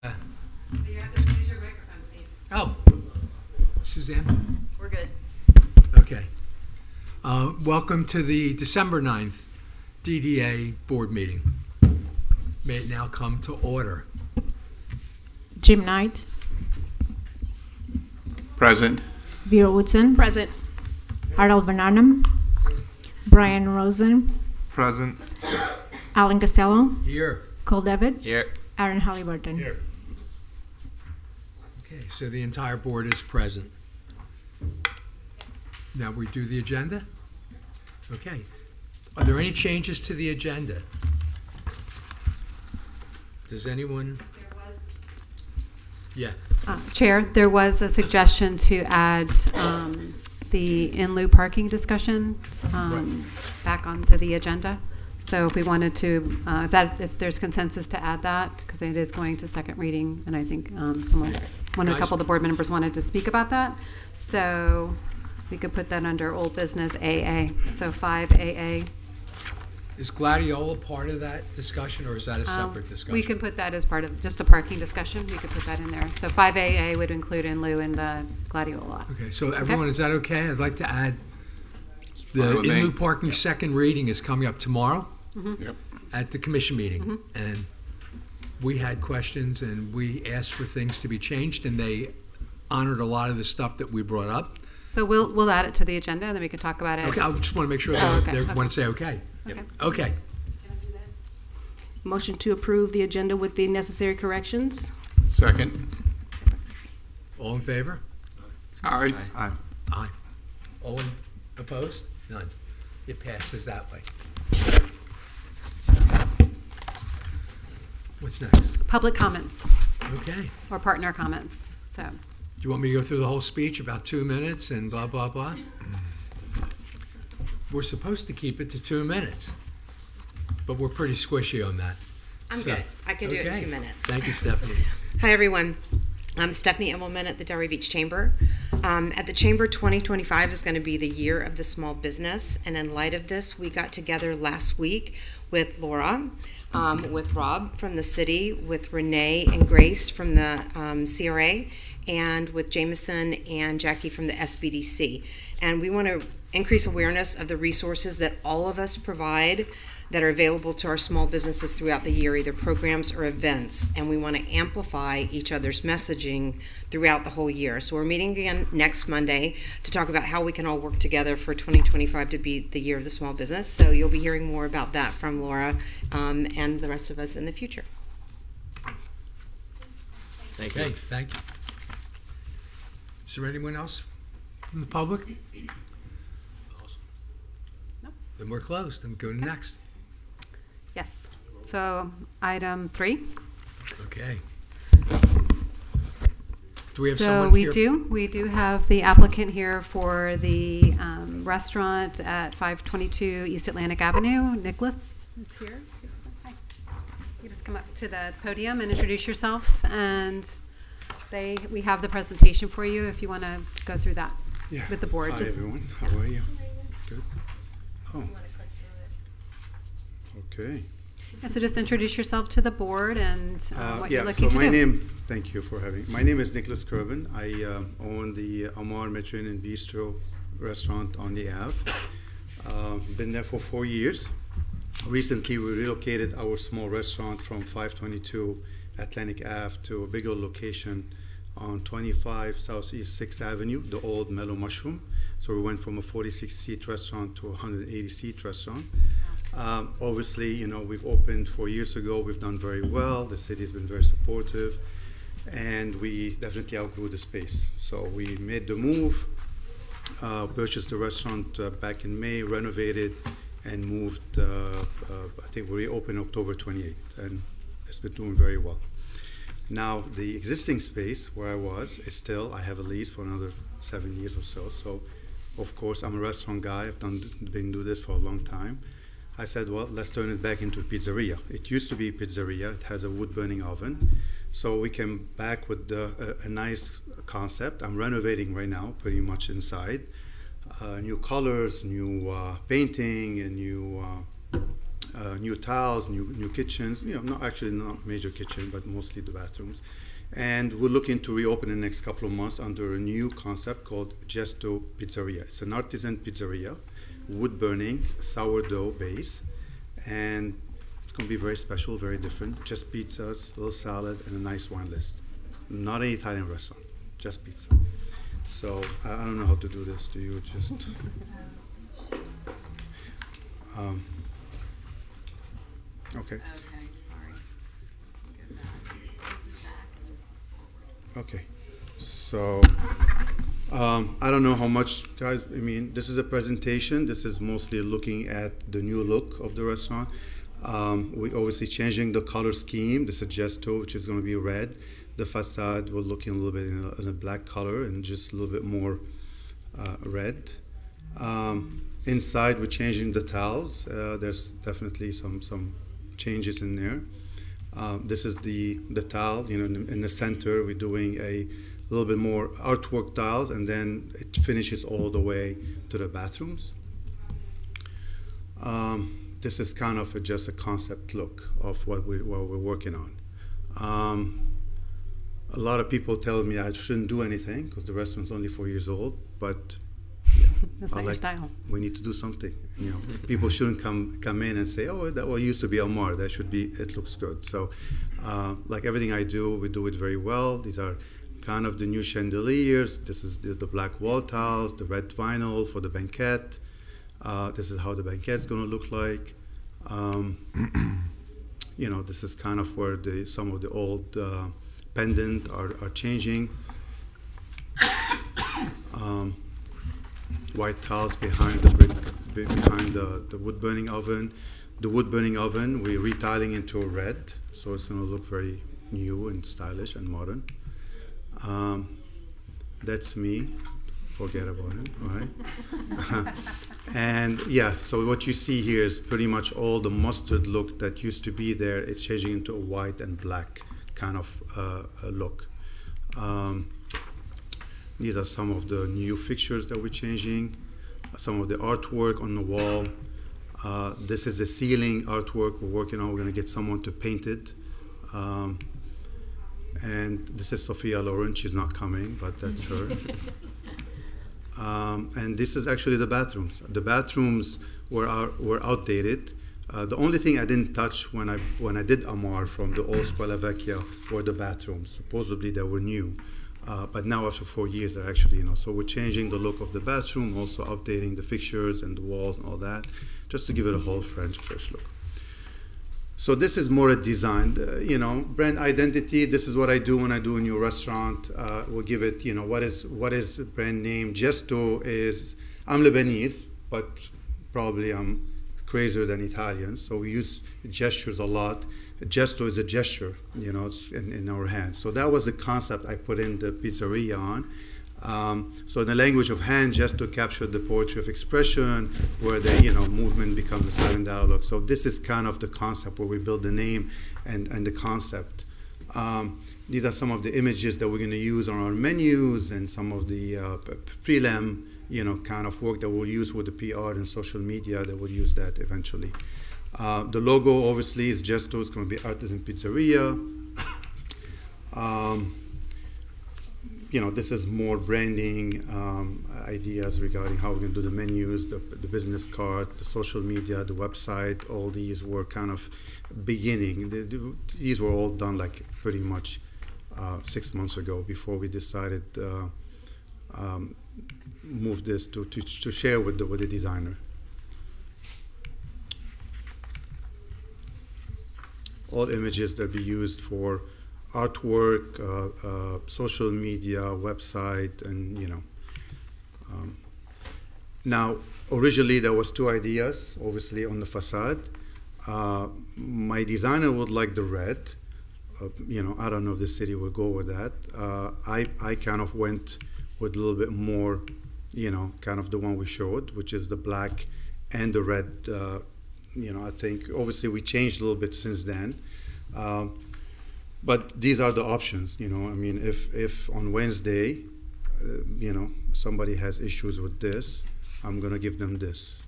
You have to use your microphone, please. Oh, Suzanne? We're good. Okay. Welcome to the December 9th DDA board meeting. May it now come to order. Jim Knight, Present. Vera Woodson, Present. Harold Bernarnum, Brian Rosen, Present. Alan Costello, Here. Cole Devitt, Here. Aaron Halliburton. Okay, so the entire board is present. Now we do the agenda? Okay. Are there any changes to the agenda? Does anyone? Yeah. Chair, there was a suggestion to add the in lieu parking discussion back onto the agenda. So if we wanted to, if there's consensus to add that, because it is going to second reading, and I think a couple of the board members wanted to speak about that. So we could put that under old business AA. So 5AA. Is Gladiola part of that discussion, or is that a separate discussion? We can put that as part of just a parking discussion. We could put that in there. So 5AA would include in lieu in the Gladiola. Okay, so everyone, is that okay? I'd like to add the Fine with me. in lieu parking second reading is coming up tomorrow Yep. at the commission meeting. And we had questions and we asked for things to be changed, and they honored a lot of the stuff that we brought up. So we'll add it to the agenda, and then we can talk about it. Okay, I just want to make sure Oh, they okay. want to say okay. Okay. Okay, Motion to approve the agenda with the necessary corrections. Second. all in favor? Aye. Aye. All opposed? None. It passes that way. What's next? Public comments Okay. or partner comments. So Do you want me to go through the whole speech, about 2 minutes and blah, blah, blah? We're supposed to keep it to 2 minutes, but we're pretty squishy on that. I'm So, good. I can do it in okay. 2 minutes. Thank you, Stephanie. Hi, everyone. I'm Stephanie Immelman at the Delray Beach Chamber. At the Chamber, 2025 is going to be the year of the small business. And in light of this, we got together last week with Laura, with Rob from the city, with Renee and Grace from the CRA, and with Jameson and Jackie from the SBDC. And we want to increase awareness of the resources that all of us provide that are available to our small businesses throughout the year, either programs or events. And we want to amplify each other's messaging throughout the whole year. So we're meeting again next Monday to talk about how we can all work together for 2025 to be the year of the small business. So you'll be hearing more about that from Laura and the rest of us in the future. Okay, thank you. Is there anyone else from the public? No. Then we're closed. Then go to next. yes. So item 3. Okay. Do we have So someone we here? we do have the applicant here for the restaurant at 522 East Atlantic Avenue. Nicholas is here. Hi. You just come up to the podium and introduce yourself, and we have the presentation for you if you want to go through that with the board. Hi, Just- everyone. How are you? Good. Oh. Okay. Yeah, so just introduce yourself to the board and what you're looking to do. Thank you for having. My name is Nicholas Kervin. I own the Amar Mediterranean Bistro restaurant on the Ave. Been there for 4 years. Recently, we relocated our small restaurant from 522 Atlantic Ave to a bigger location on 25 Southeast 6th Avenue, the old Mellow Mushroom. So we went from a 46-seat restaurant to a 180-seat restaurant. Obviously, we've opened 4 years ago. We've done very well. The city has been very supportive, and we definitely outgrew the space. So we made the move, purchased the restaurant back in May, renovated, and moved. I think we reopened October 28th, and it's been doing very well. Now, the existing space where I was is still, I have a lease for another 7 years or so. So, of course, I'm a restaurant guy. I've been doing this for a long time. I said, well, let's turn it back into a pizzeria. It used to be a pizzeria. It has a wood-burning oven. So we came back with a nice concept. I'm renovating right now, pretty much inside. New colors, new painting, and new new tiles, new kitchens. Not major kitchen, but mostly the bathrooms. And we're looking to reopen in the next couple of months under a new concept called Gesto Pizzeria. It's an artisan pizzeria, wood burning, sourdough base, and it's going to be very special, very different. Just pizzas, a little salad, and a nice wine list. Not an Italian restaurant, just pizza. So I don't know how to do this. Do you just? Okay. Okay. So I don't know how much, guys. I mean, this is a presentation. This is mostly looking at the new look of the restaurant. We obviously changing the color scheme. This is Gesto, which is going to be red. The facade, we're looking a little bit in a black color and just a little bit more red. Inside, we're changing the tiles. There's definitely some changes in there. This is the tile. In the center, we're doing a little bit more artwork tiles, and then it finishes all the way to the bathrooms. This is kind of just a concept look of what we're working on. A lot of people tell me I shouldn't do anything because the restaurant's only 4 years old, but That's not your style. we need to do something. People shouldn't come in and say, "Oh, that used to be Amar. That should be. It looks good." So, like everything I do, we do it very well. These are kind of the new chandeliers. This is the black wall tiles, the red vinyl for the banquette. This is how the banquette's going to look like. This is kind of where some of the old pendant are changing. White tiles behind the wood burning oven. The wood burning oven we're retiling into a red, so it's going to look very new and stylish and modern. That's me. Forget about it, all right? And yeah, so what you see here is pretty much all the mustard look that used to be there. It's changing into a white and black kind of look. These are some of the new fixtures that we're changing, some of the artwork on the wall. This is the ceiling artwork we're working on. We're going to get someone to paint it. And this is Sophia Loren. She's not coming, but that's her. And this is actually the bathrooms. The bathrooms were outdated. The only thing I didn't touch when I did Amar from the old Scuola Vecchia were the bathrooms. Supposedly they were new. But now after 4 years, they're actually, so we're changing the look of the bathroom, also updating the fixtures and the walls and all that, just to give it a whole fresh look. So this is more a design, brand identity. This is what I do when I do a new restaurant. We'll give it, what is the brand name? Gesto is, I'm Lebanese, but probably I'm crazier than Italians. So we use gestures a lot. Gesto is a gesture, it's in our hands. So that was the concept I put in the pizzeria on. So in the language of hand, gesto captured the poetry of expression, where the movement becomes a silent dialogue. So this is kind of the concept where we build the name and the concept. These are some of the images that we're going to use on our menus and some of the prelim, kind of work that we'll use with the PR and social media that will use that eventually. The logo obviously is Gesto. It's going to be Artisan Pizzeria. This is more branding ideas regarding how we're going to do the menus, the business card, the social media, the website. All these were kind of beginning. These were all done like pretty much 6 months ago before we decided move this to share with the designer. All images that be used for artwork, social media, website, and Now, originally there was 2 ideas, obviously on the facade. My designer would like the red. I don't know if the city will go with that. I kind of went with a little bit more, kind of the one we showed, which is the black and the red. I think obviously we changed a little bit since then. But these are the options, if on Wednesday, somebody has issues with this, I'm going to give them this.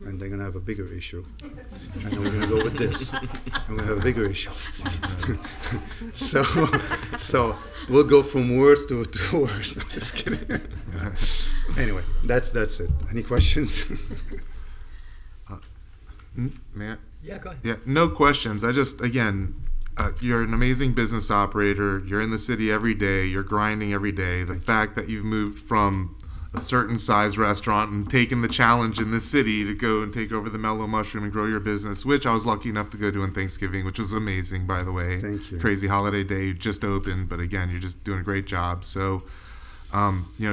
and they're gonna have a bigger issue. And then we're gonna go with this, and we're gonna have a bigger issue. so we'll go from worse to worse. No, just kidding. Anyway, that's it. Any questions? Matt? Yeah, go ahead. Yeah, no questions. I just, again, you're an amazing business operator. You're in the city every day. You're grinding every day. The fact that you've moved from a certain size restaurant and taken the challenge in this city to go and take over the Mellow Mushroom and grow your business, which I was lucky enough to go to on Thanksgiving, which was amazing, by the way. Thank you. Crazy holiday day. You just opened, but again, you're just doing a great job. So,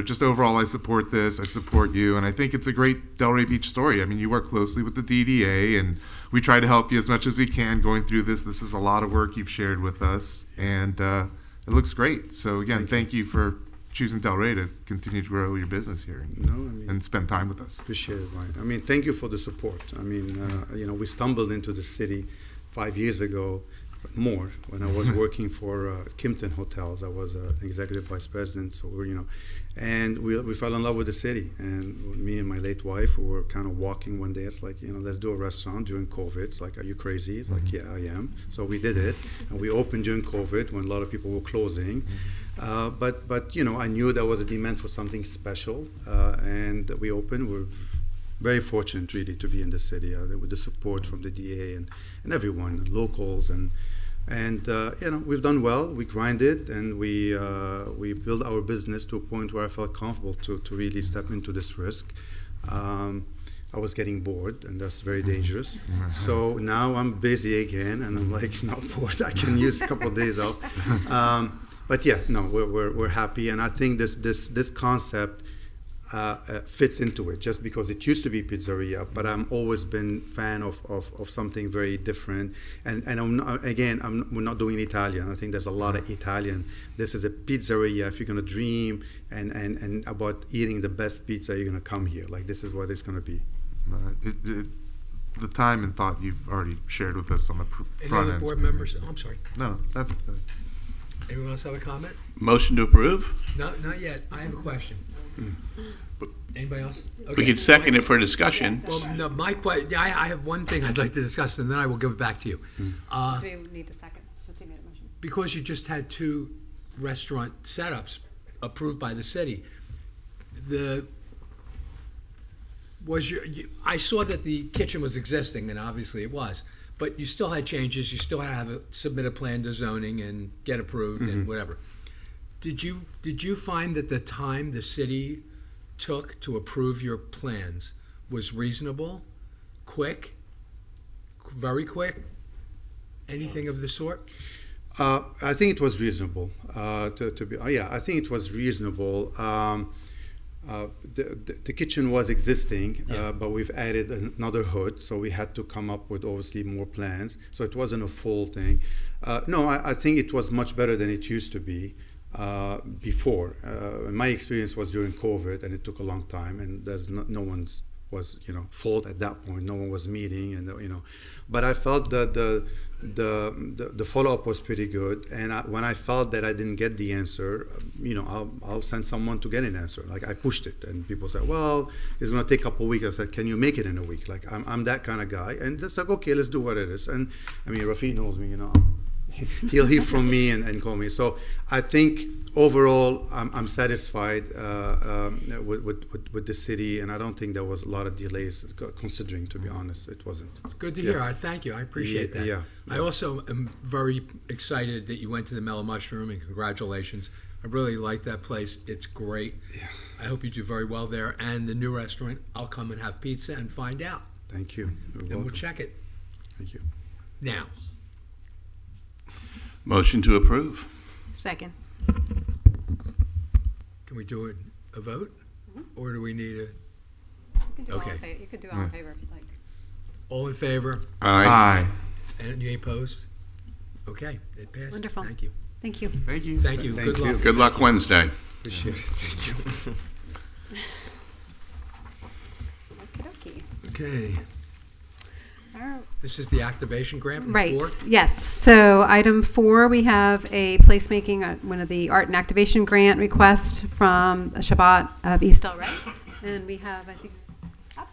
just overall, I support this. I support you, and I think it's a great Delray Beach story. I mean, you work closely with the DDA, and we try to help you as much as we can going through this. This is a lot of work you've shared with us, and it looks great. So again, thank you for choosing Delray to continue to grow your business here and spend time with us. Appreciate it, Ryan. I mean, thank you for the support. I mean, we stumbled into the city 5 years ago, more, when I was working for Kimpton Hotels. I was an executive vice president, so and we fell in love with the city. And me and my late wife, we were kind of walking one day. It's like, let's do a restaurant during COVID. It's like, are you crazy? It's like, yeah, I am. So we did it, and we opened during COVID when a lot of people were closing. But I knew there was a demand for something special, and we opened. We're very fortunate, really, to be in the city with the support from the DA and everyone, locals, and we've done well. We grinded, and we built our business to a point where I felt comfortable to really step into this risk. I was getting bored, and that's very dangerous. So now I'm busy again, and I'm like not bored. I can use a couple of days off. But yeah, no, we're happy, and I think this concept fits into it, just because it used to be pizzeria, but I'm always been fan of something very different. And we're not doing Italian. I think there's a lot of Italian. This is a pizzeria. If you're gonna dream and about eating the best pizza, you're gonna come here. Like, this is what it's gonna be. The time and thought you've already shared with us on the Any front other end. board members? Oh, I'm sorry. No, that's good. Anyone else have a comment? Motion to approve? No, not yet. I have a question. Anybody else? We Okay. could second it for discussion. Well, no, my question. I have one thing I'd like to discuss, and then I will give it back to you. Do we need a second? Since he made a motion. Because you just had 2 restaurant setups approved by the city, I saw that the kitchen was existing, and obviously it was, but you still had changes. You still had to submit a plan to zoning and get approved and whatever. Did you find that the time the city took to approve your plans was reasonable, quick, very quick? Anything of the sort? I think it was reasonable. I think it was reasonable. The kitchen was existing, but we've added another hood, so we had to come up with obviously more plans. So it wasn't a full thing. I think it was much better than it used to be before. My experience was during COVID, and it took a long time, and there's no one's was fault at that point. No one was meeting, and but I felt that the follow-up was pretty good, and when I felt that I didn't get the answer, I'll send someone to get an answer. Like, I pushed it, and people said, well, it's going to take a couple of weeks. I said, can you make it in a week? Like, I'm that kind of guy, and just like, okay, let's do what it is. And I mean, Rafi knows me, he'll hear from me and call me. So I think overall, I'm satisfied with the city, and I don't think there was a lot of delays. Considering, to be honest, it wasn't. Good to hear. I thank you. I appreciate that. Yeah. I also am very excited that you went to the Mellow Mushroom, and congratulations. I really like that place. It's great. Yeah. I hope you do very well there. And the new restaurant, I'll come and have pizza and find out. Thank you. You're Then we'll welcome. check it. Thank you. Now, Motion to approve. Second. can we do a vote? Or do we need a... You can do all Okay. in favor. You could do all in favor if you'd like. All in favor? Aye. And you opposed? Okay, it passes. Wonderful. Thank you. Thank you. Thank you. Thank you. Thank Good you. luck. Good luck Wednesday. Appreciate it. Thank you. Okey-dokey. Okay, All right. this is the activation grant Right, before? yes. So item 4, we have a placemaking, one of the art and activation grant request from Shabbat of East Delray. And we have, I think,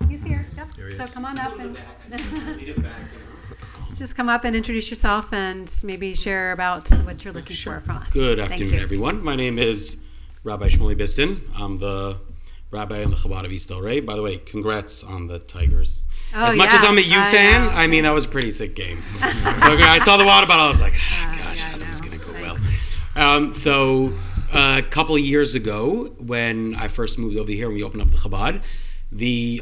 he's here. Yep. There he So is. come on up and just come up and introduce yourself and maybe share about what you're looking for from us. Good Thank afternoon, you. everyone. My name is Rabbi Shmuley Biston. I'm the rabbi in the Chabad of East Del Rey. By the way, congrats on the Tigers. Oh, as much yeah, as I'm a U I fan, know. I mean, that was a pretty sick game. So I saw the water bottle. I was like, gosh, yeah, I I thought it was know. going to go Nice. well. So a couple of years ago, when I first moved over here and we opened up the Chabad,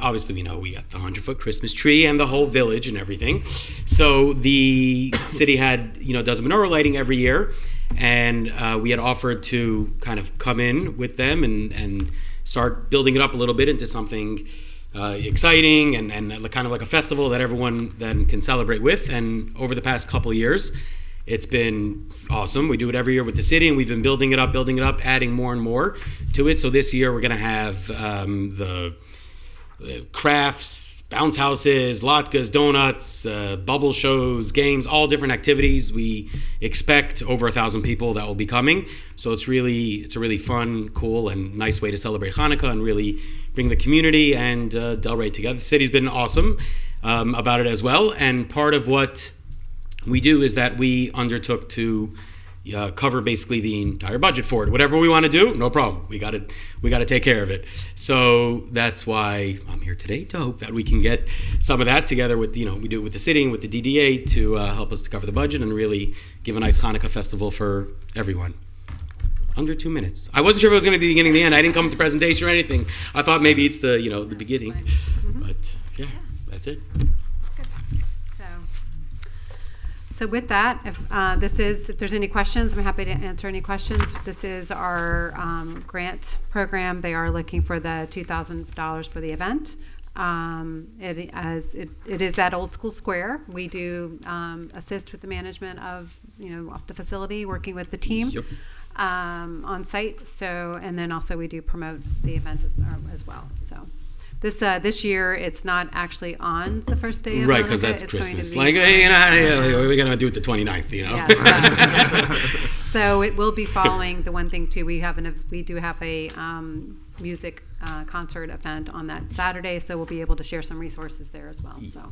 obviously we know we got the 100-foot Christmas tree and the whole village and everything. So the city had, does a menorah lighting every year, and we had offered to kind of come in with them and start building it up a little bit into something exciting and kind of like a festival that everyone then can celebrate with. And over the past couple of years, it's been awesome. We do it every year with the city, and we've been building it up, adding more and more to it. So this year we're going to have the crafts, bounce houses, latkes, donuts, bubble shows, games, all different activities. We expect over 1,000 people that will be coming. So it's a really fun, cool, and nice way to celebrate Hanukkah and really bring the community and Del Rey together. The city's been awesome about it as well. And part of what we do is that we undertook to cover basically the entire budget for it. Whatever we want to do, no problem. We got to take care of it. So that's why I'm here today, to hope that we can get some of that together with, we do it with the city and with the DDA to help us to cover the budget and really give a nice Hanukkah festival for everyone. Under 2 minutes. I wasn't sure if it was going to be the beginning and the end. I didn't come with the presentation or anything. I thought maybe it's the beginning. But yeah, that's it. So with that, if there's any questions, I'm happy to answer any questions. This is our grant program. They are looking for the $2,000 for the event. It is at Old School Square. We do assist with the management of the facility, working with the team on site. So, and then also we do promote the event as well. So. This year, it's not actually on the first day of Right, because Hanukkah. that's It's going to Christmas. be- Like, we're going to do it the 29th, Yeah, so it will be following the one thing too. We do have a music concert event on that Saturday, so we'll be able to share some resources there as well. So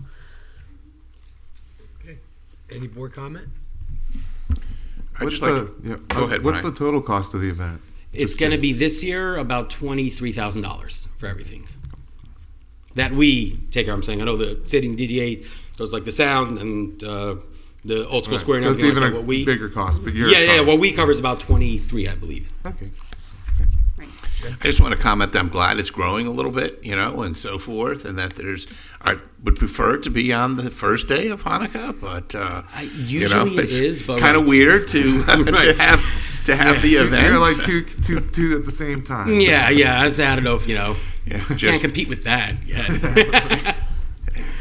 Okay. Any board comment? What's just like go ahead, What's Brian. the total cost of the event? it's going to be this year about $23,000 for everything that we take care of. I'm saying I know the city and DDA does like the sound and the Old School Square and So it's everything even like a that. What we bigger cost, but your yeah. cost. What we cover is about 23, I believe. Okay. I just want to comment that I'm glad it's growing a little bit, and so forth, and that I would prefer it to be on the first day of Hanukkah, but Usually it it's is, but kind of right. weird to to have the event. You're like two at the same time. Yeah. I don't know if can't just compete with that. Yeah.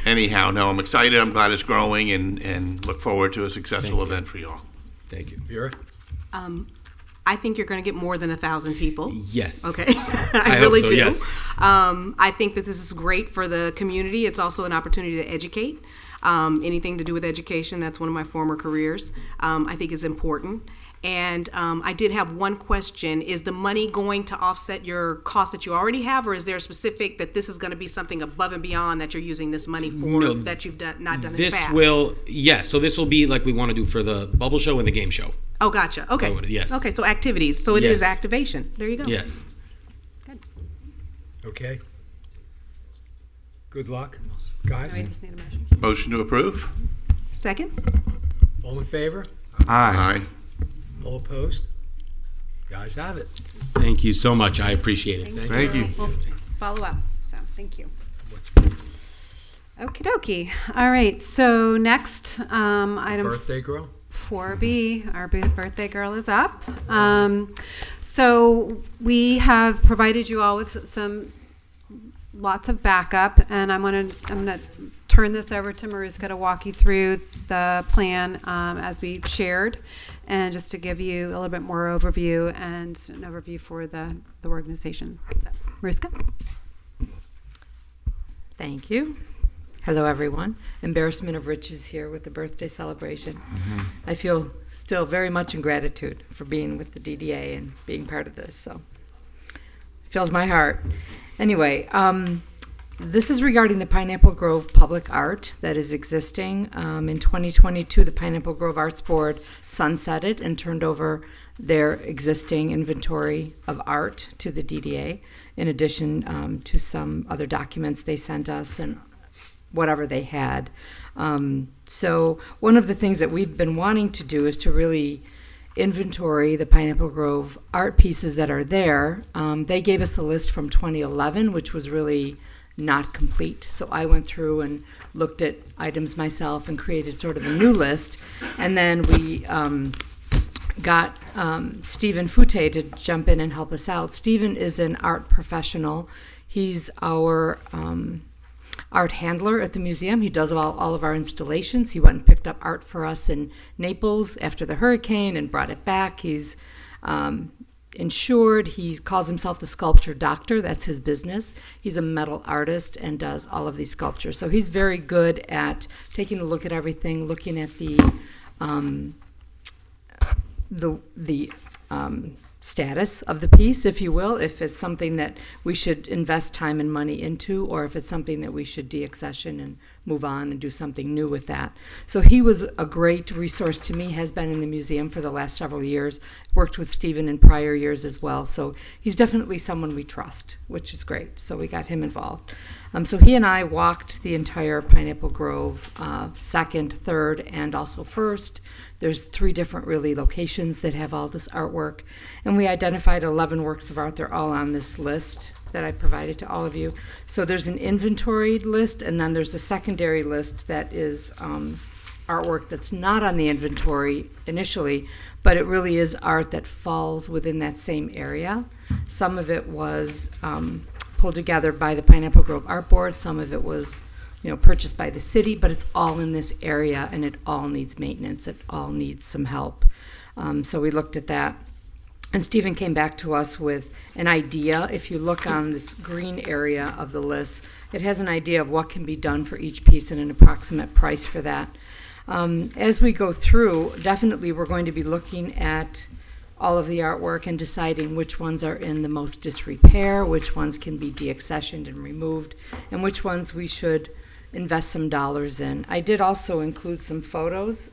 anyhow, no, I'm excited. I'm glad it's growing, and look forward to a successful event for you all. Thank you. Vera? I think you're going to get more than 1,000 people. Yes. Okay, I I hope really so, do. yes. I think that this is great for the community. It's also an opportunity to educate. Anything to do with education, that's one of my former careers, I think is important. And I did have one question. Is the money going to offset your cost that you already have, or is there a specific that this is going to be something above and beyond that you're using this money for No, that you've not done in the This past? will, so this will be like we want to do for the bubble show and the game show. Oh, gotcha. Okay. Yes. Okay, so activities. So it is Yes. activation. There you go. Yes. Okay. Good luck, I guys. just need a motion. Motion to approve? Second? All in favor? Aye. All opposed? Guys have it. Thank you so much. I appreciate it. Thank you. We'll follow up. So thank you. Okie dokie. All right. So next item Birthday girl? 4B, our birthday girl is up. So we have provided you all with lots of backup, and I'm gonna turn this over to Maruska to walk you through the plan as we shared, and just to give you a little bit more overview and an overview for the organization. So, Maruska? Thank you. Hello, everyone. Embarrassment of Riches here with the birthday celebration. I feel still very much in gratitude for being with the DDA and being part of this, so it fills my heart. Anyway, this is regarding the Pineapple Grove public art that is existing. In 2022, the Pineapple Grove Arts Board sunsetted and turned over their existing inventory of art to the DDA, in addition to some other documents they sent us and whatever they had. So one of the things that we've been wanting to do is to really inventory the Pineapple Grove art pieces that are there. They gave us a list from 2011, which was really not complete. So I went through and looked at items myself and created sort of a new list. And then we got Stephen Fute to jump in and help us out. Stephen is an art professional. He's our art handler at the museum. He does all of our installations. He went and picked up art for us in Naples after the hurricane and brought it back. He's insured. He calls himself the sculpture doctor. That's his business. He's a metal artist and does all of these sculptures. So he's very good at taking a look at everything, looking at the status of the piece, if you will, if it's something that we should invest time and money into, or if it's something that we should deaccession and move on and do something new with that. So he was a great resource to me, has been in the museum for the last several years, worked with Stephen in prior years as well. So he's definitely someone we trust, which is great. So we got him involved. So he and I walked the entire Pineapple Grove, second, third, and also first. There's 3 different really locations that have all this artwork. And we identified 11 works of art. They're all on this list that I provided to all of you. So there's an inventoried list, and then there's a secondary list that is artwork that's not on the inventory initially, but it really is art that falls within that same area. Some of it was pulled together by the Pineapple Grove Art Board. Some of it was purchased by the city, but it's all in this area, and it all needs maintenance. It all needs some help. So we looked at that. And Stephen came back to us with an idea. If you look on this green area of the list, it has an idea of what can be done for each piece and an approximate price for that. As we go through, definitely we're going to be looking at all of the artwork and deciding which ones are in the most disrepair, which ones can be deaccessioned and removed, and which ones we should invest some dollars in. I did also include some photos.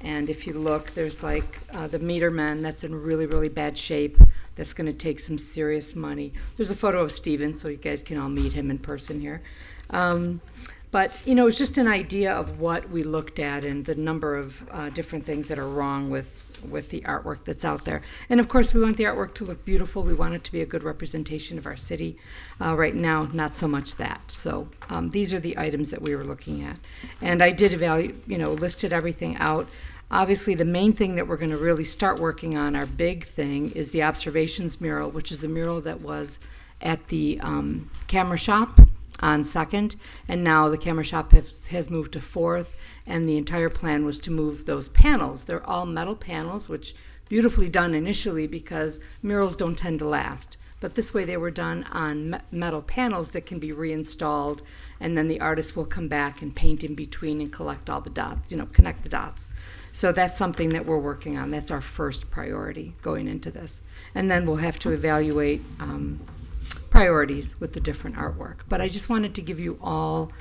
And if you look, there's like the meter man that's in really, really bad shape. That's going to take some serious money. There's a photo of Steven, so you guys can all meet him in person here. But, it's just an idea of what we looked at and the number of different things that are wrong with the artwork that's out there. And, of course, we want the artwork to look beautiful. We want it to be a good representation of our city. Right now, not so much that. So these are the items that we were looking at. And I did listed everything out. Obviously, the main thing that we're going to really start working on, our big thing, is the observations mural, which is the mural that was at the camera shop on 2nd, and now the camera shop has moved to 4th, and the entire plan was to move those panels. They're all metal panels, which beautifully done initially because murals don't tend to last. But this way they were done on metal panels that can be reinstalled, and then the artist will come back and paint in between and collect all the dots, connect the dots. So that's something that we're working on. That's our first priority going into this. And then we'll have to evaluate priorities with the different artwork. But I just wanted to give you all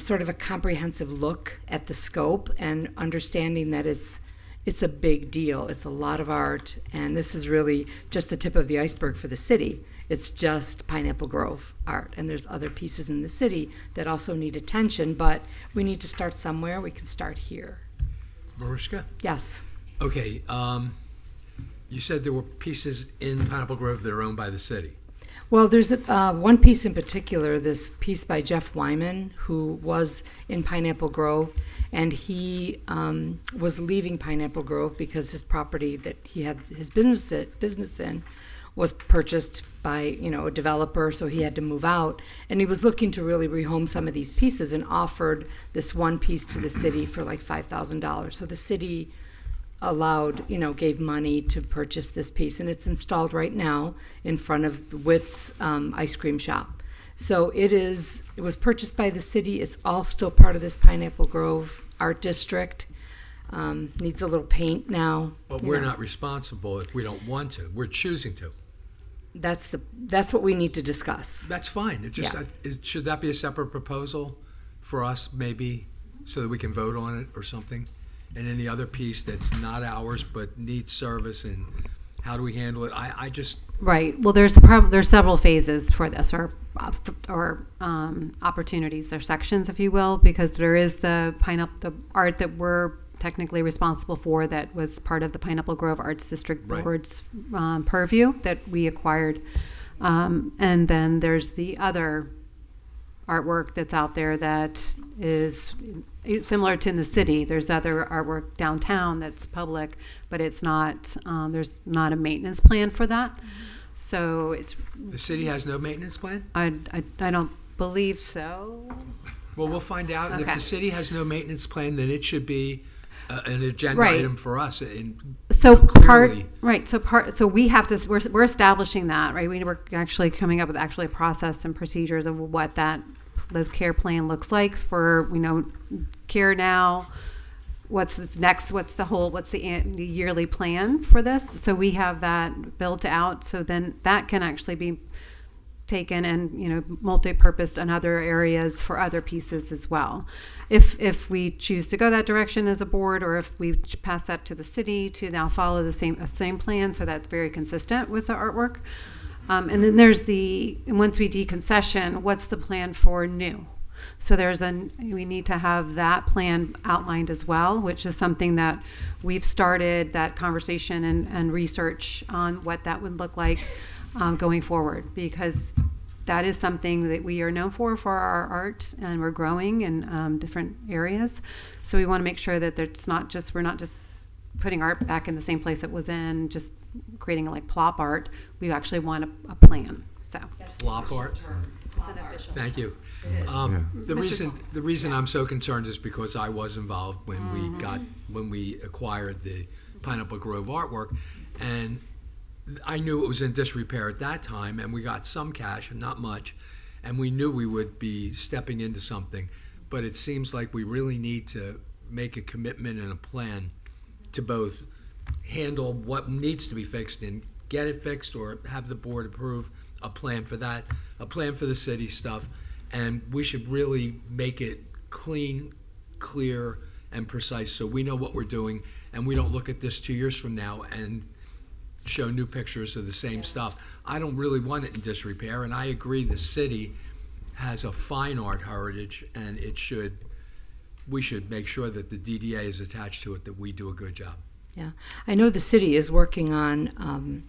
sort of a comprehensive look at the scope and understanding that it's a big deal. It's a lot of art, and this is really just the tip of the iceberg for the city. It's just Pineapple Grove art, and there's other pieces in the city that also need attention, but we need to start somewhere. We can start here. Mariska? Yes. Okay, you said there were pieces in Pineapple Grove that are owned by the city. Well, there's one piece in particular, this piece by Jeff Wyman, who was in Pineapple Grove, and he was leaving Pineapple Grove because his property that he had his business in was purchased by a developer, so he had to move out. And he was looking to really rehome some of these pieces and offered this one piece to the city for like $5,000. So the city gave money to purchase this piece, and it's installed right now in front of Witt's ice cream shop. So it was purchased by the city. It's all still part of this Pineapple Grove Art District. Needs a little paint now. But we're not responsible if we don't want to. We're choosing to. that's what we need to discuss. That's fine. It just, Yeah. should that be a separate proposal for us, maybe, so that we can vote on it or something? And any other piece that's not ours but needs service, and how do we handle it? I just, Right. Well, there's several phases for this, or opportunities or sections, if you will, because there is the art that we're technically responsible for, that was part of the Pineapple Grove Arts District Right. Board's purview that we acquired, and then there's the other artwork that's out there that is similar to in the city. There's other artwork downtown that's public, but it's not, there's not a maintenance plan for that. So it's, the city has no maintenance plan? I don't believe so. Well, we'll find out. And if Okay. the city has no maintenance plan, then it should be an agenda Right. item for us. And So clearly, so we have to, we're establishing that, right? We're actually coming up with actually a process and procedures of what those care plan looks like for, care now. What's the next, what's the yearly plan for this? So we have that built out, so then that can actually be taken and, multi-purposed in other areas for other pieces as well. If we choose to go that direction as a board, or if we pass that to the city to now follow the same plan, so that's very consistent with the artwork. And then there's once we deconcession, what's the plan for new? So we need to have that plan outlined as well, which is something that we've started that conversation and research on what that would look like going forward, because that is something that we are known for our art, and we're growing in different areas. So we want to make sure that we're not just putting art back in the same place it was in, just creating like plop art. We actually want a plan. So flop art. Thank you. The reason I'm so concerned is because I was involved when we acquired the Pineapple Grove artwork, and I knew it was in disrepair at that time, and we got some cash, and not much, and we knew we would be stepping into something. But it seems like we really need to make a commitment and a plan to both handle what needs to be fixed and get it fixed, or have the board approve a plan for that, a plan for the city stuff. And we should really make it clean, clear, and precise, so we know what we're doing, and we don't look at this 2 years from now and show new pictures of the same stuff. I don't really want it in disrepair, and I agree the city has a fine art heritage, and we should make sure that the DDA is attached to it, that we do a good job. Yeah, I know the city is working on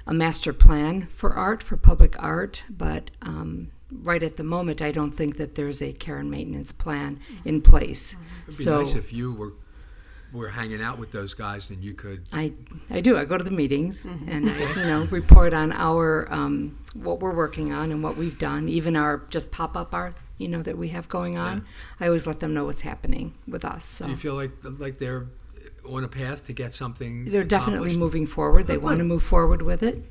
a master plan for public art, but right at the moment, I don't think that there's a care and maintenance plan in place. It'd be nice if you were hanging out with those guys, and you could. I do. I go to the meetings and I report on our what we're working on and what we've done. Even our just pop-up art, that we have going on. I always let them know what's happening with us. So. Do you feel like they're on a path to get something? They're definitely accomplished? moving forward. They Oh, want to good. move forward with it.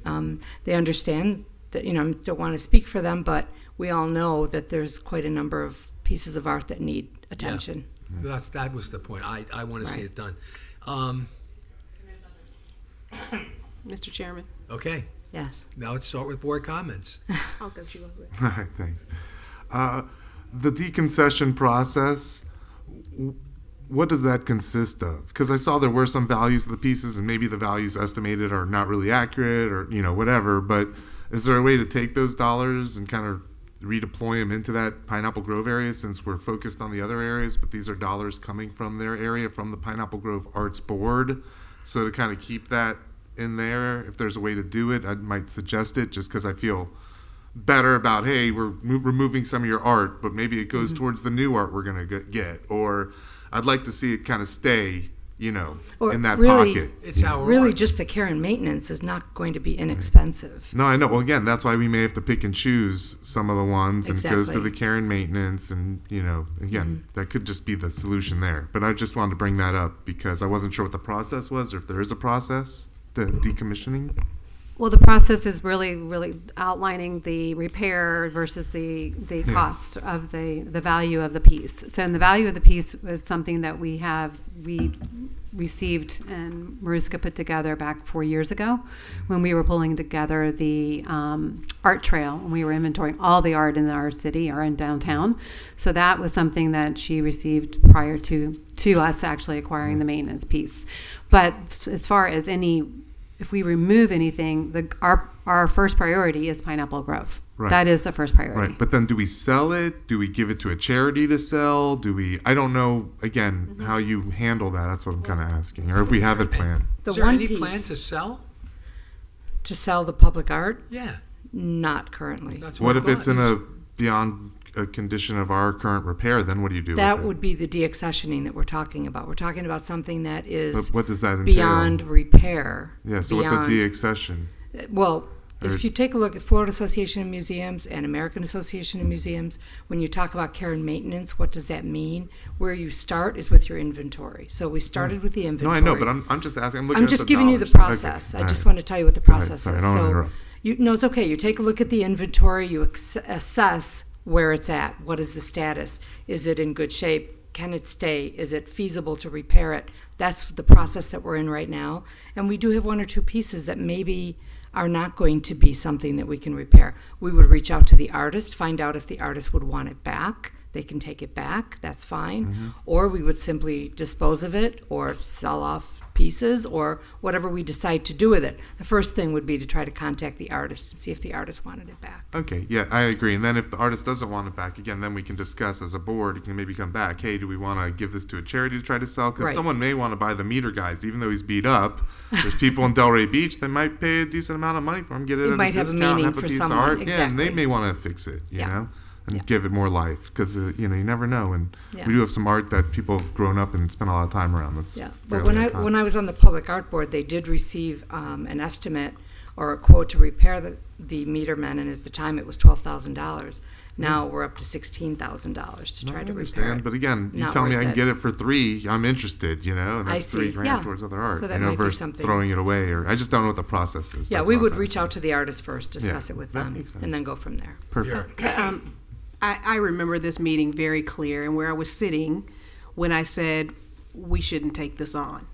They understand that, I don't want to speak for them, but we all know that there's quite a number of pieces of art that need attention. That was the point. I want to see Right. it done. Mr. Chairman. Okay. Yes. Now let's start with board comments. I'll go to you. All right, thanks. The deconcession process, what does that consist of? Because I saw there were some values of the pieces, and maybe the values estimated are not really accurate, or whatever. But is there a way to take those dollars and kind of redeploy them into that Pineapple Grove area, since we're focused on the other areas, but these are dollars coming from their area, from the Pineapple Grove Arts Board? So to kind of keep that in there, if there's a way to do it, I might suggest it, just because I feel better about, hey, we're removing some of your art, but maybe it goes towards the new art we're going to get. Or I'd like to see it kind of stay, Or in that really- pocket. It's our Really, art. just the care and maintenance is not going to be inexpensive. No, I know. Well, again, that's why we may have to pick and choose some of the ones, and it goes to Exactly. the care and maintenance, and again, that could just be the solution there. But I just wanted to bring that up because I wasn't sure what the process was, or if there is a process to decommissioning. Well, the process is really outlining the repair versus the cost of the value of the piece. So, and the value of the piece was something that we received and Maruska put together back 4 years ago when we were pulling together the art trail, and we were inventorying all the art in our city or in downtown. So that was something that she received prior to us actually acquiring the maintenance piece. But as far as if we remove anything, our first priority is Pineapple Grove. Right. That is the first priority. Right, but then do we sell it? Do we give it to a charity to sell? I don't know, again, how you handle that. That's what I'm kind of asking. Or if we have it planned. The Is there one any piece plan to sell? to sell the public art, Yeah. not currently. That's What I if it's thought. beyond a condition of our current repair? Then what do you do That with it? would be the deaccessioning that we're talking about. We're talking about something that is But what does that entail? beyond repair. Yeah, so what's a beyond- deaccession? Well, Or- if you take a look at Florida Association of Museums and American Association of Museums, when you talk about care and maintenance, what does that mean? Where you start is with your inventory. So we started with the No, inventory. I know, but I'm just asking. I'm looking I'm at just the giving you the dollars. process. Okay, I just all right. want to tell you what the Go ahead. process Sorry, is. I don't wanna So interrupt. no, it's okay. You take a look at the inventory. You assess where it's at. What is the status? Is it in good shape? Can it stay? Is it feasible to repair it? That's the process that we're in right now. And we do have one or two pieces that maybe are not going to be something that we can repair. We would reach out to the artist, find out if the artist would want it back. They can take it back, that's fine. Or we would simply dispose of it or sell off pieces or whatever we decide to do with it. The first thing would be to try to contact the artist and see if the artist wanted it back. Okay, yeah, I agree. And then if the artist doesn't want it back, again, then we can discuss as a board. You can maybe come back. Hey, do we want to give this to a charity to try to sell? Because Right. someone may want to buy the meter guys, even though he's beat up. There's people in Delray Beach that might pay a decent amount of money for him, get it It at might a have a discount, meaning have a for piece someone, of art. Yeah, and they exactly. may want to fix it, you Yeah. know, and Yeah. give it more life. Because you never know. And Yeah. we do have some art that people have grown up and spent a lot of time around. That's Yeah, but fairly when iconic. I was on the Public Art Board, they did receive an estimate or a quote to repair the meter men, and at the time it was $12,000. Now we're up to $16,000 to No, try I to repair understand, it. but again, you Not tell me worth I can it. get it for $3, I'm interested, and I that's see, $3,000 yeah. towards other art, So that might be versus something. throwing it away, or I just don't know what the process is. Yeah, That's we what I would was reach asking. out to the artist first, discuss it with that them, makes sense. and then go from there. Perfect. I remember this meeting very clear and where I was sitting when I said we shouldn't take this on.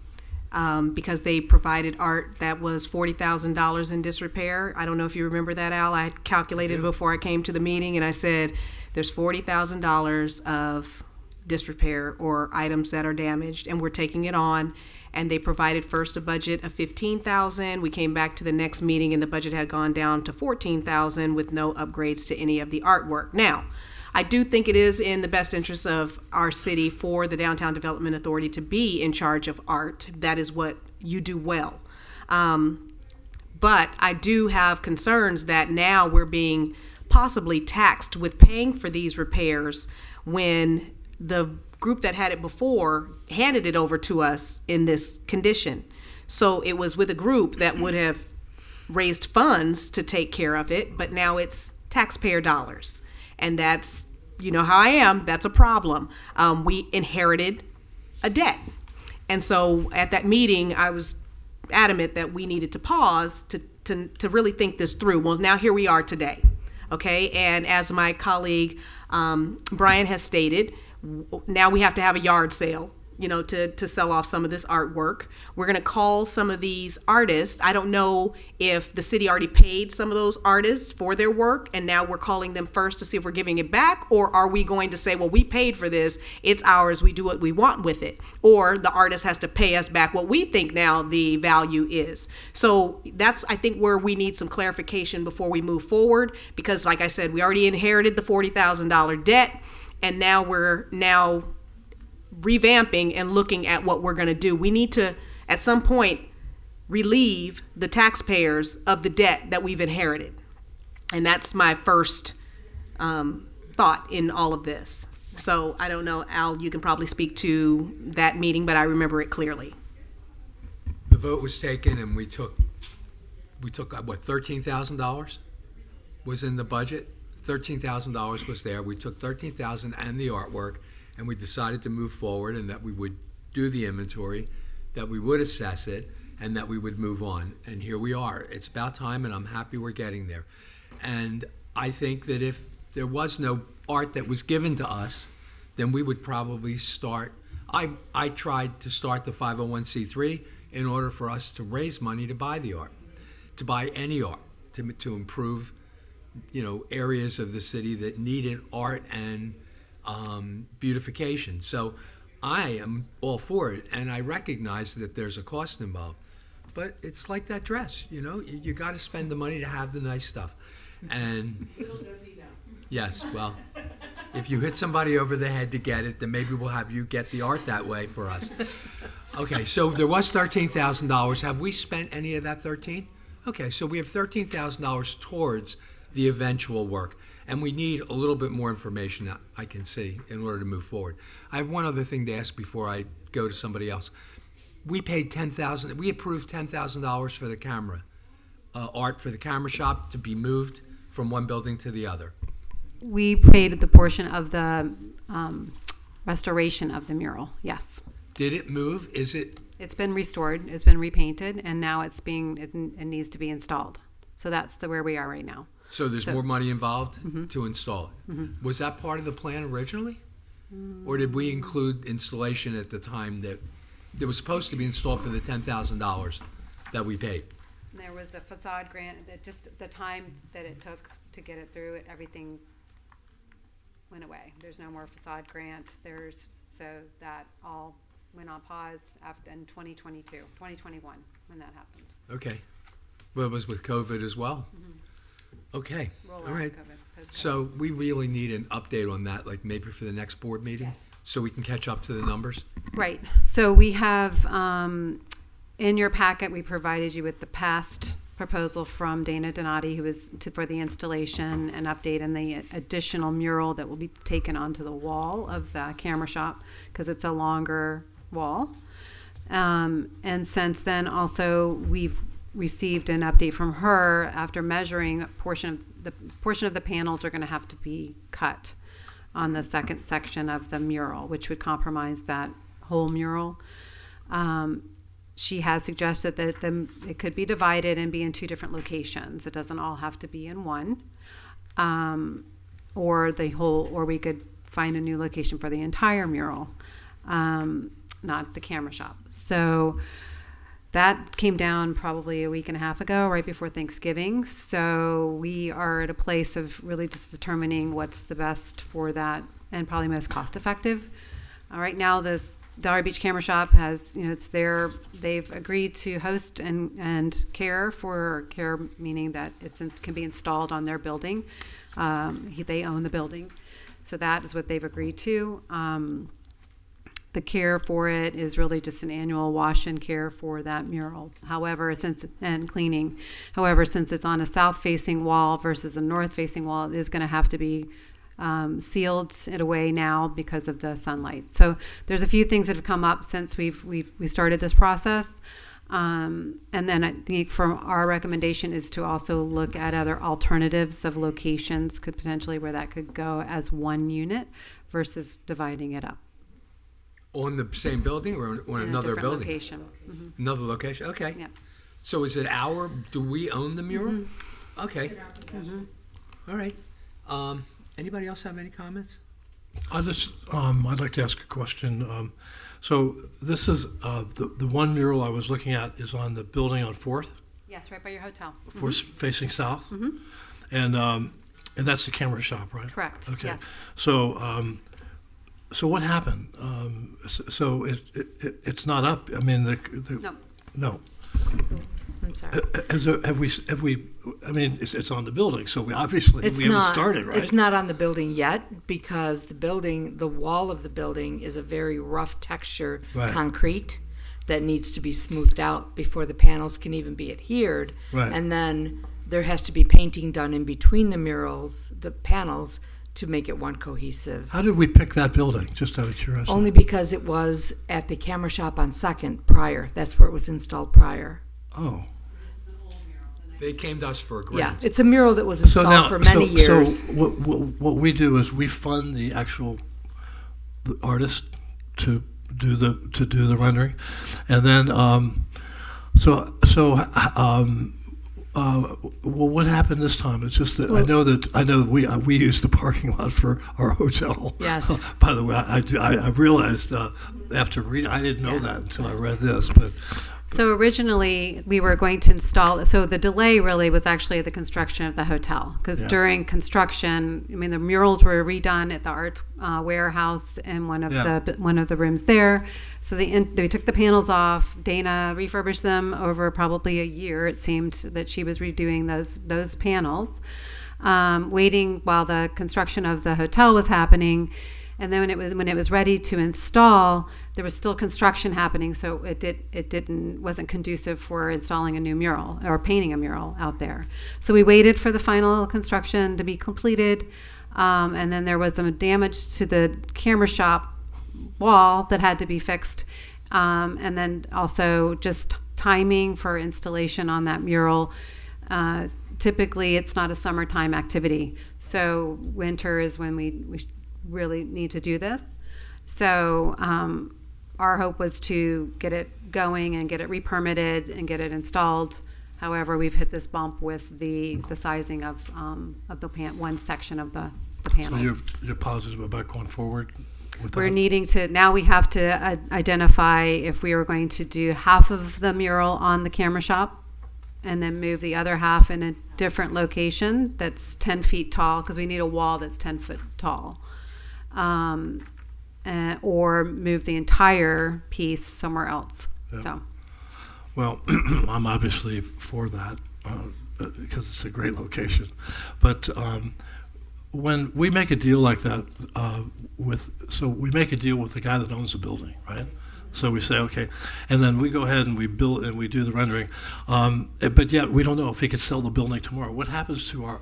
Because they provided art that was $40,000 in disrepair. I don't know if you remember that, Al. I had calculated before I came to the meeting, and I said there's $40,000 of disrepair or items that are damaged, and we're taking it on. And they provided first a budget of $15,000. We came back to the next meeting, and the budget had gone down to $14,000 with no upgrades to any of the artwork. Now, I do think it is in the best interest of our city for the Downtown Development Authority to be in charge of art. That is what you do well. But I do have concerns that now we're being possibly taxed with paying for these repairs when the group that had it before handed it over to us in this condition. So it was with a group that would have raised funds to take care of it, but now it's taxpayer dollars. And that's, you know how I am, that's a problem. We inherited a debt. And so at that meeting, I was adamant that we needed to pause to really think this through. Well, now here we are today, okay? And as my colleague Brian has stated, now we have to have a yard sale, to sell off some of this artwork. We're going to call some of these artists. I don't know if the city already paid some of those artists for their work, and now we're calling them first to see if we're giving it back, or are we going to say, well, we paid for this, it's ours, we do what we want with it, or the artist has to pay us back what we think now the value is. So that's, I think, where we need some clarification before we move forward, because like I said, we already inherited the $40,000 debt, and now we're revamping and looking at what we're going to do. We need to, at some point, relieve the taxpayers of the debt that we've inherited. And that's my first thought in all of this. So I don't know, Al, you can probably speak to that meeting, but I remember it clearly. The vote was taken, and we took what, $13,000 was in the budget. $13,000 was there. We took $13,000 and the artwork, and we decided to move forward, and that we would do the inventory, that we would assess it, and that we would move on. And here we are. It's about time, and I'm happy we're getting there. And I think that if there was no art that was given to us, then we would probably start. I tried to start the 501c3 in order for us to raise money to buy the art, to buy any art, to improve, areas of the city that needed art and beautification. So I am all for it, and I recognize that there's a cost involved. But it's like that dress, you got to spend the money to have the nice stuff. And yes, well, if you hit somebody over the head to get it, then maybe we'll have you get the art that way for us. Okay, so there was $13,000. Have we spent any of that 13? Okay, so we have $13,000 towards the eventual work, and we need a little bit more information that I can see in order to move forward. I have one other thing to ask before I go to somebody else. We paid $10,000. We approved $10,000 for the camera art for the camera shop to be moved from one building to the other. We paid the portion of the restoration of the mural. Yes, Did it move? Is it? it's been restored. It's been repainted, and now it needs to be installed. So that's where we are right now. So there's more money involved to install it. Was that part of the plan originally? Or did we include installation at the time that it was supposed to be installed for the $10,000 that we paid? There was a facade grant, that just the time that it took to get it through it, everything went away. There's no more facade grant. So that all went on pause in 2021, when that happened. Okay. Well, it was with COVID as well? Okay, Roll all out right. COVID, post-COVID. So we really need an update on that, like maybe for the next board meeting? Yes. So we can catch up to the numbers? Right. So we have, in your packet, we provided you with the past proposal from Dana Donati, who was for the installation and update and the additional mural that will be taken onto the wall of the camera shop, because it's a longer wall. And since then, also, we've received an update from her after measuring a portion of the panels are going to have to be cut on the second section of the mural, which would compromise that whole mural. She has suggested that it could be divided and be in two different locations. It doesn't all have to be in one, or we could find a new location for the entire mural, not the camera shop. So that came down probably a week and a half ago, right before Thanksgiving. So we are at a place of really just determining what's the best for that and probably most cost effective. Right now, this Delray Beach Camera Shop has, it's there. They've agreed to host and care meaning that can be installed on their building. They own the building. So that is what they've agreed to. The care for it is really just an annual wash and care for that mural. And cleaning. However, since it's on a south-facing wall versus a north-facing wall, it is going to have to be sealed in a way now because of the sunlight. So there's a few things that have come up since we started this process. And then I think from our recommendation is to also look at other alternatives of locations, could potentially where that could go as one unit versus dividing it up. On the same building or on In a another different building? location. Another location, okay. Yeah. So is it do we own the mural? Okay. All right. Anybody else have any comments? I'd like to ask a question. So this is the one mural I was looking at is on the building on 4th, Yes, right by your hotel. facing south, and that's the camera shop, right? Correct. Okay. Yes. So what happened? So it's not up. I mean, no. I'm sorry. Have we? I mean, it's on the building, so we obviously we haven't started, right? It's not on the building yet because the wall of the building is a very rough texture concrete that needs to be smoothed out before the panels can even be adhered. Right. And then there has to be painting done in between the panels, to make it one cohesive. How did we pick that building? Just out of curiosity. Only because it was at the camera shop on 2nd prior. That's where it was installed prior. Oh. They came to us for a Yeah, grant. it's a mural that was installed for many years. So what we do is we fund the actual artist to do the rendering, and then So, well, what happened this time? It's just that I know we use the parking lot for our hotel. Yes. By the way, I realized after reading, I didn't know that until I read this, but. So originally, we were going to install, so the delay really was actually the construction of the hotel. Because during construction, I mean, the murals were redone at the art warehouse in one of the rooms there. So they took the panels off. Dana refurbished them over probably a year. It seemed that she was redoing those panels, waiting while the construction of the hotel was happening. And then when it was ready to install, there was still construction happening, so it wasn't conducive for installing a new mural or painting a mural out there. So we waited for the final construction to be completed, and then there was some damage to the camera shop wall that had to be fixed, and then also just timing for installation on that mural. Typically, it's not a summertime activity, so winter is when we really need to do this. So our hope was to get it going and get it re-permitted and get it installed. However, we've hit this bump with the sizing of the one section of the panels. So you're positive about going forward with We're that? needing to, now we have to identify if we are going to do half of the mural on the camera shop and then move the other half in a different location that's 10 feet tall, because we need a wall that's 10 foot tall. Or move the entire piece somewhere else. Yeah. So, Well, I'm obviously for that because it's a great location. But when we make a deal like that we make a deal with the guy that owns the building, right? So we say, okay, and then we go ahead and we build and we do the rendering. But yet we don't know if he could sell the building tomorrow. What happens to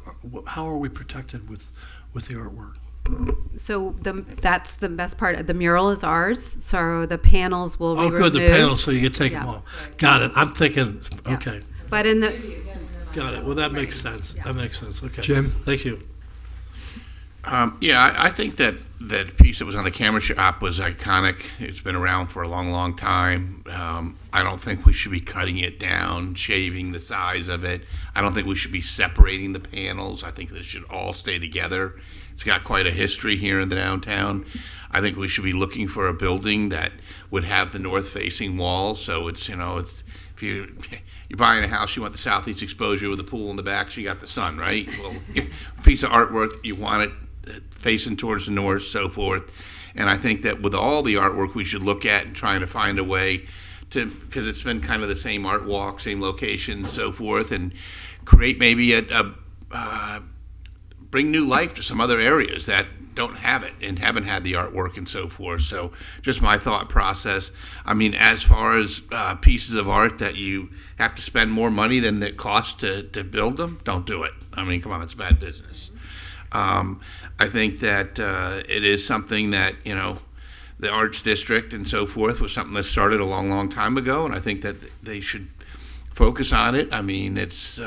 how are we protected with the artwork? so that's the best part. The mural is ours, so the panels will be Oh, good, the removed. panels, so you can take them Yeah. off. Got it. I'm thinking, okay. But in the, Got it. Well, that makes sense. That makes sense. Okay. Jim? Thank you. I think that piece that was on the camera shop was iconic. It's been around for a long, long time. I don't think we should be cutting it down, shaving the size of it. I don't think we should be separating the panels. I think they should all stay together. It's got quite a history here in the downtown. I think we should be looking for a building that would have the north-facing wall. So it's if you're buying a house, you want the southeast exposure with a pool in the back, so you got the sun, right? Well, a piece of artwork, you want it facing towards the north, so forth. And I think that with all the artwork, we should look at and trying to find a way to, because it's been kind of the same art walk, same location, so forth, and create maybe bring new life to some other areas that don't have it and haven't had the artwork and so forth. So just my thought process. I mean, as far as pieces of art that you have to spend more money than it costs to build them, don't do it. I mean, come on, it's bad business. I think that it is something that, the Arts District and so forth was something that started a long, long time ago, and I think that they should focus on it. I mean, it's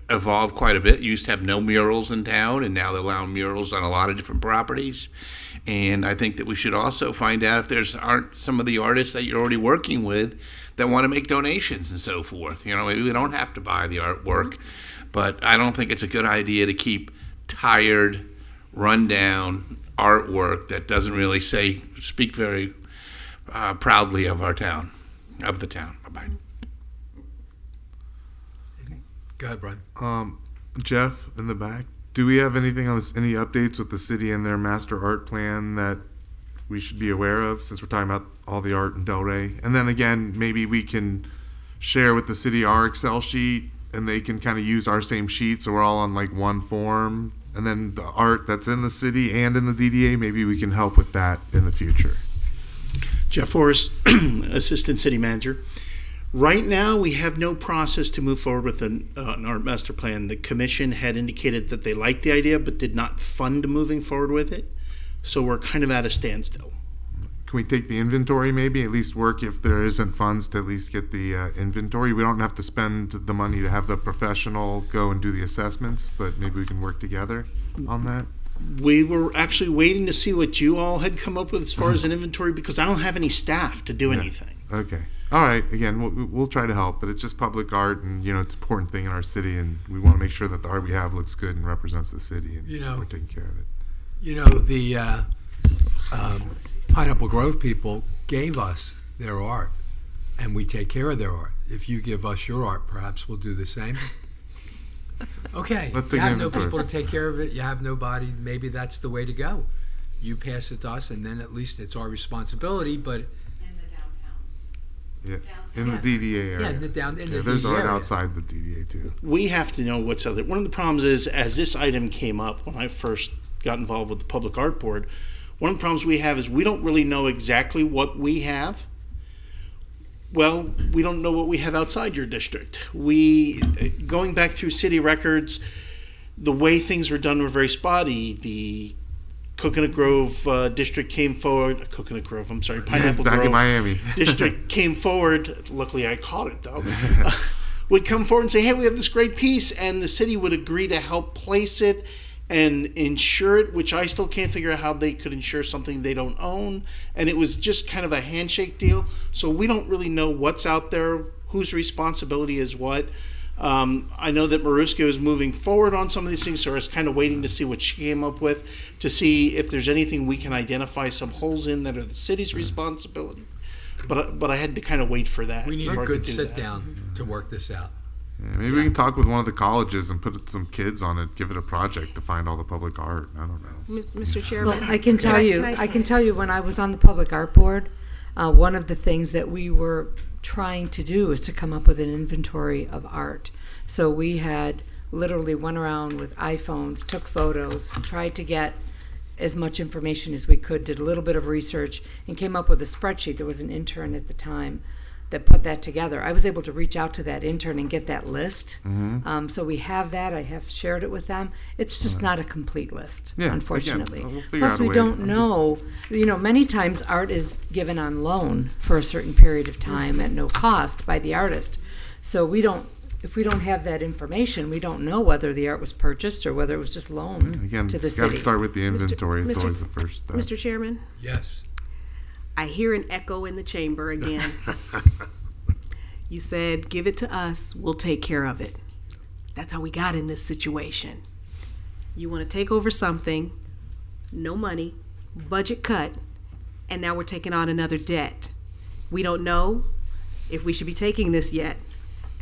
evolved quite a bit. You used to have no murals in town, and now they're allowing murals on a lot of different properties. And I think that we should also find out if aren't some of the artists that you're already working with that want to make donations and so forth. Maybe we don't have to buy the artwork, but I don't think it's a good idea to keep tired, run-down artwork that doesn't really speak very proudly of our town, of the town. Bye-bye. Go ahead, Brian. Jeff, in the back, do we have anything on this? Any updates with the city and their master art plan that we should be aware of, since we're talking about all the art in Delray? And then again, maybe we can share with the city our Excel sheet, and they can kind of use our same sheet, so we're all on like one form. And then the art that's in the city and in the DDA, maybe we can help with that in the future. Jeff Forrest, Assistant City Manager. Right now, we have no process to move forward with an art master plan. The commission had indicated that they liked the idea, but did not fund moving forward with it. So we're kind of at a standstill. Can we take the inventory, maybe at least work if there isn't funds to at least get the inventory? We don't have to spend the money to have the professional go and do the assessments, but maybe we can work together on that. We were actually waiting to see what you all had come up with as far as an inventory, because I don't have any staff to do anything. Okay. All right. Again, we'll try to help, but it's just public art, and it's an important thing in our city, and we want to make sure that the art we have looks good and represents the city, and we're taking care of it. The Pineapple Grove people gave us their art, and we take care of their art. If you give us your art, perhaps we'll do the same. Okay, Let's you take have no inventory. people to take care of it. You have nobody. Maybe that's the way to go. You pass it to us, and then at least it's our responsibility. But Yeah, in the DDA area. in the there's DDA art area. outside the DDA too. We have to know what's out there. One of the problems is, as this item came up when I first got involved with the Public Art Board, one of the problems we have is we don't really know exactly what we have. Well, we don't know what we have outside your district. Going back through city records, the way things were done were very spotty. The Coconut Grove district came forward. Coconut Grove, I'm sorry, It's Pineapple back Grove in Miami. district came forward. Luckily, I caught it though. Would come forward and say, "Hey, we have this great piece," and the city would agree to help place it and insure it, which I still can't figure out how they could insure something they don't own. And it was just kind of a handshake deal. So we don't really know what's out there, whose responsibility is what. I know that Maruska is moving forward on some of these things, so I was kind of waiting to see what she came up with, to see if there's anything we can identify some holes in that are the city's responsibility. But I had to kind of wait for that. We need a before I good could do sit that. down to work this out. Yeah, maybe we can talk with one of the colleges and put some kids on it, give it a project to find all the public art. I don't know. Mr. Chairman. Well, I can tell you, I can tell you when I was on the Public Art Board, one of the things that we were trying to do is to come up with an inventory of art. So we had literally went around with iPhones, took photos, tried to get as much information as we could, did a little bit of research, and came up with a spreadsheet. There was an intern at the time that put that together. I was able to reach out to that intern and get that list. So we have that. I have shared it with them. It's just not a complete list, Yeah, unfortunately. again, we'll figure Plus, out a we way. don't know. Many times art is given on loan for a certain period of time at no cost by the artist. So we don't. If we don't have that information, we don't know whether the art was purchased or whether it was just loaned Again, to the it's got to city. start with the inventory. It's Mr. always the first step. Mr. Chairman, Yes. I hear an echo in the chamber again. You said, give it to us, we'll take care of it. That's how we got in this situation. You want to take over something, no money, budget cut, and now we're taking on another debt. We don't know if we should be taking this yet.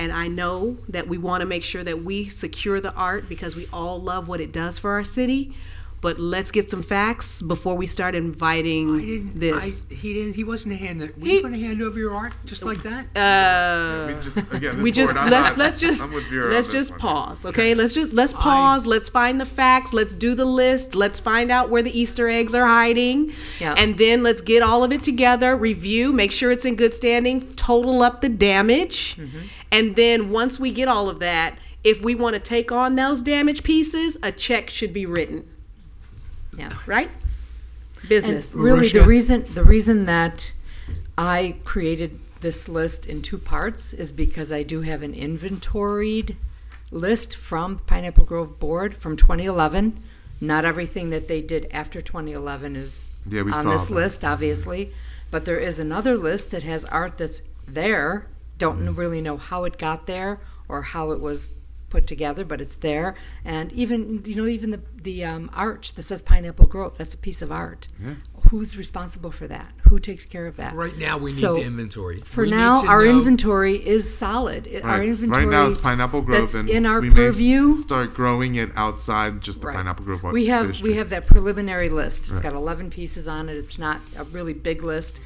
And I know that we want to make sure that we secure the art because we all love what it does for our city. But let's get some facts before we start inviting this. He wasn't handing. Were you going to hand over your art just like that? Let's just pause, okay? Let's pause. Let's find the facts. Let's do the list. Let's find out where the Easter eggs are hiding, Yeah. and then let's get all of it together. Review, make sure it's in good standing. Total up the damage, and then once we get all of that, if we want to take on those damaged pieces, a check should be written. Yeah. Right? Business. And really, the reason that I created this list in two parts is because I do have an inventoried list from Pineapple Grove Board from 2011. Not everything that they did after 2011 is Yeah, we on saw this that. list, obviously. But there is another list that has art that's there. Don't really know how it got there or how it was put together, but it's there. And even the arch that says Pineapple Grove, that's a piece of art. Yeah. Who's responsible for that? Who takes care of that? Right now, we need So, the inventory. For We need now, to our know- inventory is solid. Our inventory Right now it's Pineapple Grove, that's and in our we purview. may start growing it outside just the Right. Pineapple Grove We have district. that preliminary list. It's Right. got 11 pieces on it. It's not a really big list,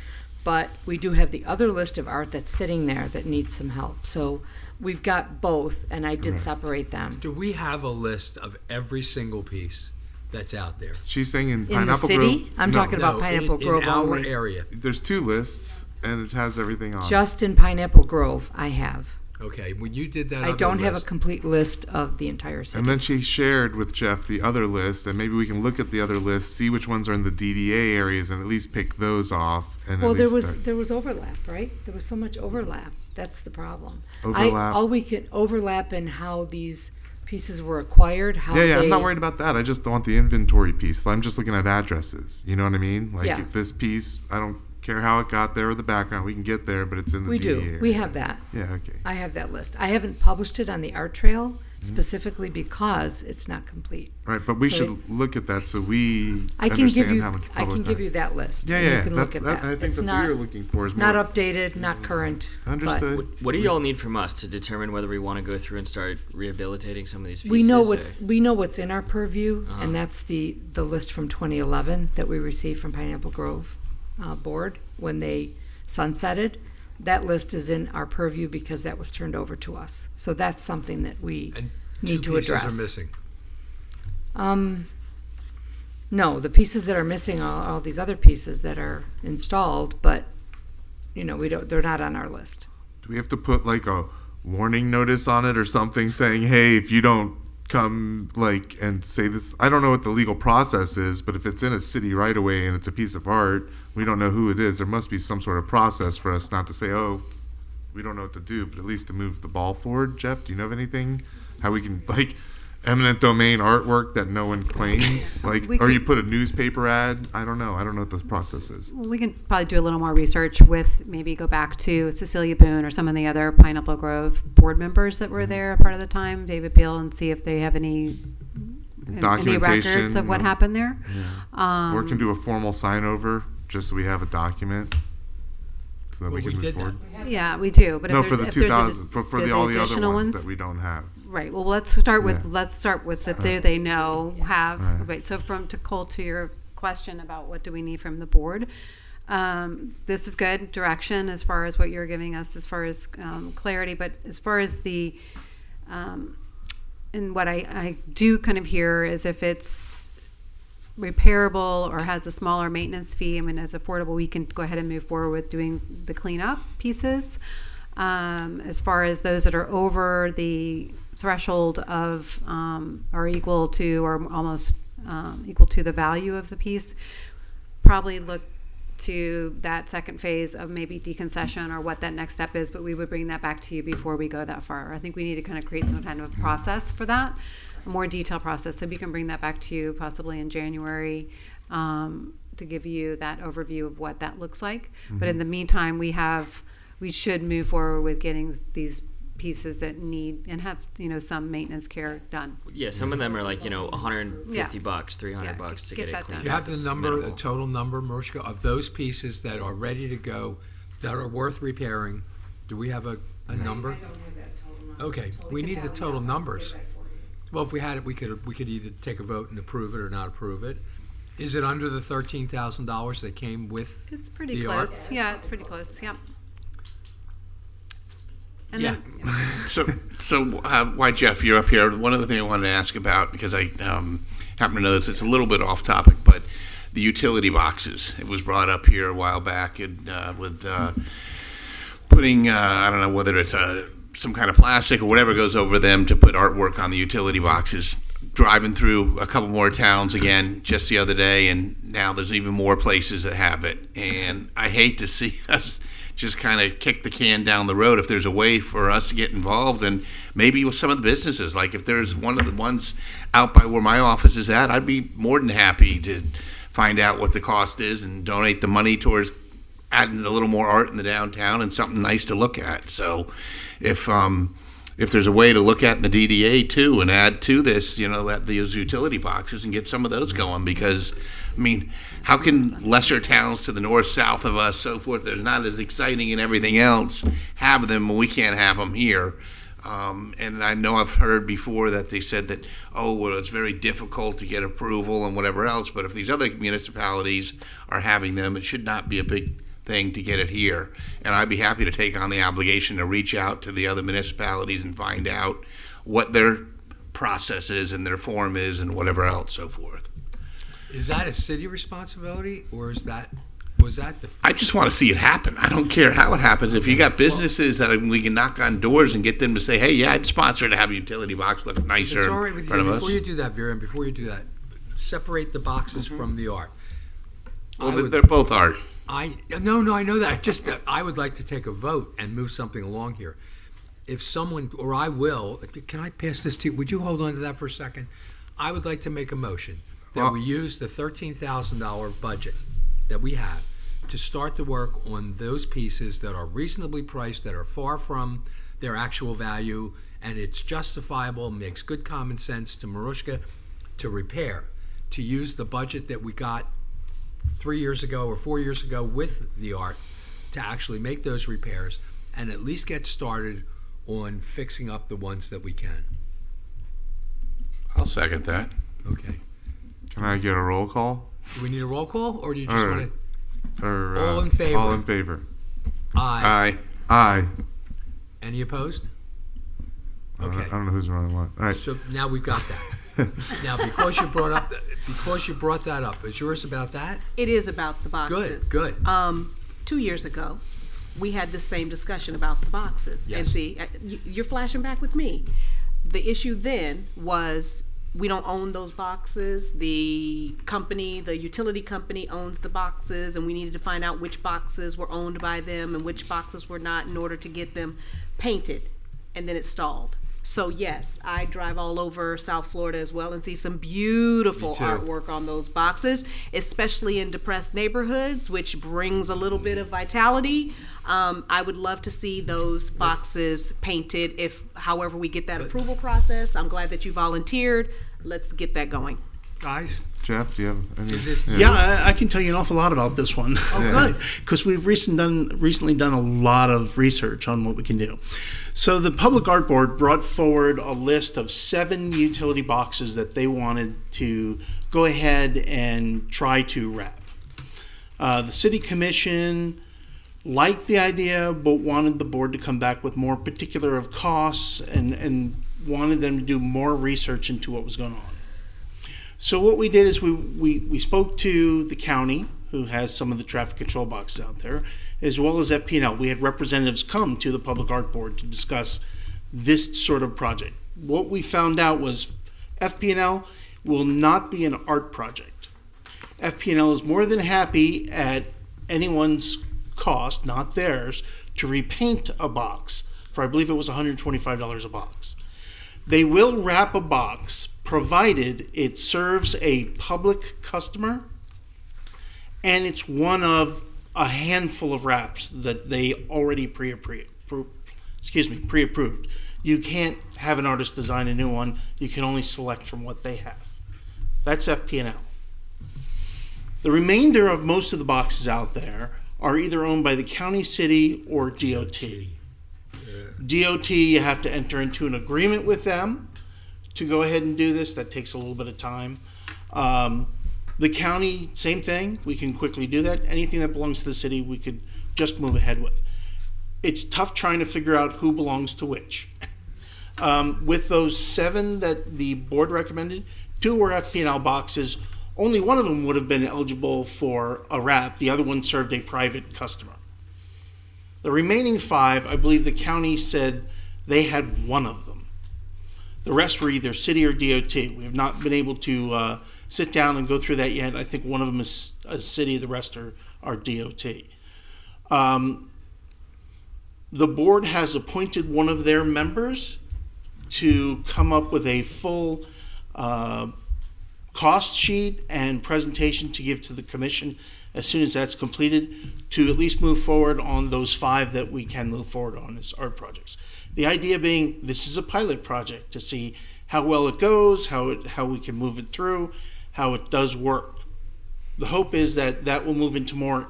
but we do have the other list of art that's sitting there that needs some help. So we've got both, and I did separate them. Do we have a list of every single piece that's out there? She's saying in In the Pineapple city? Grove. I'm no, talking about Pineapple Grove in our only. area. There's two lists, and it has everything on. Just in Pineapple Grove, I have. Okay, when you did that, I other don't have a list- complete list of the entire city. And then she shared with Jeff the other list, and maybe we can look at the other list, see which ones are in the DDA areas, and at least pick those off. And Well, at there least was start- there was overlap, right? There was so much overlap. That's the problem. Overlap. All we can overlap in how these pieces were acquired. How Yeah, they, I'm not worried about that. I just want the inventory piece. I'm just looking at addresses. You know what I mean? Like Yeah. if this piece, I don't care how it got there or the background. We can get there, but it's in the We DDA do. area. We have that. Yeah, okay. I have that list. I haven't published it on the art trail specifically because it's not complete. Right, but we So should look at that so we I can understand give you. how much I public can give you that list. Yeah, and yeah, You can look at that. I think It's that's not, what you're looking for is more. not updated, not current. but Understood. What do you all need from us to determine whether we want to go through and start rehabilitating some of these pieces? We know what's in our purview, Uh-huh. and that's the list from 2011 that we received from Pineapple Grove Board when they sunsetted. That list is in our purview because that was turned over to us. So that's something that we And need two to pieces address. are missing. No, the pieces that are missing are all these other pieces that are installed, but they're not on our list. Do we have to put like a warning notice on it or something saying, hey, if you don't come and say this, I don't know what the legal process is, but if it's in a city right away and it's a piece of art, we don't know who it is. There must be some sort of process for us not to say, oh, we don't know what to do, but at least to move the ball forward. Jeff, do you know of anything? How we can, eminent domain artwork that no one claims? We or you could- put a newspaper ad? I don't know. I don't know what the process is. Well, we can probably do a little more research with, maybe go back to Cecilia Boone or some of the other Pineapple Grove board members that were there part of the time, David Beal, and see if they have any Documentation, records of what or- happened there. Or can do a formal sign over just so we have a document so that Well, we can we move did that. forward. Yeah, we do. But No, if for there's, the if there's 2000, for all the other additional ones that we don't have. Right. Well, let's start with Yeah. the do they know have. Right. Right. So Cole, to your question about what do we need from the board, this is good direction as far as what you're giving us as far as clarity. But as far as the and what I do kind of hear is if it's repairable or has a smaller maintenance fee, I mean, as affordable, we can go ahead and move forward with doing the cleanup pieces. As far as those that are over the threshold of are equal to or almost equal to the value of the piece, probably look to that second phase of maybe deconcession or what that next step is, but we would bring that back to you before we go that far. I think we need to kind of create some kind of process for that, a more detailed process, so we can bring that back to you possibly in January to give you that overview of what that looks like. But in the meantime, we should move forward with getting these pieces that need and have some maintenance care done. Yeah, some of them are like, $150, Yeah. $300 to Get get it that cleaned done. You up. have the It's number, minimal. the total number, Mariska, of those pieces that are ready to go, that are worth repairing. Do we have a number? Okay, we need the total numbers. Well, if we had it, we could either take a vote and approve it or not approve it. Is it under the $13,000 that came with? It's pretty The art? close. Yeah, it's pretty close. Yep. And Yeah. So why, Jeff, you're up here. One other thing I wanted to ask about, because I happen to know this, it's a little bit off topic, but the utility boxes. It was brought up here a while back with putting, I don't know whether it's some kind of plastic or whatever goes over them to put artwork on the utility boxes. Driving through a couple more towns again just the other day, and now there's even more places that have it. And I hate to see us just kind of kick the can down the road if there's a way for us to get involved, and maybe with some of the businesses. Like if there's one of the ones out by where my office is at, I'd be more than happy to find out what the cost is and donate the money towards adding a little more art in the downtown and something nice to look at. So if there's a way to look at in the DDA too and add to this, at those utility boxes and get some of those going, because I mean, how can lesser towns to the north, south of us, so forth, there's not as exciting and everything else, have them when we can't have them here? And I know I've heard before that they said that, it's very difficult to get approval and whatever else, but if these other municipalities are having them, it should not be a big thing to get it here. And I'd be happy to take on the obligation to reach out to the other municipalities and find out what their process is and their form is and whatever else, so forth. Is that a city responsibility, or was that the? I just want to see it happen. I don't care how it happens. If you got businesses that we can knock on doors and get them to say, hey, yeah, I'd sponsor to have a utility box look nicer It's all right in with front you. of us. Before you do that, Vera, and before you do that, separate the boxes from the art. Well, they're both art. No, I know that. Just I would like to take a vote and move something along here. If someone, or I will, can I pass this to you? Would you hold on to that for a second? I would like to make a motion that we use the $13,000 budget that we have to start the work on those pieces that are reasonably priced, that are far from their actual value, and it's justifiable, makes good common sense to Marushka to repair, to use the budget that we got 3 years ago or 4 years ago with the art to actually make those repairs and at least get started on fixing up the ones that we can. I'll second that. Okay. Can I get a roll call? Do we need a roll call, or do you just Or- want to? Or, All in favor? All in favor. Aye. Aye. Aye. Any opposed? I Okay. don't know who's running what. All right. So now we've got that. Now, because you brought that up, is yours about that? It is about the boxes. Good. 2 years ago, we had the same discussion about the boxes. Yes. And see, you're flashing back with me. The issue then was we don't own those boxes. The company, the utility company, owns the boxes, and we needed to find out which boxes were owned by them and which boxes were not in order to get them painted. And then it stalled. So yes, I drive all over South Florida as well and see some beautiful Me too. artwork on those boxes, especially in depressed neighborhoods, which brings a little bit of vitality. I would love to see those boxes painted if, however, we get that approval process. I'm glad that you volunteered. Let's get that going. Guys? Jeff, do you have any? Is it- Yeah, I can tell you an awful lot about this one. Oh, good. Because we've recently done a lot of research on what we can do. So the Public Art Board brought forward a list of 7 utility boxes that they wanted to go ahead and try to wrap. The City Commission liked the idea, but wanted the board to come back with more particular of costs and wanted them to do more research into what was going on. So what we did is we spoke to the county, who has some of the traffic control boxes out there, as well as FP&L. We had representatives come to the Public Art Board to discuss this sort of project. What we found out was FP&L will not be an art project. FP&L is more than happy at anyone's cost, not theirs, to repaint a box for, I believe it was $125 a box. They will wrap a box provided it serves a public customer and it's one of a handful of wraps that they already pre-approved. You can't have an artist design a new one. You can only select from what they have. That's FP&L. The remainder of most of the boxes out there are either owned by the county, city, or DOT. DOT, you have to enter into an agreement with them to go ahead and do this. That takes a little bit of time. The county, same thing. We can quickly do that. Anything that belongs to the city, we could just move ahead with. It's tough trying to figure out who belongs to which. With those 7 that the board recommended, 2 were FP&L boxes. Only one of them would have been eligible for a wrap. The other one served a private customer. The remaining 5, I believe the county said they had one of them. The rest were either city or DOT. We have not been able to sit down and go through that yet. I think one of them is a city, the rest are DOT. The board has appointed one of their members to come up with a full cost sheet and presentation to give to the commission as soon as that's completed, to at least move forward on those 5 that we can move forward on as art projects. The idea being this is a pilot project to see how well it goes, how we can move it through, how it does work. The hope is that that will move into more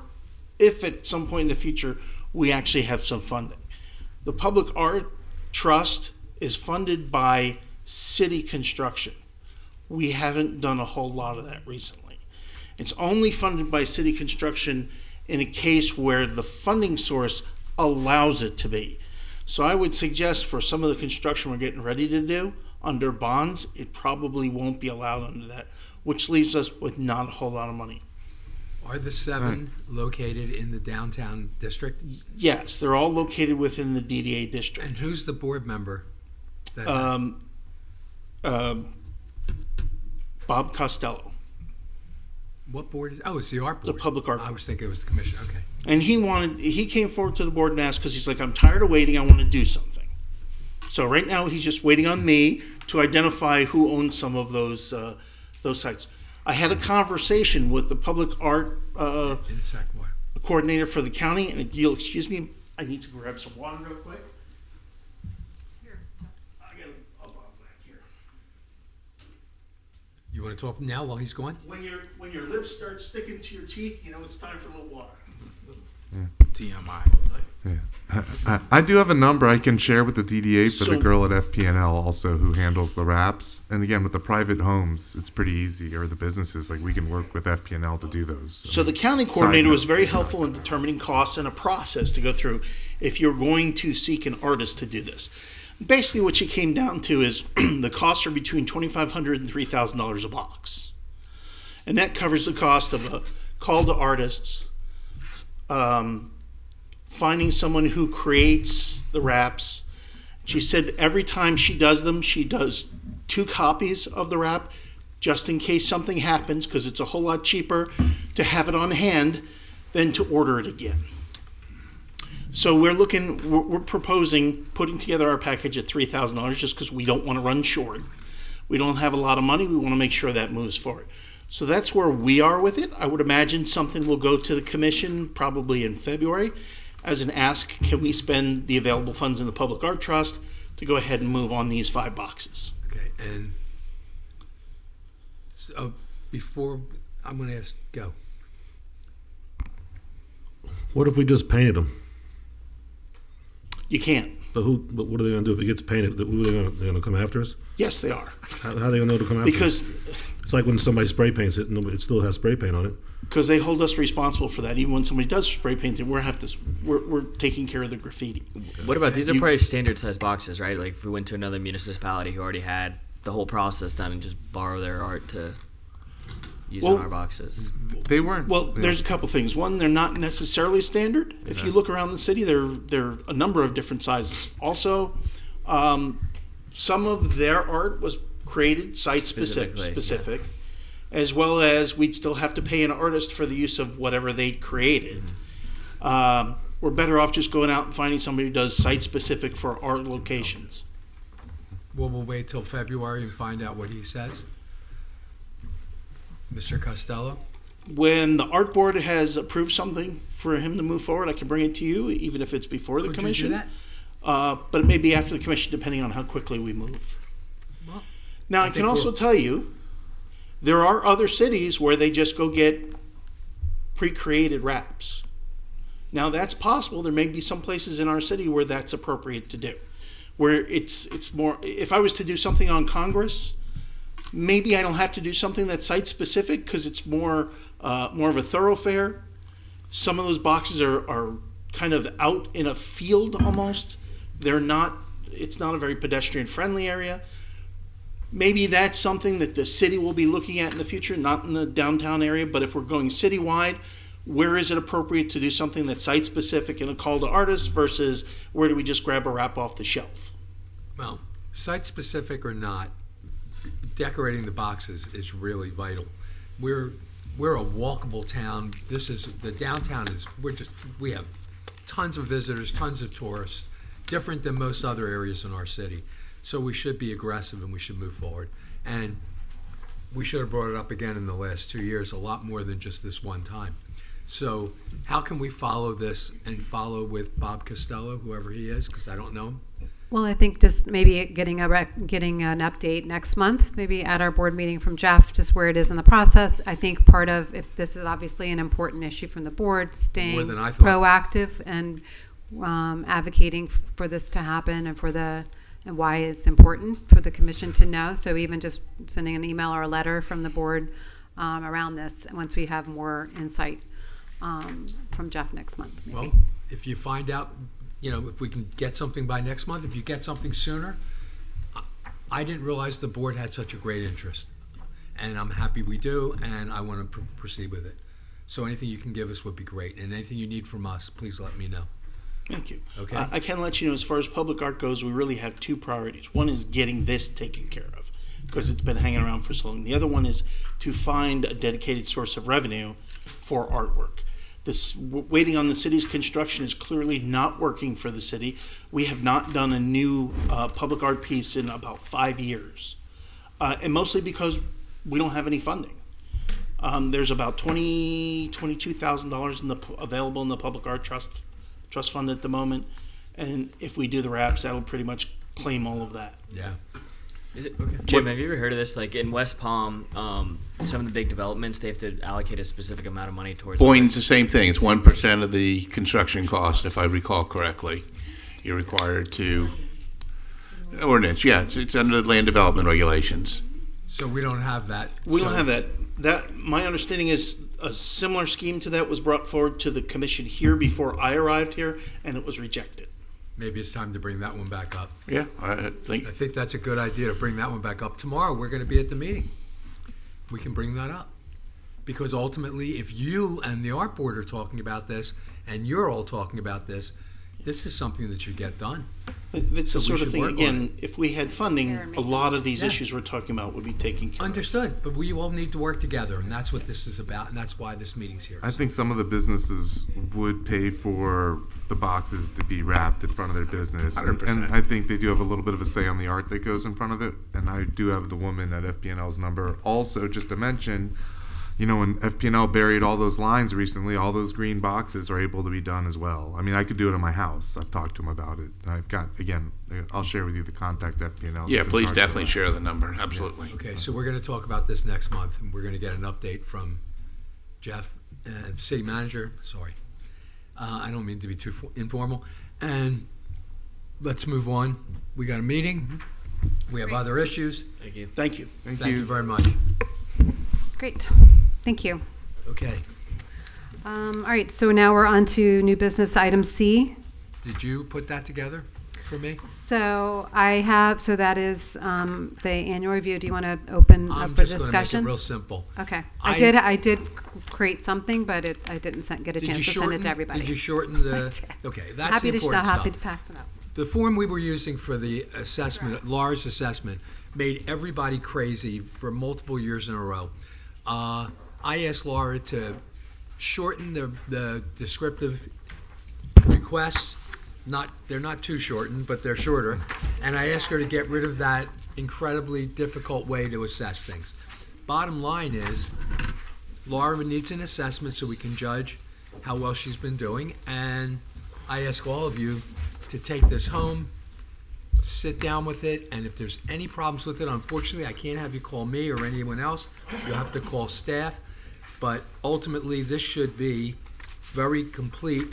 if at some point in the future we actually have some funding. The Public Art Trust is funded by city construction. We haven't done a whole lot of that recently. It's only funded by city construction in a case where the funding source allows it to be. So I would suggest for some of the construction we're getting ready to do under bonds, it probably won't be allowed under that, which leaves us with not a whole lot of money. Are the 7 located in the downtown district? Yes, they're all located within the DDA district. And who's the board member? Bob Costello. What board is? Oh, it's the art board. The Public Art I Board. was thinking it was the commission. Okay. And he came forward to the board and asked, because he's like, I'm tired of waiting, I want to do something. So right now he's just waiting on me to identify who owns some of those sites. I had a conversation with the Public Art In a second. coordinator for the county, and you'll excuse me, I need to grab some water real quick. I got a bottle back here. You want to talk now while he's gone? When your lips start sticking to your teeth, you know it's time for a little water. TMI. I do have a number I can share with the DDA for the So- girl at FPNL also who handles the wraps. And again, with the private homes, it's pretty easy, or the businesses, like we can work with FPNL to do those. So the county Side coordinator note. was very helpful in determining costs and a process to go through if you're going to seek an artist to do this. Basically, what she came down to is the costs are between $2,500 and $3,000 a box, and that covers the cost of a call to artists, finding someone who creates the wraps. She said every time she does them, she does 2 copies of the wrap just in case something happens, because it's a whole lot cheaper to have it on hand than to order it again. So we're proposing putting together our package at $3,000 just because we don't want to run short. We don't have a lot of money. We want to make sure that moves forward. So that's where we are with it. I would imagine something will go to the commission probably in February as an ask, can we spend the available funds in the Public Art Trust to go ahead and move on these 5 boxes? Okay, and so before, I'm going to ask, go. What if we just painted them? You can't. But what are they going to do if it gets painted? Who are they going to come after us? Yes, they are. How are they going to know to come after us? Because It's like when somebody spray paints it and it still has spray paint on it. they hold us responsible for that. Even when somebody does spray painting, we're taking care of the graffiti. What about these? Are probably standard size boxes, right? Like if we went to another municipality who already had the whole process done and just borrow their art to use Well, in our boxes. They weren't. Well, there's a couple things. One, they're not necessarily standard. If you look around the city, there are a number of different sizes. Also, some of their art was created site specific, as well as we'd still have to pay an artist for the use of whatever they created. We're better off just going out and finding somebody who does site specific for our locations. Well, we'll wait till February and find out what he says. Mr. Costello? When the art board has approved something for him to move forward, I can bring it to you, even if it's before the Could you do commission. that? But it may be after the commission, depending on how quickly we move. Well, Now, I can also tell you, there are other cities where they just go get pre-created wraps. Now, that's possible. There may be some places in our city where that's appropriate to do. Where it's more, if I was to do something on Congress, maybe I don't have to do something that's site-specific because it's more of a thoroughfare. Some of those boxes are kind of out in a field almost. It's not a very pedestrian-friendly area. Maybe that's something that the city will be looking at in the future, not in the downtown area, but if we're going citywide, where is it appropriate to do something that's site-specific and a call to artists versus where do we just grab a wrap off the shelf? Well, site-specific or not, decorating the boxes is really vital. We're a walkable town. The downtown is, we have tons of visitors, tons of tourists, different than most other areas in our city. So we should be aggressive and we should move forward. And we should have brought it up again in the last 2 years, a lot more than just this one time. So how can we follow this and follow with Bob Costello, whoever he is, because I don't know him? Well, I think just maybe getting an update next month, maybe at our board meeting from Jeff, just where it is in the process. I think part of, if this is obviously an important issue from the board, staying More than I thought. proactive and advocating for this to happen and why it's important for the commission to know. So even just sending an email or a letter from the board around this, once we have more insight from Jeff next month. Maybe. Well, if you find out, if we can get something by next month, if you get something sooner, I didn't realize the board had such a great interest. And I'm happy we do, and I want to proceed with it. So anything you can give us would be great. And anything you need from us, please let me know. Thank you. Okay. I can let you know, as far as public art goes, we really have 2 priorities. One is getting this taken care of because it's been hanging around for so long. The other one is to find a dedicated source of revenue for artwork. This waiting on the city's construction is clearly not working for the city. We have not done a new public art piece in about 5 years, and mostly because we don't have any funding. There's about $22,000 available in the Public Art Trust Fund at the moment, and if we do the wraps, that'll pretty much claim all of that. Yeah. Is it, Jim, have you ever heard of this? Like in West Palm, some of the big developments, they have to allocate a specific amount of money towards. Boyne's the same thing. It's 1% of the construction cost, if I recall correctly. You're required to ordinance. Yeah, it's under the land development regulations. So we don't have that. We don't have that. That my understanding is a similar scheme to that was brought forward to the commission here before I arrived here, and it was rejected. Maybe it's time to bring that one back up. Yeah, I think that's a good idea to bring that one back up. Tomorrow we're going to be at the meeting. We can bring that up. Because ultimately, if you and the art board are talking about this, and you're all talking about this, this is something that should get done. It's So the we sort of should thing, work on again, if we had funding, a lot of these Yeah. issues we're talking about would be taken care of. Understood, but we all need to work together, and that's what this is about, and that's why this meeting's here. I think some of the businesses would pay for the boxes to be wrapped in front of their business. And 100%. I think they do have a little bit of a say on the art that goes in front of it. And I do have the woman at FPNL's number. Also, just to mention, you know, when FPNL buried all those lines recently, all those green boxes are able to be done as well. I mean, I could do it in my house. I've talked to them about it. I've got, again, I'll share with you the contact FPNL. Yeah, that's in please charge of definitely that. share the number. Absolutely. Okay, so we're going to talk about this next month, and we're going to get an update from Jeff, city manager. Sorry, I don't mean to be too informal. And let's move on. We got a meeting. We have other issues. Thank you. Thank you. Thank you very much. Great. Thank you. Okay, All right, so now we're on to new business item C. did you put that together for me? So that is the annual review. Do you want to open up I'm for just going to make it discussion? real simple. Okay. I- I did create something, but I didn't get a Did chance you to shorten? send it to everybody. Did you shorten the? I did. Okay, that's happy the to important happy to stuff. pass it up. The form we were using for the assessment, Laura's assessment, made everybody crazy for multiple years in a row. I asked Laura to shorten the descriptive requests. They're not too shortened, but they're shorter. And I asked her to get rid of that incredibly difficult way to assess things. Bottom line is, Laura needs an assessment so we can judge how well she's been doing. And I ask all of you to take this home, sit down with it, and if there's any problems with it, unfortunately, I can't have you call me or anyone else. You'll have to call staff. But ultimately, this should be very complete,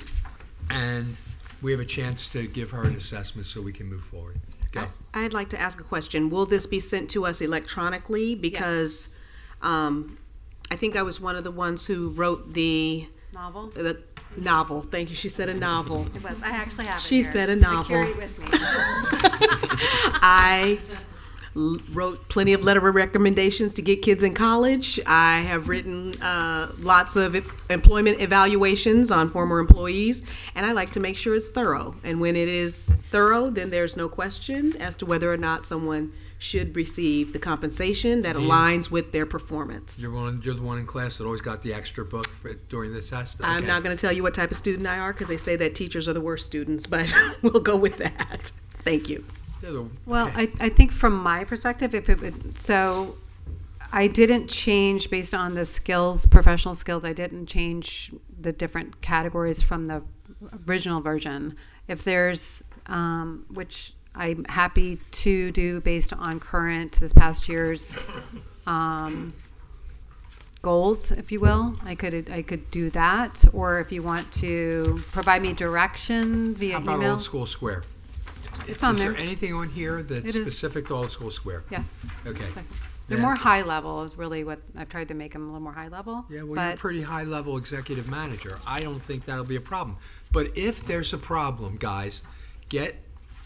and we have a chance to give her an assessment so we can move forward. Go. I'd like to ask a question. Will this be sent to us electronically? Because I think I was one of the ones who wrote the Novel? novel. Thank you. She said a novel. It was. I actually have it She here. said a I novel. carry it with me. I wrote plenty of letter of recommendations to get kids in college. I have written lots of employment evaluations on former employees, and I like to make sure it's thorough. And when it is thorough, then there's no question as to whether or not someone should receive the compensation that aligns with their performance. You're the one in class that always got the extra book during the test? I'm Okay. not going to tell you what type of student I are because they say that teachers are the worst students, but we'll go with that. Thank you. Well, Okay. I think from my perspective, so I didn't change based on the skills, professional skills. I didn't change the different categories from the original version. If there's, which I'm happy to do based on this past year's goals, if you will. I could do that, or if you want to provide me direction via How about email. Old School Square? It's on Is there. there anything on here that's It is. specific to Old School Square? Yes. Okay. They're Then- more high level is really what I've tried to make them a little more high level. Yeah, well, you're a but pretty high-level executive manager. I don't think that'll be a problem. But if there's a problem, guys, get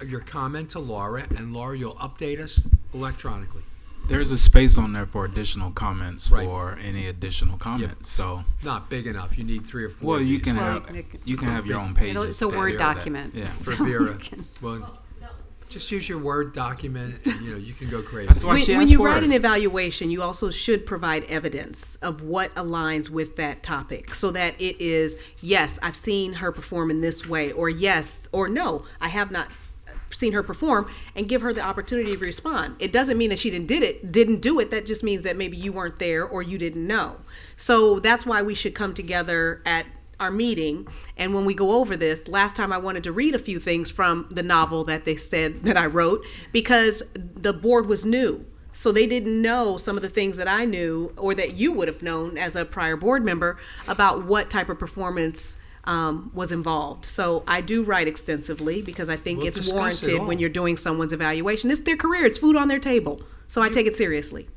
your comment to Laura, and Laura, you'll update us electronically. There's a space on there for additional comments Right. for any additional comments. So, Not big enough. You need 3 or 4. well, of you these. can Well, have it- you can have your own pages. it's a that Word do that. document. Yeah. For So Vera. you can- Well, just use your Word document, and you can go crazy. That's why she When asked you for write it. an evaluation, you also should provide evidence of what aligns with that topic so that it is, yes, I've seen her perform in this way, or yes, or no, I have not seen her perform, and give her the opportunity to respond. It doesn't mean that she didn't do it. That just means that maybe you weren't there or you didn't know. So that's why we should come together at our meeting. And when we go over this, last time I wanted to read a few things from the novel that they said that I wrote, because the board was new. So they didn't know some of the things that I knew or that you would have known as a prior board member about what type of performance was involved. So I do write extensively because I think We'll it's discuss it warranted all. when you're doing someone's evaluation. It's their career. It's food on their table. So I take it seriously.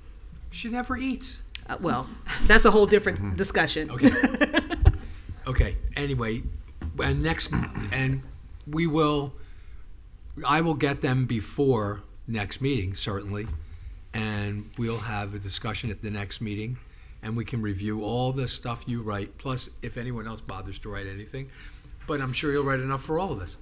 She never eats. Well, that's a whole different discussion. Okay. Okay. Anyway, and I will get them before next meeting, certainly, and we'll have a discussion at the next meeting, and we can review all the stuff you write, plus if anyone else bothers to write anything, but I'm sure you'll write enough for all of us.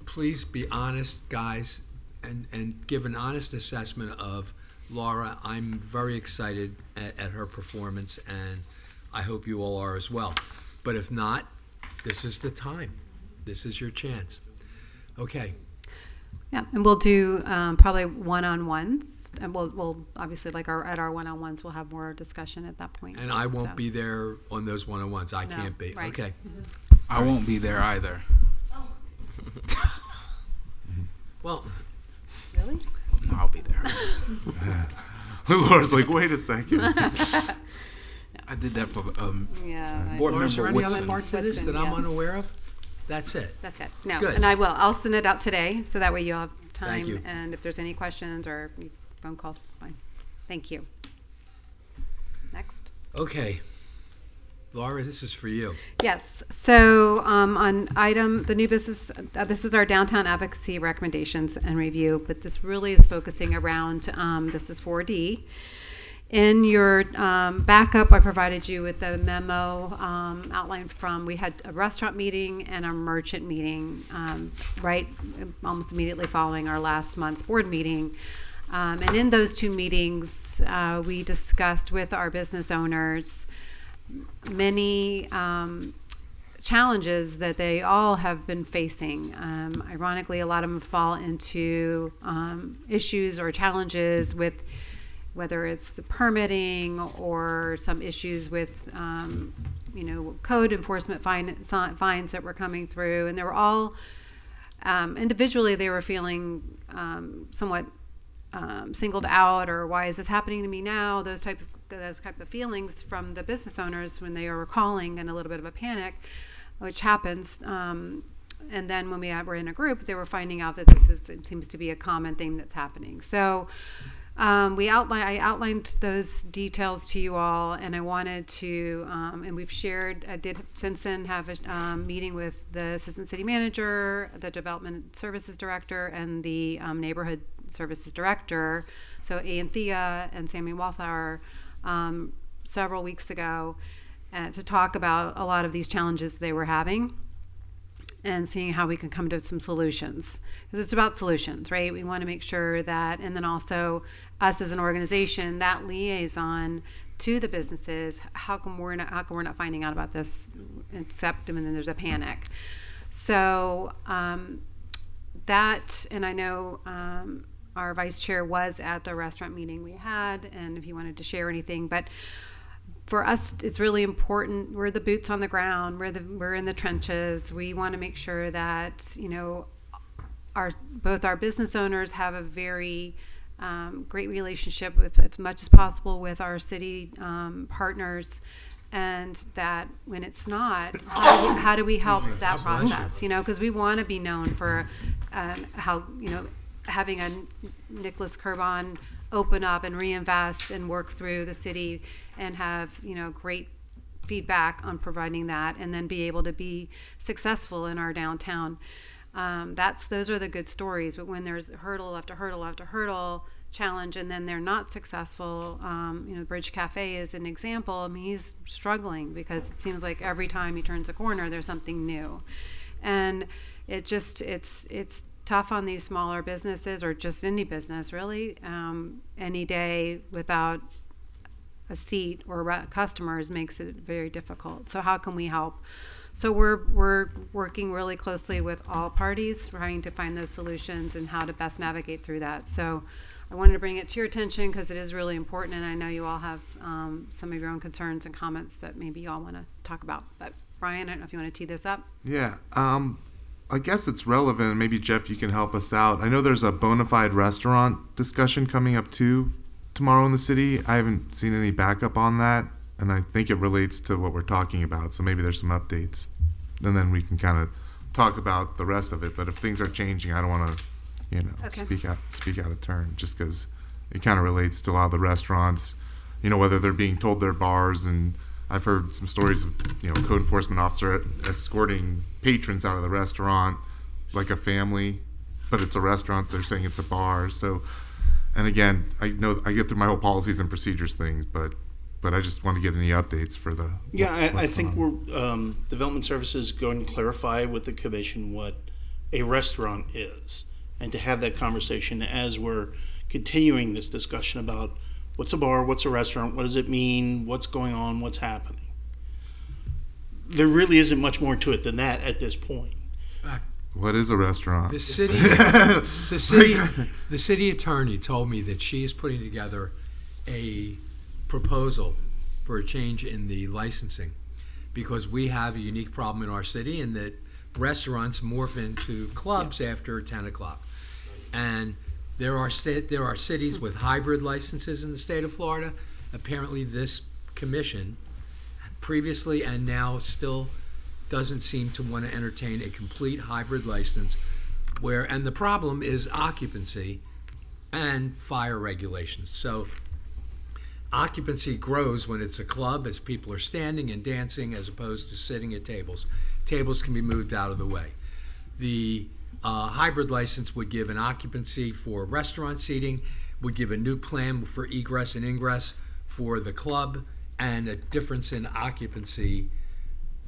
Please be honest, guys, and give an honest assessment of Laura. I'm very excited at her performance, and I hope you all are as well. But if not, this is the time. This is your chance. Okay. Yeah, and we'll do probably one-on-ones, and we'll obviously at our one-on-ones we'll have more discussion at that point. And I won't be there on those one-on-ones. I can't be. Right. Okay. I won't be there either. Well, Really? No, I'll be there. Laura's like, wait a second. I did that for Yeah. board Laura, is there member any other Woodson. part to this Woodson, that I'm yes. unaware of? That's it. That's it. No, Good. and I'll send it out today, so that way you'll have time. Thank you. And if there's any questions or phone calls, fine. Thank you. Next. Okay. Laura, this is for you. Yes. So on the new business, this is our downtown advocacy recommendations and review, but this really is focusing around, this is 4D. In your backup, I provided you with a memo outlined from, we had a restaurant meeting and a merchant meeting, right almost immediately following our last month's board meeting. And in those two meetings, we discussed with our business owners many challenges that they all have been facing. Ironically, a lot of them fall into issues or challenges with whether it's the permitting or some issues with, code enforcement fines that were coming through. And they were all, individually, they were feeling somewhat singled out, or why is this happening to me now? Those type of feelings from the business owners when they are calling and a little bit of a panic, which happens. And then when we were in a group, they were finding out that it seems to be a common thing that's happening. So I outlined those details to you all, and I wanted to, and we've shared, I did since then have a meeting with the assistant city manager, the development services director, and the neighborhood services director, so Anthea and Sammy Wallflower, several weeks ago, to talk about a lot of these challenges they were having and seeing how we can come to some solutions, because it's about solutions, right? We want to make sure that, and then also us as an organization, that liaison to the businesses, how come we're not finding out about this, except when then there's a panic. So that, and I know our vice chair was at the restaurant meeting we had, and if you wanted to share anything, but for us, it's really important. We're the boots on the ground. We're in the trenches. We want to make sure that both our business owners have a very great relationship with, as much as possible, with our city partners, and that when it's not, how do we help that process? Because we want to be known for how having a Nicholas Curbon open up and reinvest and work through the city and have great feedback on providing that, and then be able to be successful in our downtown. Those are the good stories. But when there's hurdle after hurdle after hurdle, challenge, and then they're not successful, Bridge Cafe is an example. I mean, he's struggling because it seems like every time he turns a corner there's something new, and it's tough on these smaller businesses, or just any business really. Any day without a seat or customers makes it very difficult. So how can we help? So we're working really closely with all parties, trying to find those solutions and how to best navigate through that. So I wanted to bring it to your attention because it is really important, and I know you all have some of your own concerns and comments that maybe you all want to talk about. But Brian, I don't know if you want to tee this up. Yeah, I guess it's relevant, and maybe Jeff, you can help us out. I know there's a bona fide restaurant discussion coming up too tomorrow in the city. I haven't seen any backup on that, and I think it relates to what we're talking about. So maybe there's some updates, and then we can kind of talk about the rest of it. But if things are changing, I don't want to, Okay. speak out of turn, just because it kind of relates to a lot of the restaurants. Whether they're being told they're bars, and I've heard some stories of code enforcement officer escorting patrons out of the restaurant like a family, but it's a restaurant. They're saying it's a bar. So, and again, I know I get through my whole policies and procedures things, but I just want to get any updates for the. Yeah, I what's think on. we're Development Services going to clarify with the commission what a restaurant is, and to have that conversation as we're continuing this discussion about what's a bar, what's a restaurant, what does it mean, what's going on, what's happening. There really isn't much more to it than that at this point. What is a restaurant? The city attorney told me that she is putting together a proposal for a change in the licensing because we have a unique problem in our city in that restaurants morph into clubs after 10 o'clock. And there are cities with hybrid licenses in the state of Florida. Apparently this commission previously and now still doesn't seem to want to entertain a complete hybrid license and the problem is occupancy and fire regulations. So occupancy grows when it's a club as people are standing and dancing as opposed to sitting at tables. Tables can be moved out of the way. The hybrid license would give an occupancy for restaurant seating, would give a new plan for egress and ingress for the club, and a difference in occupancy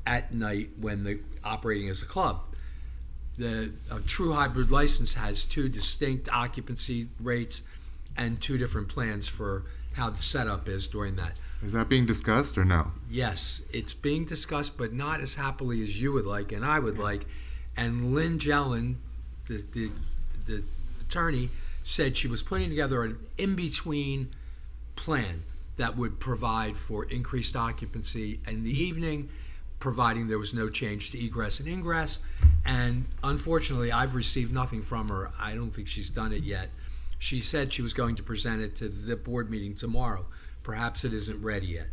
at night when they're operating as a club. A true hybrid license has two distinct occupancy rates and two different plans for how the setup is during that. Is that being discussed or no? Yes, it's being discussed, but not as happily as you would like and I would like. And Lynn Jellin, the attorney, said she was putting together an in-between plan that would provide for increased occupancy in the evening, providing there was no change to egress and ingress. And unfortunately, I've received nothing from her. I don't think she's done it yet. She said she was going to present it to the board meeting tomorrow. Perhaps it isn't ready yet.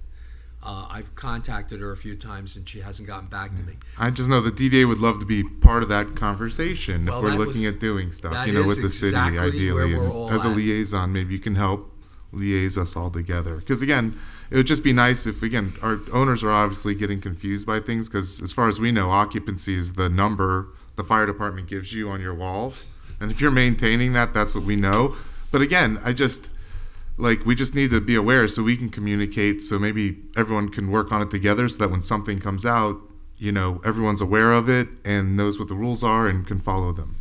I've contacted her a few times and she hasn't gotten back to me. I just know the DDA would love to be part of that conversation Well, if we're that looking was- at doing stuff, that with is the city exactly ideally. where we're And all as a at. liaison, maybe you can help liaise us all together. Because again, it would just be nice if, again, our owners are obviously getting confused by things because as far as we know, occupancy is the number the fire department gives you on your wall. And if you're maintaining that, that's what we know. But again, we just need to be aware so we can communicate so maybe everyone can work on it together so that when something comes out, everyone's aware of it and knows what the rules are and can follow them.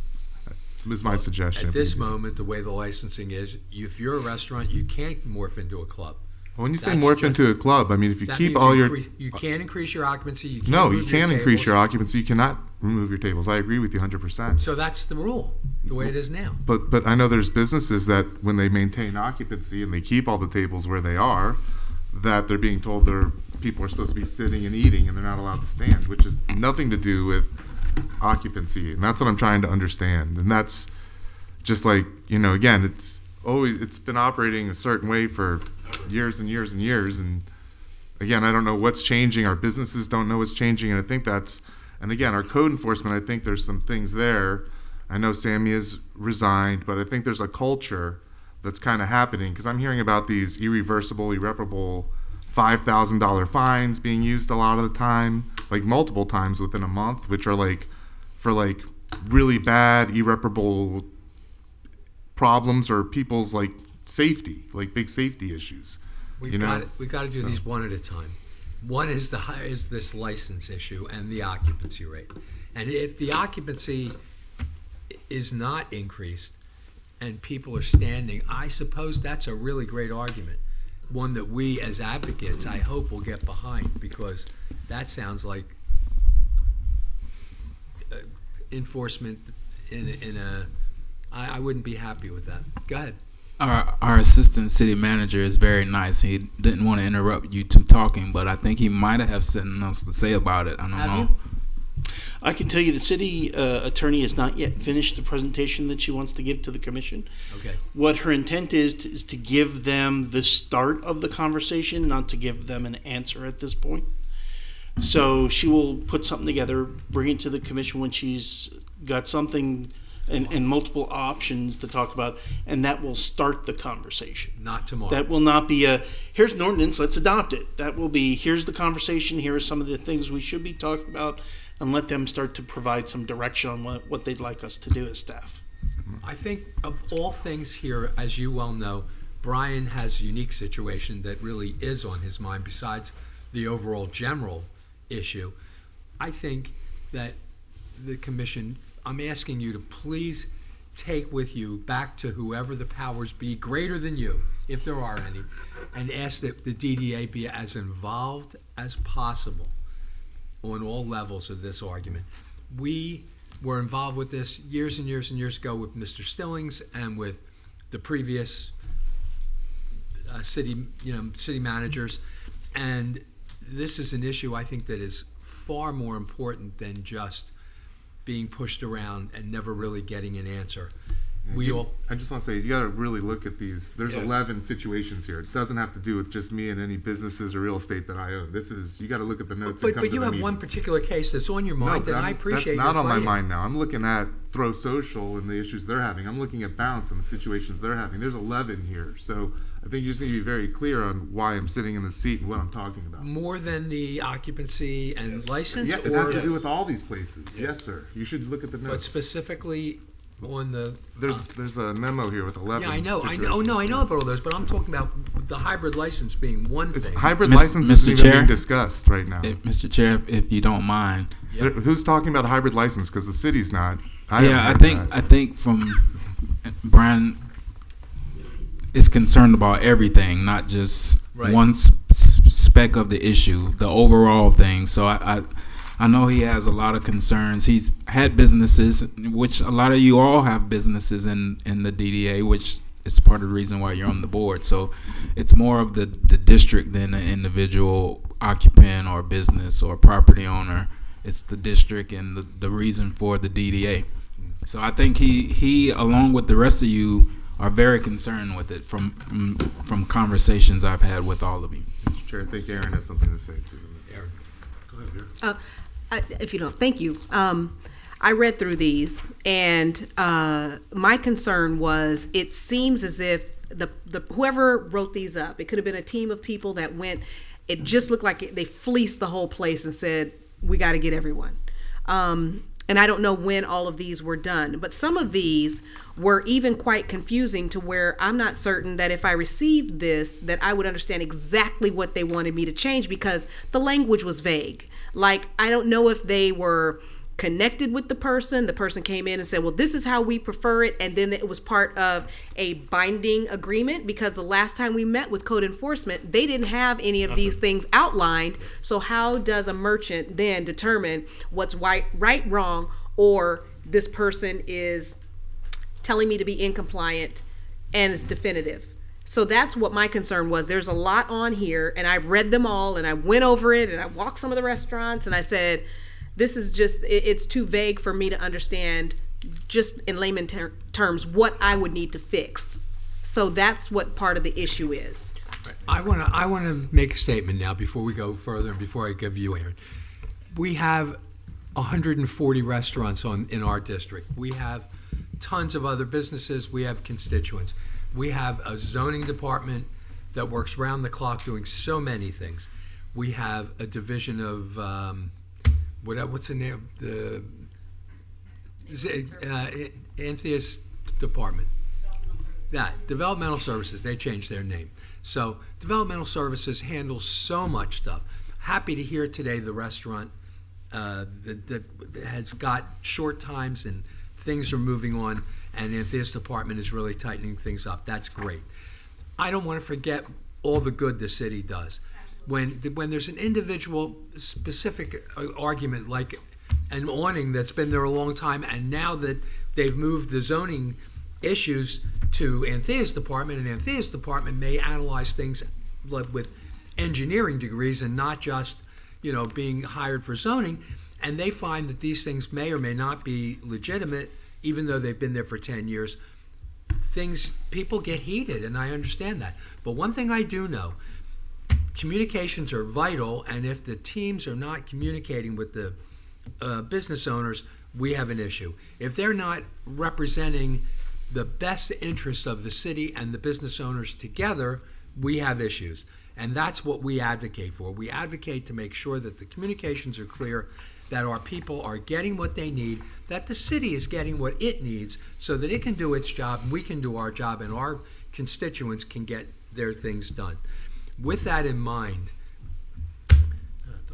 Was my suggestion. At this moment, the way the licensing is, if you're a restaurant, you can't morph into a club. When you say That's morph just- into a club, I mean, if you That keep means all your... you can't increase your occupancy. You can't No, you move your can increase tables. your occupancy. You cannot remove your tables. I agree with you 100%. So that's the rule, the way it is now. But I know there's businesses that when they maintain occupancy and they keep all the tables where they are, that they're being told people are supposed to be sitting and eating and they're not allowed to stand, which has nothing to do with occupancy. And that's what I'm trying to understand. And that's just like, again, it's been operating a certain way for years and years and years. And again, I don't know what's changing. Our businesses don't know what's changing. And I think and again, our code enforcement, I think there's some things there. I know Sammy has resigned, but I think there's a culture that's kind of happening because I'm hearing about these irreparable $5,000 fines being used a lot of the time, like multiple times within a month, which are for really bad, irreparable problems or people's safety, big safety issues. We got to do these one at a time. One is this license issue and the occupancy rate. And if the occupancy is not increased and people are standing, I suppose that's a really great argument. One that we as advocates, I hope, will get behind because that sounds like enforcement in a. I wouldn't be happy with that. Go ahead. Our assistant city manager is very nice. He didn't want to interrupt you two talking, but I think he might have something else to say about it. I don't know. You? I can tell you the city attorney has not yet finished the presentation that she wants to give to the commission. Okay. What her intent is to give them the start of the conversation, not to give them an answer at this point. So she will put something together, bring it to the commission when she's got something and multiple options to talk about, and that will start the conversation. Not tomorrow. That will not be here's an ordinance, let's adopt it. That will be, here's the conversation, here are some of the things we should be talking about, and let them start to provide some direction on what they'd like us to do as staff. I think of all things here, as you well know, Brian has a unique situation that really is on his mind besides the overall general issue. I think that the commission, I'm asking you to please take with you back to whoever the powers be greater than you, if there are any, and ask that the DDA be as involved as possible on all levels of this argument. We were involved with this years and years and years ago with Mr. Stillings and with the previous city managers, and this is an issue I think that is far more important than just being pushed around and never really getting an answer. I just want to say, you got to really look at these. There's 11 situations here. It doesn't have to do with just me and any businesses or real estate that I own. This is, you got to look at the notes. But you have one particular case that's on your mind, and I appreciate that's not on my fighting. mind now. I'm looking at Throw Social and the issues they're having. I'm looking at Bounce and the situations they're having. There's 11 here. So I think you just need to be very clear on why I'm sitting in the seat and what I'm talking about. More than the occupancy and license? Yeah, it has to do with all these places. Yes, sir. You should look at the notes. But specifically on the... There's a memo here with 11 Yeah, I know situations. about all those, but I'm talking about the hybrid license being one thing. Hybrid license isn't even being discussed right now. Mr. Chair, if you don't mind. Who's talking about a hybrid license? Because the city's not. I think from Brian is concerned about everything, not just one speck of the issue, the overall thing. So I know he has a lot of concerns. He's had businesses, which a lot of you all have businesses in the DDA, which is part of the reason why you're on the board. So it's more of the district than an individual occupant or business or property owner. It's the district and the reason for the DDA. So I think he along with the rest of you are very concerned with it from conversations I've had with all of you. Mr. Chair, I think Aaron has something to say too. Aaron, go ahead, Aaron. If you don't, thank you. I read through these, and my concern was it seems as if the whoever wrote these up, it could have been a team of people that went. It just looked like they fleeced the whole place and said, we got to get everyone. And I don't know when all of these were done, but some of these were even quite confusing to where I'm not certain that if I received this, that I would understand exactly what they wanted me to change because the language was vague. Like, I don't know if they were connected with the person came in and said, well, this is how we prefer it, and then it was part of a binding agreement because the last time we met with code enforcement, they didn't have any of these things outlined. So how does a merchant then determine what's right, wrong, or this person is telling me to be incompliant and it's definitive? So that's what my concern was. There's a lot on here, and I've read them all, and I went over it, and I walked some of the restaurants, and I said, this is just, it's too vague for me to understand just in layman terms what I would need to fix. So that's what part of the issue is. I want to make a statement now before we go further and before I give you, Aaron. We have 140 restaurants in our district. We have tons of other businesses. We have constituents. We have a zoning department that works round the clock doing so many things. We have a division of what's the name? The Antheus Department. Developmental Services. They changed their name. So Developmental Services handles so much stuff. Happy to hear today the restaurant that has got short times and things are moving on, and Antheus Department is really tightening things up. That's great. I don't want to forget all the good the city does. When there's an individual specific argument, like an awning that's been there a long time, and now that they've moved the zoning issues to Anthea's department, and Anthea's department may analyze things with engineering degrees and not just, being hired for zoning, and they find that these things may or may not be legitimate, even though they've been there for 10 years. People get heated, and I understand that. But one thing I do know, communications are vital, and if the teams are not communicating with the business owners, we have an issue. If they're not representing the best interest of the city and the business owners together, we have issues. And that's what we advocate for. We advocate to make sure that the communications are clear, that our people are getting what they need, that the city is getting what it needs so that it can do its job, and we can do our job, and our constituents can get their things done. With that in mind,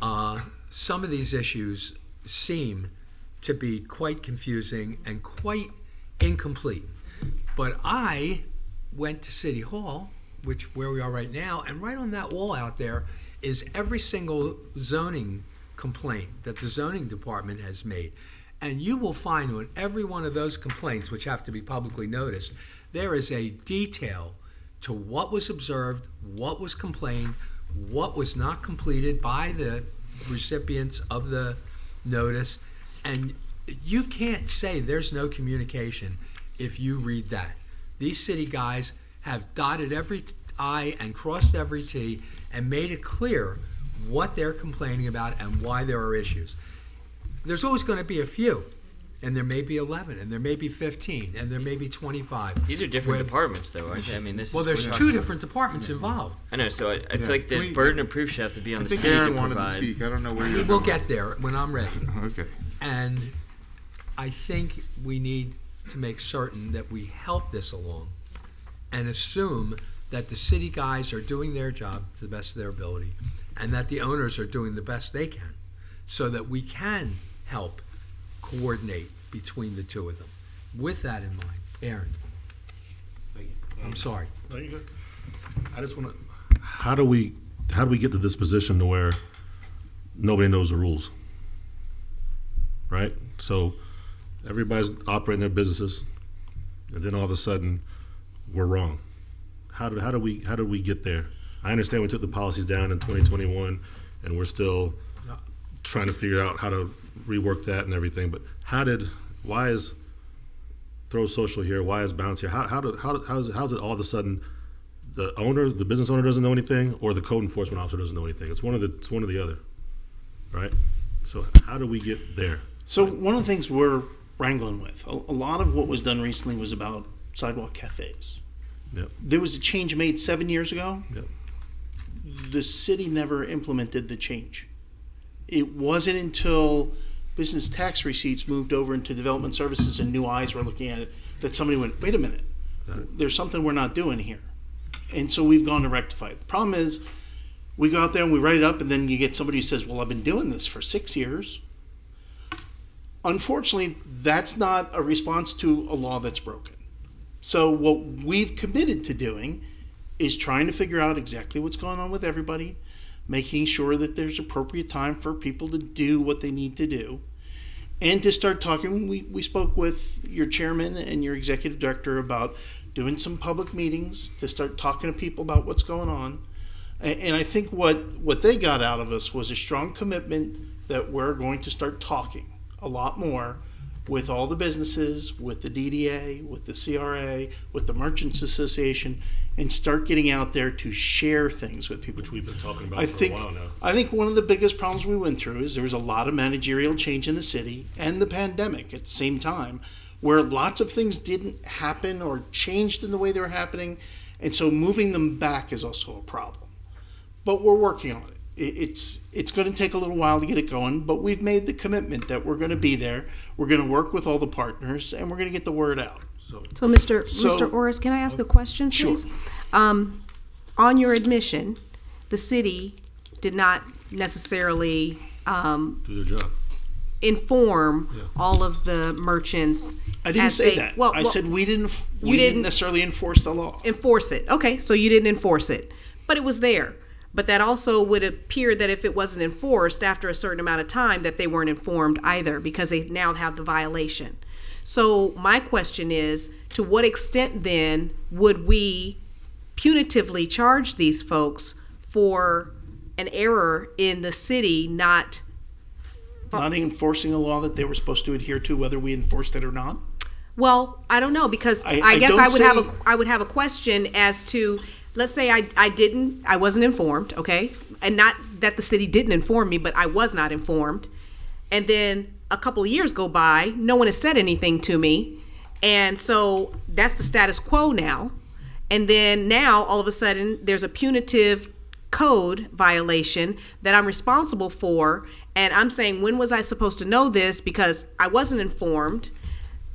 some of these issues seem to be quite confusing and quite incomplete. But I went to City Hall, where we are right now, and right on that wall out there is every single zoning complaint that the zoning department has made. And you will find on every one of those complaints, which have to be publicly noticed, there is a detail to what was observed, what was complained, what was not completed by the recipients of the notice. And you can't say there's no communication if you read that. These city guys have dotted every I and crossed every T and made it clear what they're complaining about and why there are issues. There's always going to be a few, and there may be 11, and there may be 15, and there may be 25. These are different departments, though, aren't they? I mean, there's two different departments involved. I know, so I feel like the burden of proof should have to be on the city Aaron to wanted provide. to speak. I don't know where you're We'll going. get there when I'm ready. Okay. And I think we need to make certain that we help this along and assume that the city guys are doing their job to the best of their ability and that the owners are doing the best they can so that we can help coordinate between the two of them. With that in mind, Aaron. Thank you. I'm sorry. No, you're good. I just want to. How do we get to this position to where nobody knows the rules? Right. So everybody's operating their businesses, and then all of a sudden, we're wrong. How do we get there? I understand we took the policies down in 2021, and we're still trying to figure out how to rework that and everything. But why is Throw Social here? Why is Bounce here? How's it all of a sudden the business owner doesn't know anything, or the code enforcement officer doesn't know anything? It's one of the other, right? So how do we get there? So one of the things we're wrangling with, a lot of what was done recently was about sidewalk cafes. Yep. There was a change made 7 years ago. Yep. The city never implemented the change. It wasn't until business tax receipts moved over into development services and new eyes were looking at it that somebody went, wait a minute, there's something we're not doing here. And so we've gone to rectify it. The problem is we go out there and we write it up, and then you get somebody who says, well, I've been doing this for 6 years. Unfortunately, that's not a response to a law that's broken. So what we've committed to doing is trying to figure out exactly what's going on with everybody, making sure that there's appropriate time for people to do what they need to do, and to start talking. We spoke with your chairman and your executive director about doing some public meetings to start talking to people about what's going on. And I think what they got out of us was a strong commitment that we're going to start talking a lot more with all the businesses, with the DDA, with the CRA, with the Merchants Association, and start getting out there to share things with people. Which we've been talking about for a while now. I think one of the biggest problems we went through is there was a lot of managerial change in the city and the pandemic at the same time, where lots of things didn't happen or changed in the way they were happening, and so moving them back is also a problem. But we're working on it. It's going to take a little while to get it going, but we've made the commitment that we're going to be there. We're going to work with all the partners, and we're going to get the word out. So Mr. Orris, can I ask a question, please? Sure. On your admission, the city did not necessarily Do their job. inform all of the merchants. I didn't say that. I said we didn't necessarily enforce the law. Enforce it. Okay, so you didn't enforce it, but it was there. But that also would appear that if it wasn't enforced after a certain amount of time, that they weren't informed either, because they now have the violation. So my question is, to what extent then would we punitively charge these folks for an error in the city not enforcing a law that they were supposed to adhere to, whether we enforced it or not? Well, I don't know, because I guess don't I would have a question as to, let's say I wasn't informed, okay? And not that the city didn't inform me, but I was not informed. And then a couple of years go by, no one has said anything to me. And so that's the status quo now. And then now all of a sudden there's a punitive code violation that I'm responsible for. And I'm saying, when was I supposed to know this? Because I wasn't informed.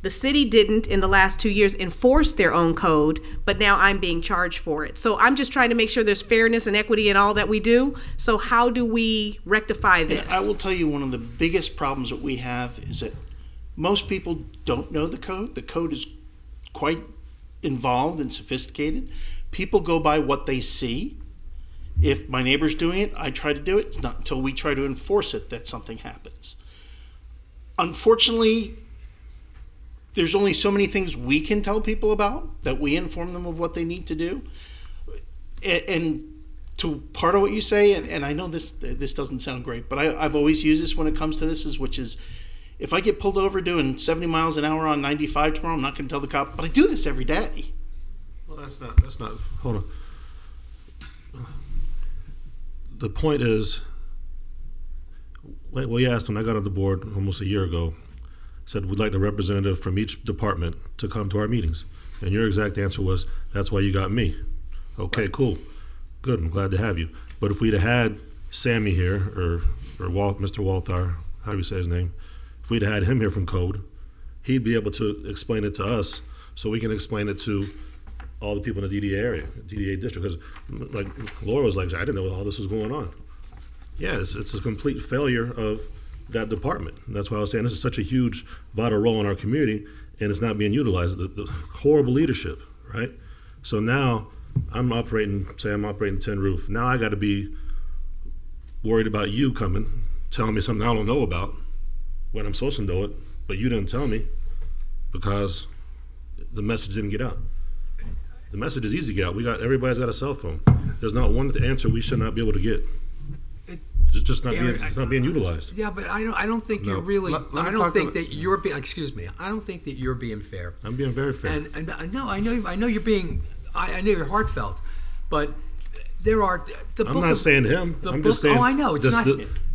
The city didn't, in the last 2 years, enforce their own code, but now I'm being charged for it. So I'm just trying to make sure there's fairness and equity in all that we do. So how do we rectify this? And I will tell you, one of the biggest problems that we have is that most people don't know the code. The code is quite involved and sophisticated. People go by what they see. If my neighbor's doing it, I try to do it. It's not until we try to enforce it that something happens. Unfortunately, there's only so many things we can tell people about, that we inform them of what they need to do. And to part of what you say, and I know this doesn't sound great, but I've always used this when it comes to this, which is, if I get pulled over doing 70 miles an hour on 95 tomorrow, I'm not going to tell the cop, but I do this every day. Well, that's not, hold on. The point is, we asked when I got on the board almost a year ago, said we'd like a representative from each department to come to our meetings. And your exact answer was, that's why you got me. Okay, cool. Good, I'm glad to have you. But if we'd have had Sammy here, or Mr. Walthar, how do you say his name? If we'd have had him here from Code, he'd be able to explain it to us so we can explain it to all the people in the DDA area, DDA district. Because like Laura was like, I didn't know all this was going on. Yeah, it's a complete failure of that department. And that's why I was saying this is such a huge, vital role in our community, and it's not being utilized. The horrible leadership, right? So now I'm operating 10 roof. Now I got to be worried about you coming, telling me something I don't know about when I'm supposed to know it, but you didn't tell me because the message didn't get out. The message is easy to get out. Everybody's got a cell phone. There's not one answer we should not be able to get. It's just not being utilized. Yeah, but I don't think you're really. I don't think that you're being. Excuse me. I don't think that you're being fair. I'm being very fair. And no, I know you're being. I know you're heartfelt, but there are the book. I'm not saying him. I'm just saying. Oh, I know it's not.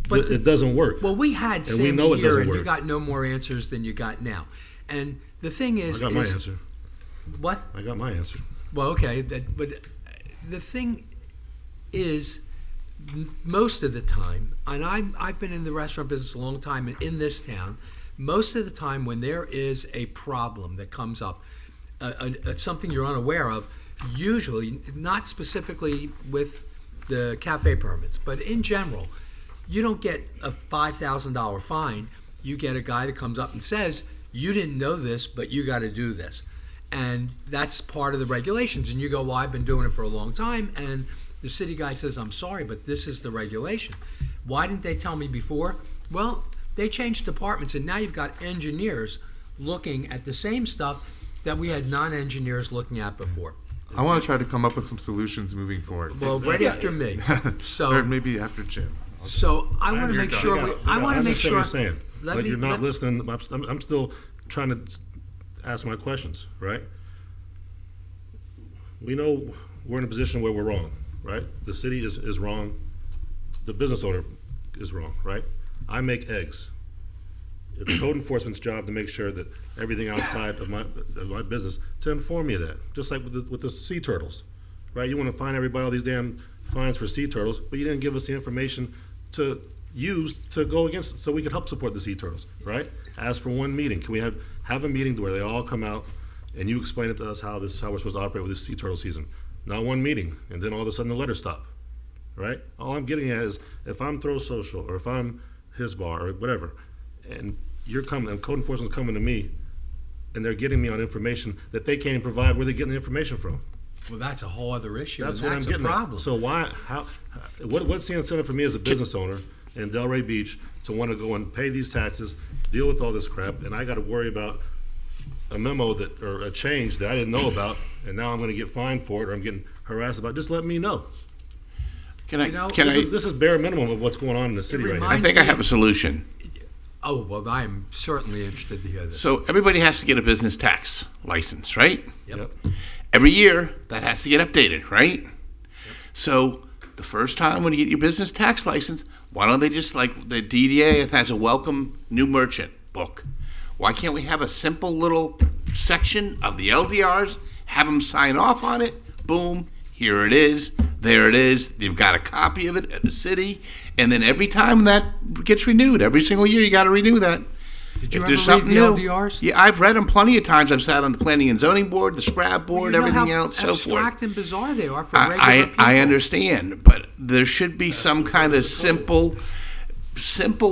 But it doesn't work. Well, we had and Sammy we know it here, doesn't and work. you got no more answers than you got now. And the thing is, I got my answer. What? I got my answer. Well, okay, but the thing is, most of the time, and I've been in the restaurant business a long time, and in this town, most of the time when there is a problem that comes up, something you're unaware of, usually, not specifically with the cafe permits, but in general, you don't get a $5,000 fine. You get a guy that comes up and says, you didn't know this, but you got to do this. And that's part of the regulations. And you go, well, I've been doing it for a long time. And the city guy says, I'm sorry, but this is the regulation. Why didn't they tell me before? Well, they changed departments, and now you've got engineers looking at the same stuff that we had non-engineers looking at before. I want to try to come up with some solutions moving forward. Well, right after me. So, or maybe after Jim. So I want to make sure. I want to make sure. What you're saying, but you're not listening. I'm still trying to ask my questions, right? We know we're in a position where we're wrong, right? The city is wrong. The business owner is wrong, right? I make eggs. It's code enforcement's job to make sure that everything outside of my business, to inform you of that. Just like with the sea turtles, right? You want to fine everybody all these damn fines for sea turtles, but you didn't give us the information to use to go against, so we could help support the sea turtles, right? Ask for one meeting. Can we have a meeting where they all come out and you explain it to us how we're supposed to operate with this sea turtle season? Not one meeting, and then all of a sudden the letters stop, right? All I'm getting at is, if I'm Throw Social or if I'm His Bar or whatever, and you're coming, and code enforcement's coming to me, and they're getting me on information that they can't even provide where they're getting the information from. Well, that's a whole other issue. That's and what that's I'm getting a problem. at. So what's the incentive for me as a business owner in Delray Beach to want to go and pay these taxes, deal with all this crap, and I got to worry about a memo or a change that I didn't know about, and now I'm going to get fined for it, or I'm getting harassed about it. Just let me know. This is bare minimum of what's going on in the city right now. I think I have a solution. Oh, well, I'm certainly interested to hear this. So everybody has to get a business tax license, right? Yep. Every year, that has to get updated, right? Yep. So the first time when you get your business tax license, why don't they just, like the DDA has a welcome new merchant book. Why can't we have a simple little section of the LDRs, have them sign off on it, boom, here it is, there it is, you've got a copy of it at the city, and then every time that gets renewed, every single year you got to renew that. Did you If ever there's read something the new, LDRs? Yeah, I've read them plenty of times. I've sat on the Planning and Zoning Board, the SCRAB Board, You know everything how else, so forth. abstract and bizarre they are for regular people. I understand, but there should be some kind of simple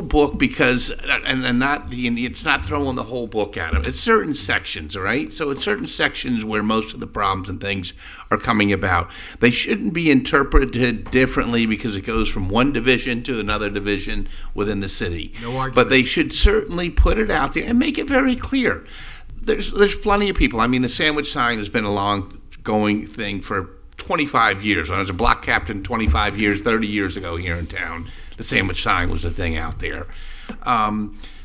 book because, and not it's not throwing the whole book at them. It's certain sections, all right? So it's certain sections where most of the problems and things are coming about. They shouldn't be interpreted differently because it goes from one division to another division within the city. No argument. But they should certainly put it out there and make it very clear. There's plenty of people. I mean, the sandwich sign has been a long-going thing for 25 years. When I was a block captain 25 years, 30 years ago here in town, the sandwich sign was a thing out there.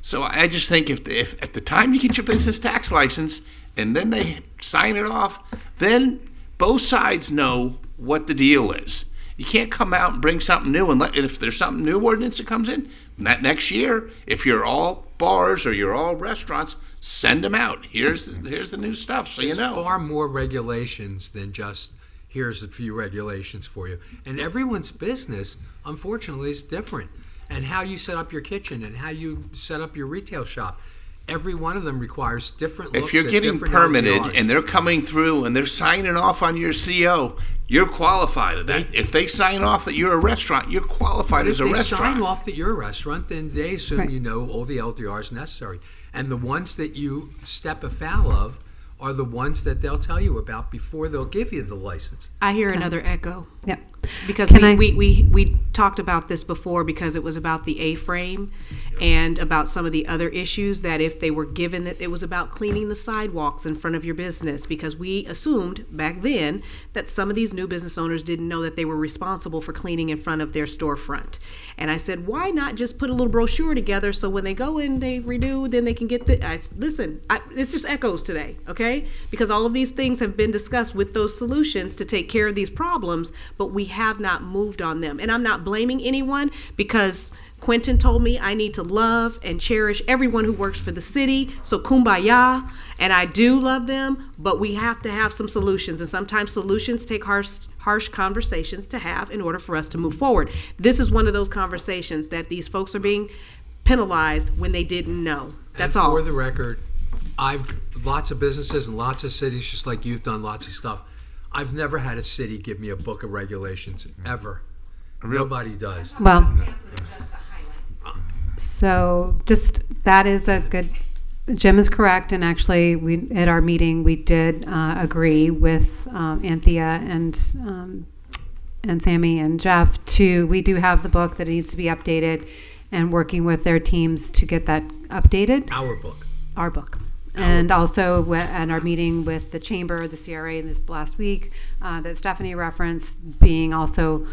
So I just think if at the time you get your business tax license and then they sign it off, then both sides know what the deal is. You can't come out and bring something new and if there's something new ordinance that comes in, that next year, if you're all bars or you're all restaurants, send them out. Here's the new stuff, so you know. There's far more regulations than just here's a few regulations for you. And everyone's business, unfortunately, is different. And how you set up your kitchen and how you set up your retail shop, every one of them requires different looks If you're at getting different permitted LDRs. and they're coming through and they're signing off on your CO, you're qualified. If they sign off that you're a restaurant, you're qualified But as a if they restaurant. sign off that you're a restaurant, then they assume Right. you know all the LDRs necessary. And the ones that you step afoul of are the ones that they'll tell you about before they'll give you the license. I hear another echo. Yep. Because Can I- we talked about this before because it was about the A-frame and about some of the other issues that if they were given that it was about cleaning the sidewalks in front of your business because we assumed back then that some of these new business owners didn't know that they were responsible for cleaning in front of their storefront. And I said, why not just put a little brochure together so when they go in, they renew, then they can get it's just echoes today, okay? Because all of these things have been discussed with those solutions to take care of these problems, but we have not moved on them. And I'm not blaming anyone because Quentin told me I need to love and cherish everyone who works for the city. So kumbaya, and I do love them, but we have to have some solutions. And sometimes solutions take harsh conversations to have in order for us to move forward. This is one of those conversations that these folks are being penalized when they didn't know. That's and all. For the record, I've lots of businesses and lots of cities, just like you've done lots of stuff. I've never had a city give me a book of regulations, ever. Nobody does. Well, so just that is a good. Jim is correct, and actually, we at our meeting we did agree with Anthea and Sammy and Jeff. We do have the book that needs to be updated, and working with their teams to get that updated. Our book. Our book. And also at our meeting with the chamber, the CRA this last week, that Stephanie referenced, being also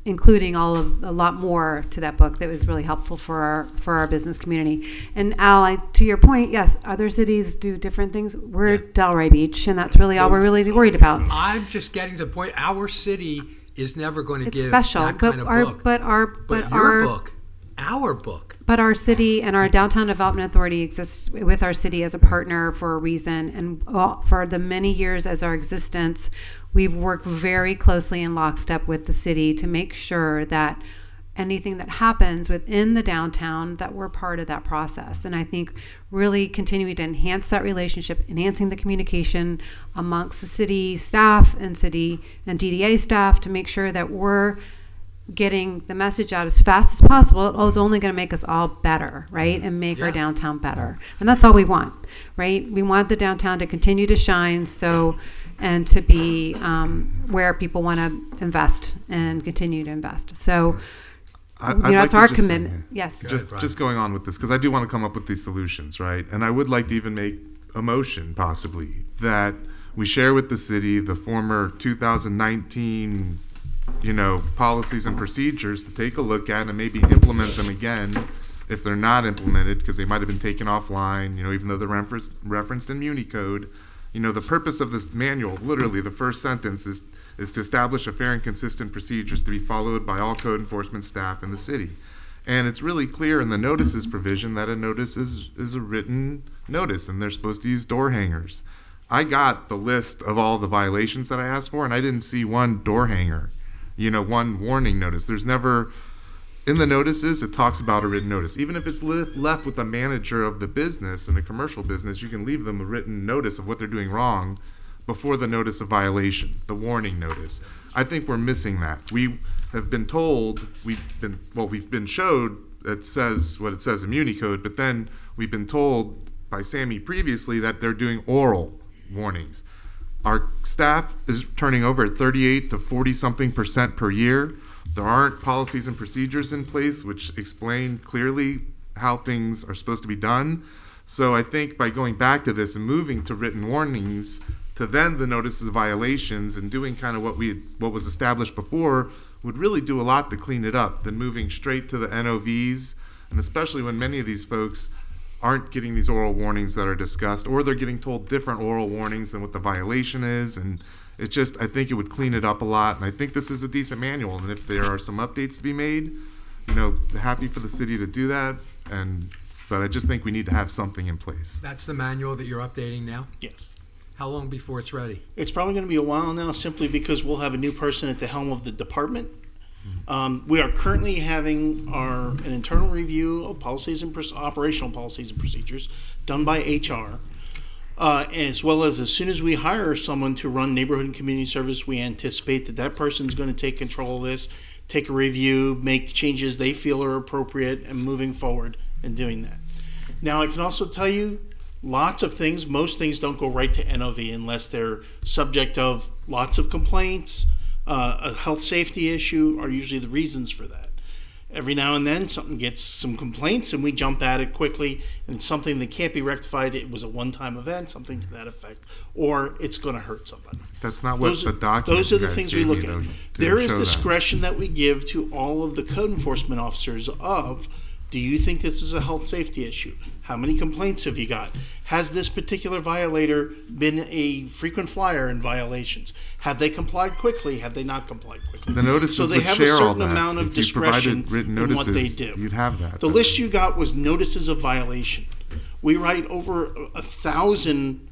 including a lot more to that book that was really helpful for our business community. And Al, to your point, yes, other cities do different things. We're Delray Beach, and that's really all we're really worried about. I'm just getting to the point. Our city is never going to It's give special, that kind of book. But our book. But our city and our Downtown Development Authority exists with our city as a partner for a reason. And for the many years as our existence, we've worked very closely in lockstep with the city to make sure that anything that happens within the downtown, that we're part of that process. And I think really continuing to enhance that relationship, enhancing the communication amongst the city staff and city and DDA staff to make sure that we're getting the message out as fast as possible is only going to make us all better, right? And make our downtown better. And that's all we want, right? We want the downtown to continue to shine and to be where people want to invest and continue to invest. So, that's our commitment. Yes. Just going on with this, because I do want to come up with these solutions, right? And I would like to even make a motion, possibly, that we share with the city the former 2019, policies and procedures to take a look at and maybe implement them again if they're not implemented, because they might have been taken offline, even though they're referenced in Muni Code. The purpose of this manual, literally the first sentence is to establish a fair and consistent procedures to be followed by all code enforcement staff in the city. And it's really clear in the notices provision that a notice is a written notice, and they're supposed to use door hangers. I got the list of all the violations that I asked for, and I didn't see one door hanger, one warning notice. There's never, in the notices, it talks about a written notice. Even if it's left with the manager of the business, in a commercial business, you can leave them a written notice of what they're doing wrong before the notice of violation, the warning notice. I think we're missing that. We have been told, we've been showed it says what it says in Muni Code, but then we've been told by Sammy previously that they're doing oral warnings. Our staff is turning over at 38 to 40-something% per year. There aren't policies and procedures in place which explain clearly how things are supposed to be done. So I think by going back to this and moving to written warnings, to then the notices of violations and doing kind of what was established before would really do a lot to clean it up than moving straight to the NOVs, and especially when many of these folks aren't getting these oral warnings that are discussed, or they're getting told different oral warnings than what the violation is. And it's just, I think it would clean it up a lot. And I think this is a decent manual. And if there are some updates to be made, happy for the city to do that. But I just think we need to have something in place. That's the manual that you're updating now? Yes. How long before it's ready? It's probably going to be a while now, simply because we'll have a new person at the helm of the department. We are currently having an internal review of policies and operational policies and procedures done by HR, as well as soon as we hire someone to run neighborhood and community service, we anticipate that person's going to take control of this, take a review, make changes they feel are appropriate, and moving forward and doing that. Now, I can also tell you, lots of things, most things don't go right to NOV unless they're subject of lots of complaints. A health safety issue are usually the reasons for that. Every now and then something gets some complaints and we jump at it quickly, and it's something that can't be rectified. It was a one-time event, something to that effect, or it's going to hurt somebody. That's not what the document. Those are the things we look at. There is discretion that we give to all of the code enforcement officers of, do you think this is a health safety issue? How many complaints have you got? Has this particular violator been a frequent flyer in violations? Have they complied quickly? Have they not complied quickly? The notices so they would have share a certain all that. amount of if you discretion provided written in notices, what they do. You'd have that. The list you got was notices of violation. We write over 1,000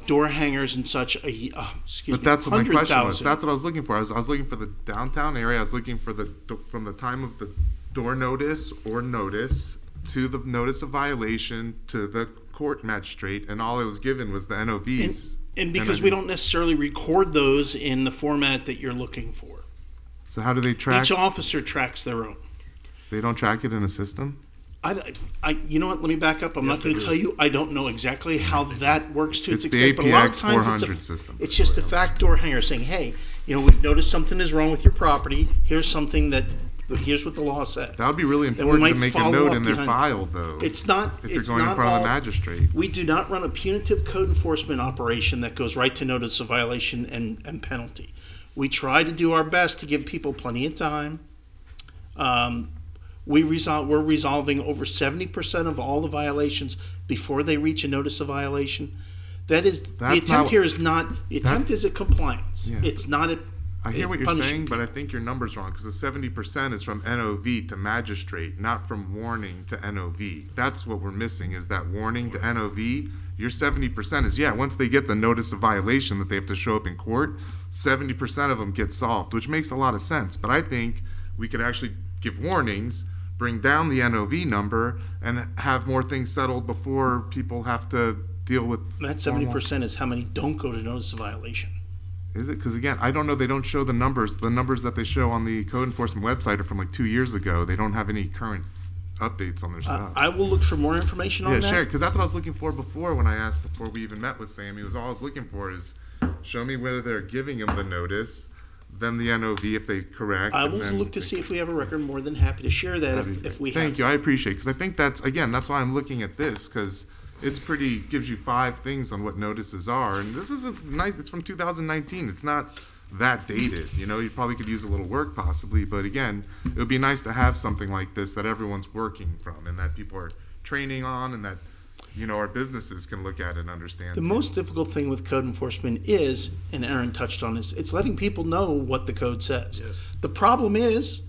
door hangers and such. But that's what my question was. That's what I was looking for. I was looking for the downtown area. I was looking for from the time of the door notice or notice to the notice of violation to the court magistrate, and all I was given was the NOVs. And because we don't necessarily record those in the format that you're looking for. So how do they track? Each officer tracks their own. They don't track it in a system? You know what? Let me back up. I'm not going to tell you. I don't know exactly how that works to its the extent. But a lot of APX times 400 system. It's just a fact door hanger saying, hey, we've noticed something is wrong with your property. Here's what the law says. That would be really important to make a note in their file, though. It's not. If you're going in front of the magistrate. We do not run a punitive code enforcement operation that goes right to notice of violation and penalty. We try to do our best to give people plenty of time. We're resolving over 70% of all the violations before they reach a notice of violation. The attempt is a compliance. Yeah. It's not a I hear what you're saying, but I think your number's wrong, because the 70% is from NOV to magistrate, not from warning to NOV. That's what we're missing, is that warning to NOV. Your 70% is, once they get the notice of violation that they have to show up in court, 70% of them get solved, which makes a lot of sense. But I think we could actually give warnings, bring down the NOV number, and have more things settled before people have to deal with. That 70% is how many don't go to notice of violation. Is it? Because again, I don't know. They don't show the numbers. The numbers that they show on the code enforcement website are from like 2 years ago. They don't have any current updates on their stuff. I will look for more information on Yeah, that. sure. Because that's what I was looking for before when I asked before we even met with Sammy. Was all I was looking for is show me whether they're giving him the notice, then the NOV if they correct. I and will then look to see if we have a record. More than happy to share that if we have. Thank you. I appreciate it because I think that's why I'm looking at this because it's pretty gives you 5 things on what notices are, and this is nice. It's from 2019. It's not that dated. You know, you probably could use a little work possibly, but again, it would be nice to have something like this that everyone's working from and that people are training on and that, you know, our businesses can look at and understand. The most difficult thing with code enforcement is, and Aaron touched on this, it's letting people know what the code says. Yes. The problem is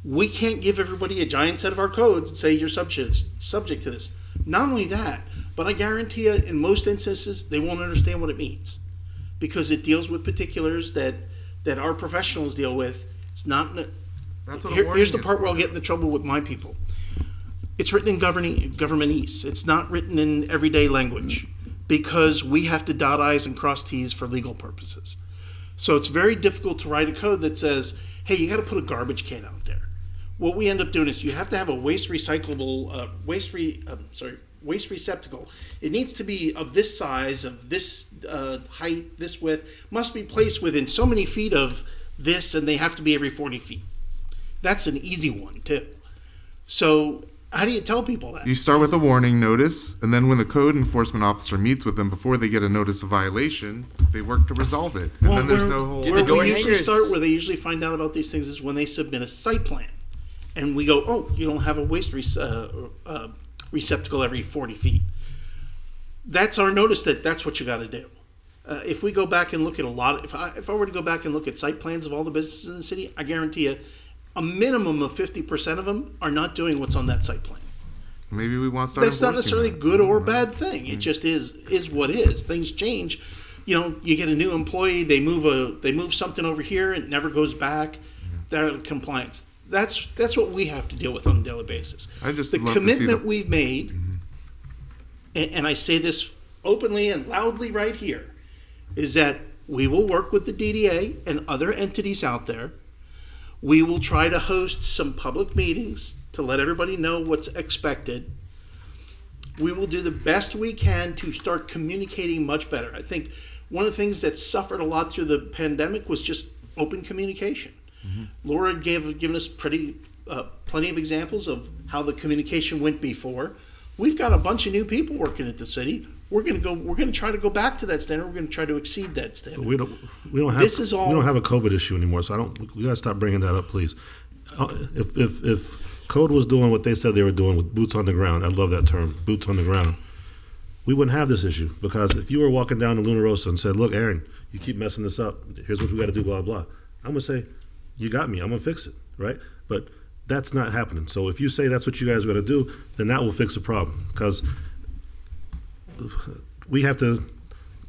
we can't give everybody a giant set of our codes and say you're subject to this. Not only that, but I guarantee you in most instances they won't understand what it means because it deals with particulars that our professionals deal with. It's not. That's what Here's the part where I'll get into trouble with my people. It's written in governmentese. It's not written in everyday language because we have to dot I's and cross T's for legal purposes. So it's very difficult to write a code that says, hey, you got to put a garbage can out there. What we end up doing is you have to have a waste receptacle. It needs to be of this size, of this height, this width, must be placed within so many feet of this, and they have to be every 40 feet. That's an easy one, too. So how do you tell people that? You start with a warning notice, and then when the code enforcement officer meets with them before they get a notice of violation, they work to resolve it. And then there's no whole... Where we usually start, where they usually find out about these things, is when they submit a site plan. And we go, oh, you don't have a waste receptacle every 40 feet. That's our notice that's what you got to do. If we go back and look at if I were to go back and look at site plans of all the businesses in the city, I guarantee you a minimum of 50% of them are not doing what's on that site plan. Maybe we want to start. That's not necessarily a good or bad thing. It just is what is. Things change. You know, you get a new employee, they move something over here, and it never goes back. They're out of compliance. That's what we have to deal with on a daily basis. The commitment we've made, and I say this openly and loudly right here, is that we will work with the DDA and other entities out there. We will try to host some public meetings to let everybody know what's expected. We will do the best we can to start communicating much better. I think one of the things that suffered a lot through the pandemic was just open communication. Mm-hmm. Laura given us plenty of examples of how the communication went before. We've got a bunch of new people working at the city. We're going to try to go back to that standard. We're going to try to exceed that standard. We don't have a COVID issue anymore, so we got to stop bringing that up, please. If Code was doing what they said they were doing with boots on the ground, I love that term, boots on the ground, we wouldn't have this issue. Because if you were walking down to Luna Rosa and said, look, Aaron, you keep messing this up, here's what we got to do, blah, blah, I'm going to say, you got me, I'm going to fix it, right? But that's not happening. So if you say that's what you guys are going to do, then that will fix the problem. Because we have to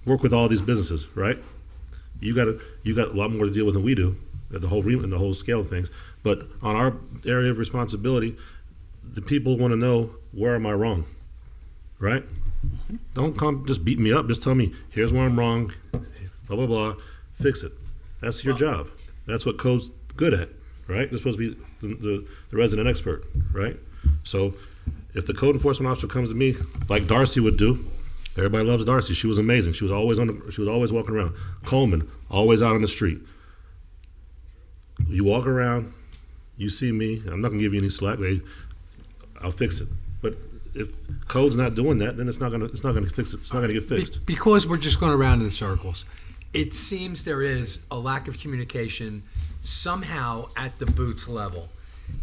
work with all these businesses, right? You got a lot more to deal with than we do, the whole scale of things. But on our area of responsibility, the people want to know, where am I wrong, right? Mm-hmm. Don't come just beat me up. Just tell me, here's where I'm wrong, blah, blah, blah, fix it. That's your job. That's what Code's good at, right? They're supposed to be the resident expert, right? So if the code enforcement officer comes to me, like Darcy would do, everybody loves Darcy. She was amazing. She was always walking around. Coleman, always out on the street. You walk around, you see me. I'm not gonna give you any slack. I'll fix it. But if Code's not doing that, then it's not gonna fix it. It's not gonna get fixed. Because we're just going around in circles. It seems there is a lack of communication somehow at the boots level.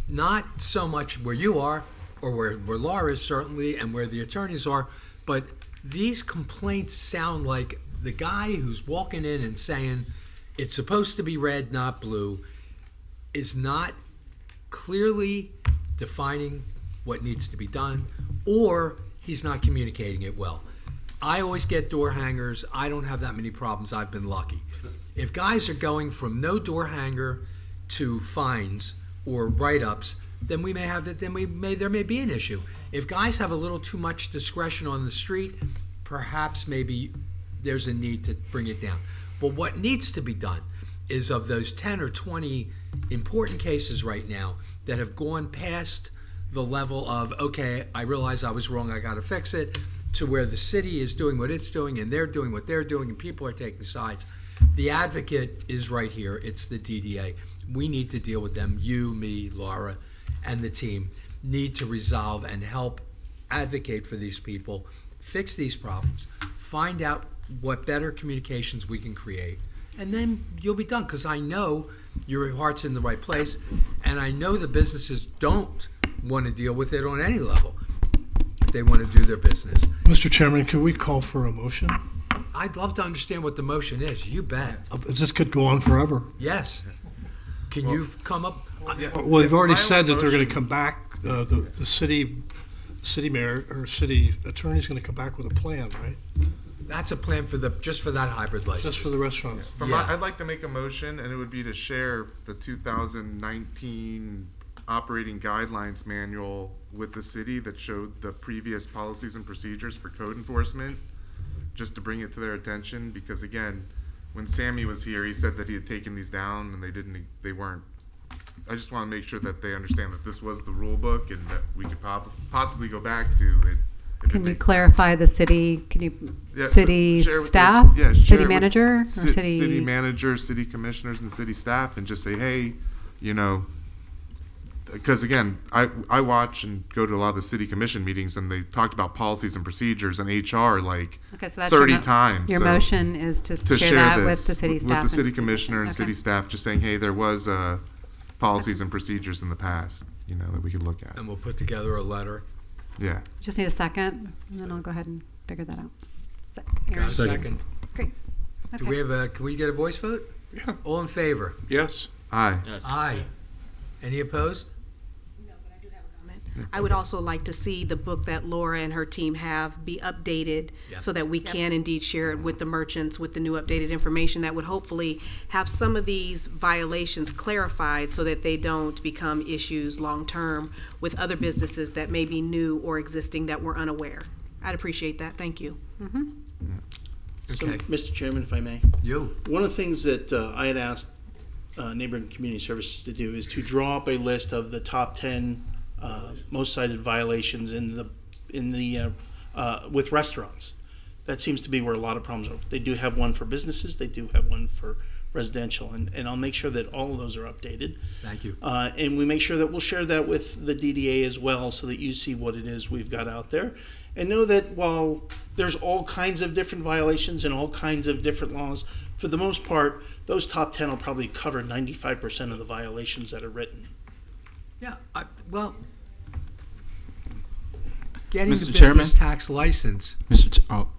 Not so much where you are or where Laura is certainly and where the attorneys are, but these complaints sound like the guy who's walking in and saying it's supposed to be red, not blue, is not clearly defining what needs to be done, or he's not communicating it well. I always get door hangers. I don't have that many problems. I've been lucky. If guys are going from no door hanger to fines or write-ups, then we may have that. There may be an issue. If guys have a little too much discretion on the street, perhaps maybe there's a need to bring it down. But what needs to be done is, of those 10 or 20 important cases right now that have gone past the level of, okay, I realize I was wrong, I got to fix it, to where the city is doing what it's doing and they're doing what they're doing and people are taking sides. The advocate is right here. It's the DDA. We need to deal with them. You, me, Laura, and the team need to resolve and help advocate for these people, fix these problems, find out what better communications we can create, and then you'll be done. Because I know your heart's in the right place, and I know the businesses don't want to deal with it on any level. They want to do their business. Mr. Chairman, can we call for a motion? I'd love to understand what the motion is. You bet. This could go on forever. Yes. Can you come up? Well, they've already My said that they're going motion- to come back, the city mayor or city attorney's going to come back with a plan, right? That's a plan for just for that hybrid license. Just for the restaurants. I'd like to make a motion, and it would be to share the 2019 operating guidelines manual with the city that showed the previous policies and procedures for code enforcement, just to bring it to their attention. Because again, when Sammy was here, he said that he had taken these down and they weren't. I just want to make sure that they understand that this was the rule book and that we could possibly go back to it. Can you clarify the city, Yeah, city share with staff, share city it with manager, or city manager, city commissioners, and city staff, and just say, hey, because again, I watch and go to a lot of the city commission meetings, and they talked about policies and procedures and HR like Okay, so that's 30 times. Your So motion is to share that with the city staff. with the city and- commissioner and Okay. city staff, just saying, hey, there was policies and procedures in the past, that we could look at. And we'll put together a letter. Yeah. Just need a second, and then I'll go ahead and figure that out. Got a second? Great. Do we have can we get a voice vote? Yeah. All in favor? Yes. Aye. Aye. Any opposed? I would also like to see the book that Laura and her team have be updated Yep. so that we can indeed share it with the merchants with the new updated information that would hopefully have some of these violations clarified so that they don't become issues long-term with other businesses that may be new or existing that we're unaware. I'd appreciate that. Thank you. So, Okay. Mr. Chairman, if I may. You. One of the things that I had asked Neighborhood Community Services to do is to draw up a list of the top 10 most cited violations with restaurants. That seems to be where a lot of problems are. They do have one for businesses. They do have one for residential, and I'll make sure that all of those are updated. Thank you. And we make sure that we'll share that with the DDA as well, so that you see what it is we've got out there, and know that while there's all kinds of different violations and all kinds of different laws, for the most part, those top 10 will probably cover 95% of the violations that are written. Yeah. Getting Mr. the Chairman? business tax license.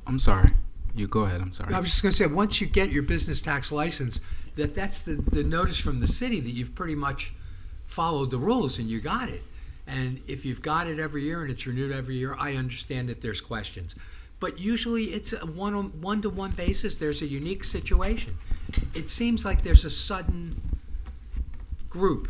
I'm sorry. You go ahead. I'm sorry. I was just going to say, once you get your business tax license, that's the notice from the city that you've pretty much followed the rules and you got it. And if you've got it every year and it's renewed every year, I understand that there's questions. But usually it's a one-to-one basis. There's a unique situation. It seems like there's a sudden group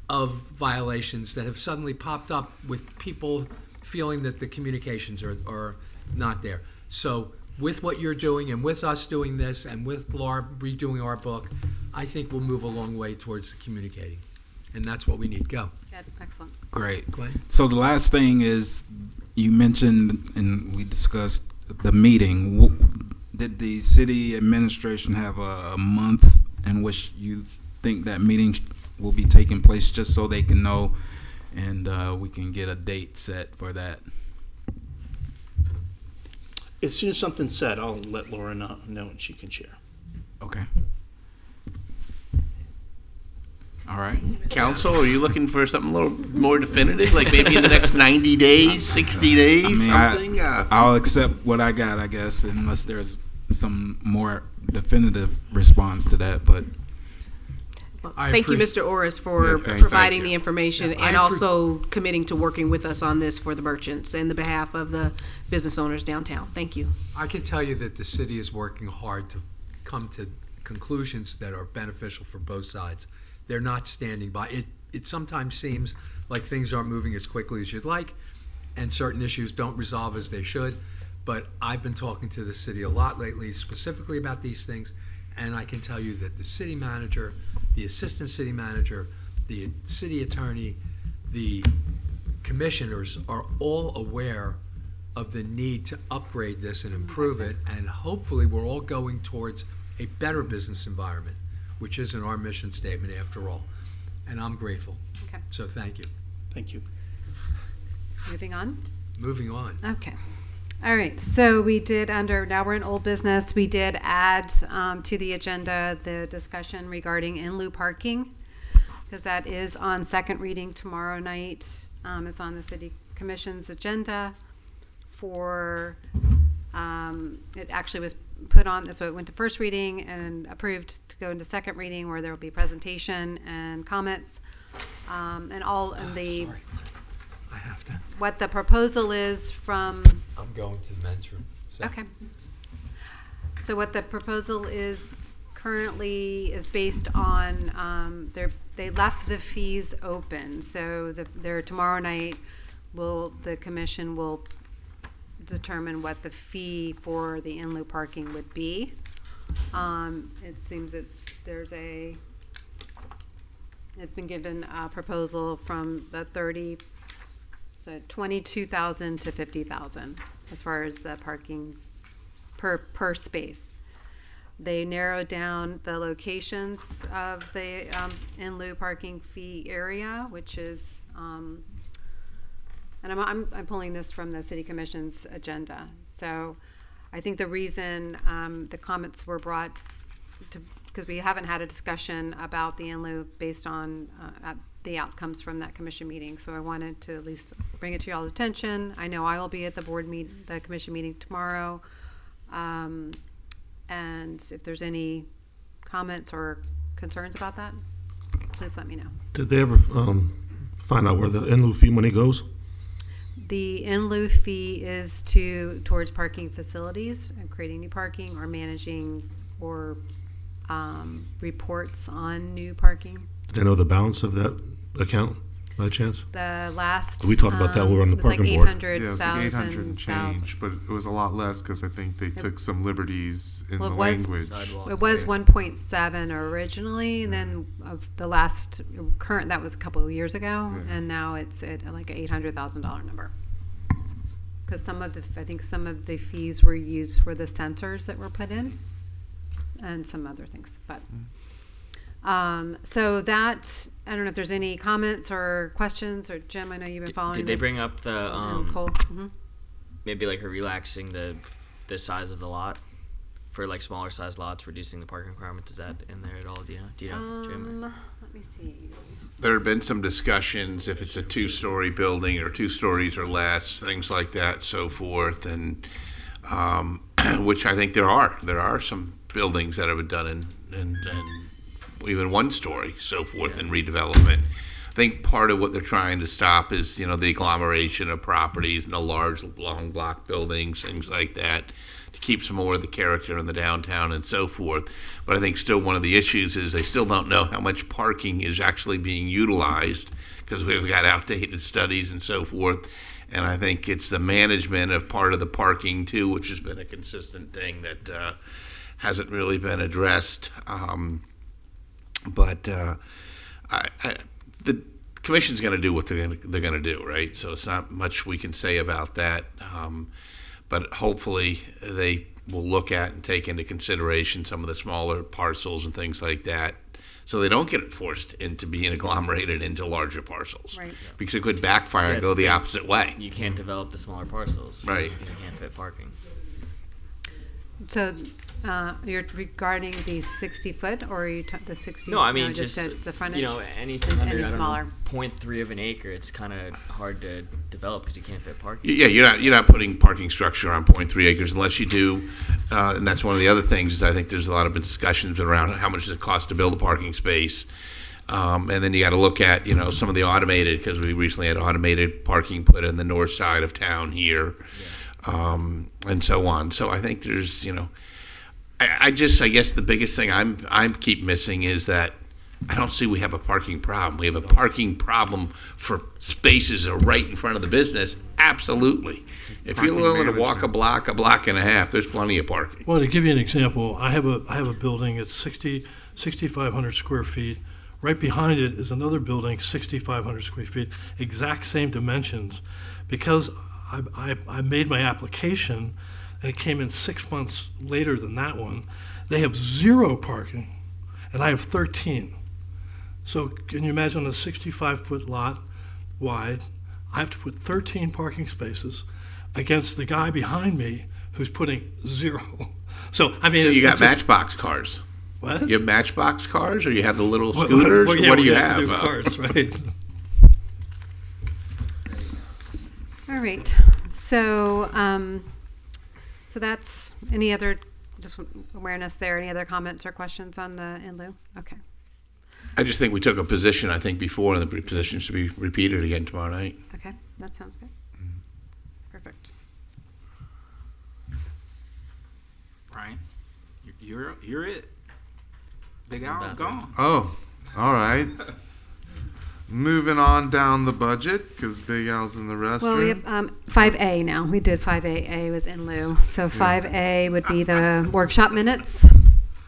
of violations that have suddenly popped up with people feeling that the communications are not there. So with what you're doing and with us doing this and with Laura redoing our book, I think we'll move a long way towards communicating. And that's what we need. Go. Good. Excellent. Great. Glenn? So the last thing is, you mentioned and we discussed the meeting. Did the city administration have a month in which you think that meeting will be taking place, just so they can know and we can get a date set for that? As soon as something's said, I'll let Laura know and she can share. Okay. All right. Council, are you looking for something a little more definitive, like maybe in the next 90 days, 60 days, something? I'll accept what I got, I guess, unless there's some more definitive response to that. But Thank you, Mr. Orris, for Yeah, thanks. providing Thank the you. information Yeah, and I also committing to working with us on this for the merchants and the behalf of the business owners downtown. Thank you. I can tell you that the city is working hard to come to conclusions that are beneficial for both sides. They're not standing by. It sometimes seems like things aren't moving as quickly as you'd like, and certain issues don't resolve as they should. But I've been talking to the city a lot lately, specifically about these things, And I can tell you that the city manager, the assistant city manager, the city attorney, the commissioners are all aware of the need to upgrade this and improve it, and hopefully we're all going towards a better business environment, which isn't our mission statement after all. And I'm grateful. Okay. So thank you. Thank you. Moving on. Moving on. Okay. All right. So we did now we're in old business. We did add to the agenda the discussion regarding in lieu parking, because that is on second reading tomorrow night. It's on the city commission's agenda for, it actually was put on, so it went to first reading and approved to go into second reading, where there will be presentation and comments, and the, Sorry. I have to. what the proposal is from, I'm going to the men's room. So. okay. So what the proposal is currently is based on, they left the fees open. So tomorrow night, the commission will determine what the fee for the in lieu parking would be. It seems it's been given a proposal from the 22,000 to 50,000 as far as the parking per space. They narrowed down the locations of the in lieu parking fee area, which is, and I'm pulling this from the city commission's agenda. So I think the reason the comments were brought to, because we haven't had a discussion about the in lieu based on the outcomes from that commission meeting. So I wanted to at least bring it to y'all's attention. I know I will be at the commission meeting tomorrow. And if there's any comments or concerns about that, please let me know. Did they ever find out where the in lieu fee money goes? The in lieu fee is towards parking facilities and creating new parking or managing or reports on new parking. Did they know the balance of that account by chance? The last We talked about that when we were on the it was like parking board. 800,000. Yeah, it was like 800 and change, but it was a lot less because I think they took some liberties in the language. It was 1.7 originally, and then of the last current, that was a couple of years ago, and now it's at like an $800,000 number. Because I think some of the fees were used for the sensors that were put in, and some other things, but. So that, I don't know if there's any comments or questions, or Jim, I know you've been following Did this. they bring up the Cole? Mm-hmm. maybe like relaxing the size of the lot for like smaller size lots, reducing the parking requirements? Is that in there at all? Do you know, Jim? Let me see. There have been some discussions if it's a two-story building or 2 stories or less, things like that, so forth, and which I think there are some buildings that have been done in even 1 story, so forth, in redevelopment. I think part of what they're trying to stop is, the agglomeration of properties and the large, long block buildings, things like that, to keep some more of the character in the downtown and so forth. But I think still one of the issues is they still don't know how much parking is actually being utilized, because we've got outdated studies and so forth. And I think it's the management of part of the parking too, which has been a consistent thing that hasn't really been addressed. But the commission's going to do what they're going to do, right? So it's not much we can say about that. But hopefully they will look at and take into consideration some of the smaller parcels and things like that, so they don't get forced into being agglomerated into larger parcels. Right. Because it could backfire and go the opposite way. You can't develop the smaller parcels, Right. Because you can't fit parking. So you're regarding the 60-foot, or are you the 60? No, I mean just just the frontage. anything under Any smaller. 0.3 of an acre. It's kind of hard to develop because you can't fit parking. Yeah, you're not putting parking structure on 0.3 acres unless you do, and that's one of the other things. Is I think there's a lot of discussions around how much does it cost to build a parking space, and then you got to look at some of the automated, because we recently had automated parking put in the north side of town here, and so on. So I think there's I guess the biggest thing I'm keep missing is that I don't see we have a parking problem. We have a parking problem for spaces are right in front of the business. Absolutely. If you're Parking willing to walk a management. block and a half, there's plenty of parking. Well, to give you an example, I have a building, it's 6,500 square feet. Right behind it is another building, 6,500 square feet, exact same dimensions. Because I made my application, and it came in 6 months later than that one, they have 0 parking, and I have 13. So can you imagine a 65-foot lot wide? I have to put 13 parking spaces against the guy behind me who's putting 0. So, I mean... So you got it's a- Matchbox cars. What? You have Matchbox cars, or you have the little scooters? Well, yeah, what do we you have have? to do cars, right? All right. So, so that's any other just awareness there. Any other comments or questions on the in lieu? Okay. I just think we took a position, I think, before, and the position should be repeated again tomorrow night. Okay. That sounds good. Perfect. Brian, you're it. Big Al's gone. Oh, all right. Moving on down the budget, because Big Al's in the restroom. Well, we have 5A now. We did 5A. A was in lieu. So 5A would be the workshop minutes.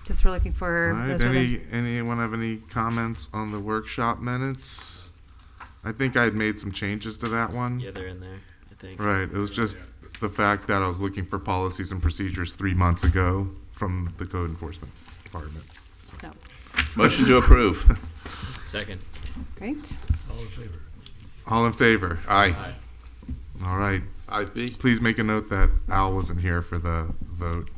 Just we're looking for. All right. Those were the- Anyone have any comments on the workshop minutes? I think I had made some changes to that one. Yeah, they're in there, I think. Right. It was just the fact that I was looking for policies and procedures 3 months ago from the code enforcement department. No. Motion to approve. Second. Great. All in favor? All in favor? Aye. All right. Aye, B. Please make a note that Al wasn't here for the vote.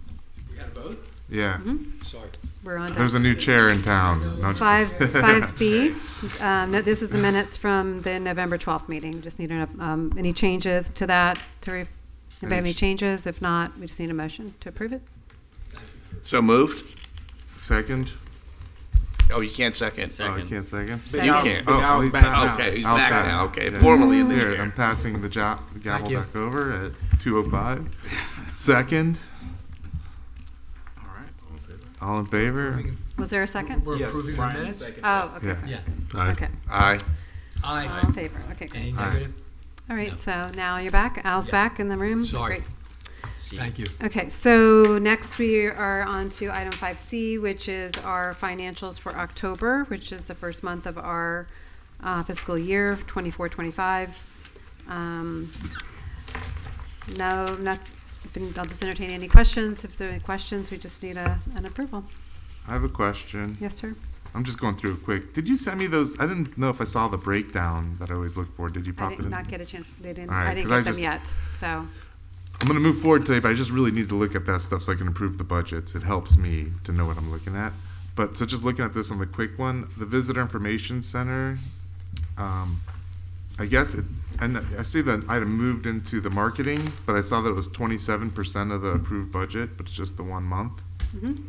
We got a vote? Yeah. Sorry. We're on. There's a new chair in town. No, I'm just- 5B. No, this is the minutes from the November 12th meeting. Just need any changes to that. Anybody have any changes? If not, we just need a motion to approve it. So moved? Second? Oh, you can't second. Oh, I Second. can't second? You can't. Oh, Al's he's back now. Okay, he's Al's back back. now. Okay, Yeah. formally in the Here, chair. I'm passing the gavel you. back over at 2:05. Second? All right. All in favor? Was there a second? We're Yes, approving the Brian, minutes? second. Oh, okay. Yeah. sorry. Yeah. Aye. Okay. Aye. Aye. All in favor. Okay, Any great. negative? All right, No. so now you're back. Al's Yeah. back in the room. Sorry. Great. Thank you. Okay, so next we are on to item 5C, which is our financials for October, which is the first month of our fiscal year, 24-25. I'll just entertain any questions. If there are any questions, we just need an approval. I have a question. Yes, sir? I'm just going through it quick. Did you send me those? I didn't know if I saw the breakdown that I always look for. Did you I pop it did in? not get a chance. All right, I didn't 'cause I get them just- yet, so. I'm going to move forward today, but I just really need to look at that stuff so I can improve the budgets. It helps me to know what I'm looking at. But so just looking at this on the quick one, the Visitor Information Center, I guess I see the item moved into the marketing, but I saw that it was 27% of the approved budget, but it's just the 1 month. Mhm.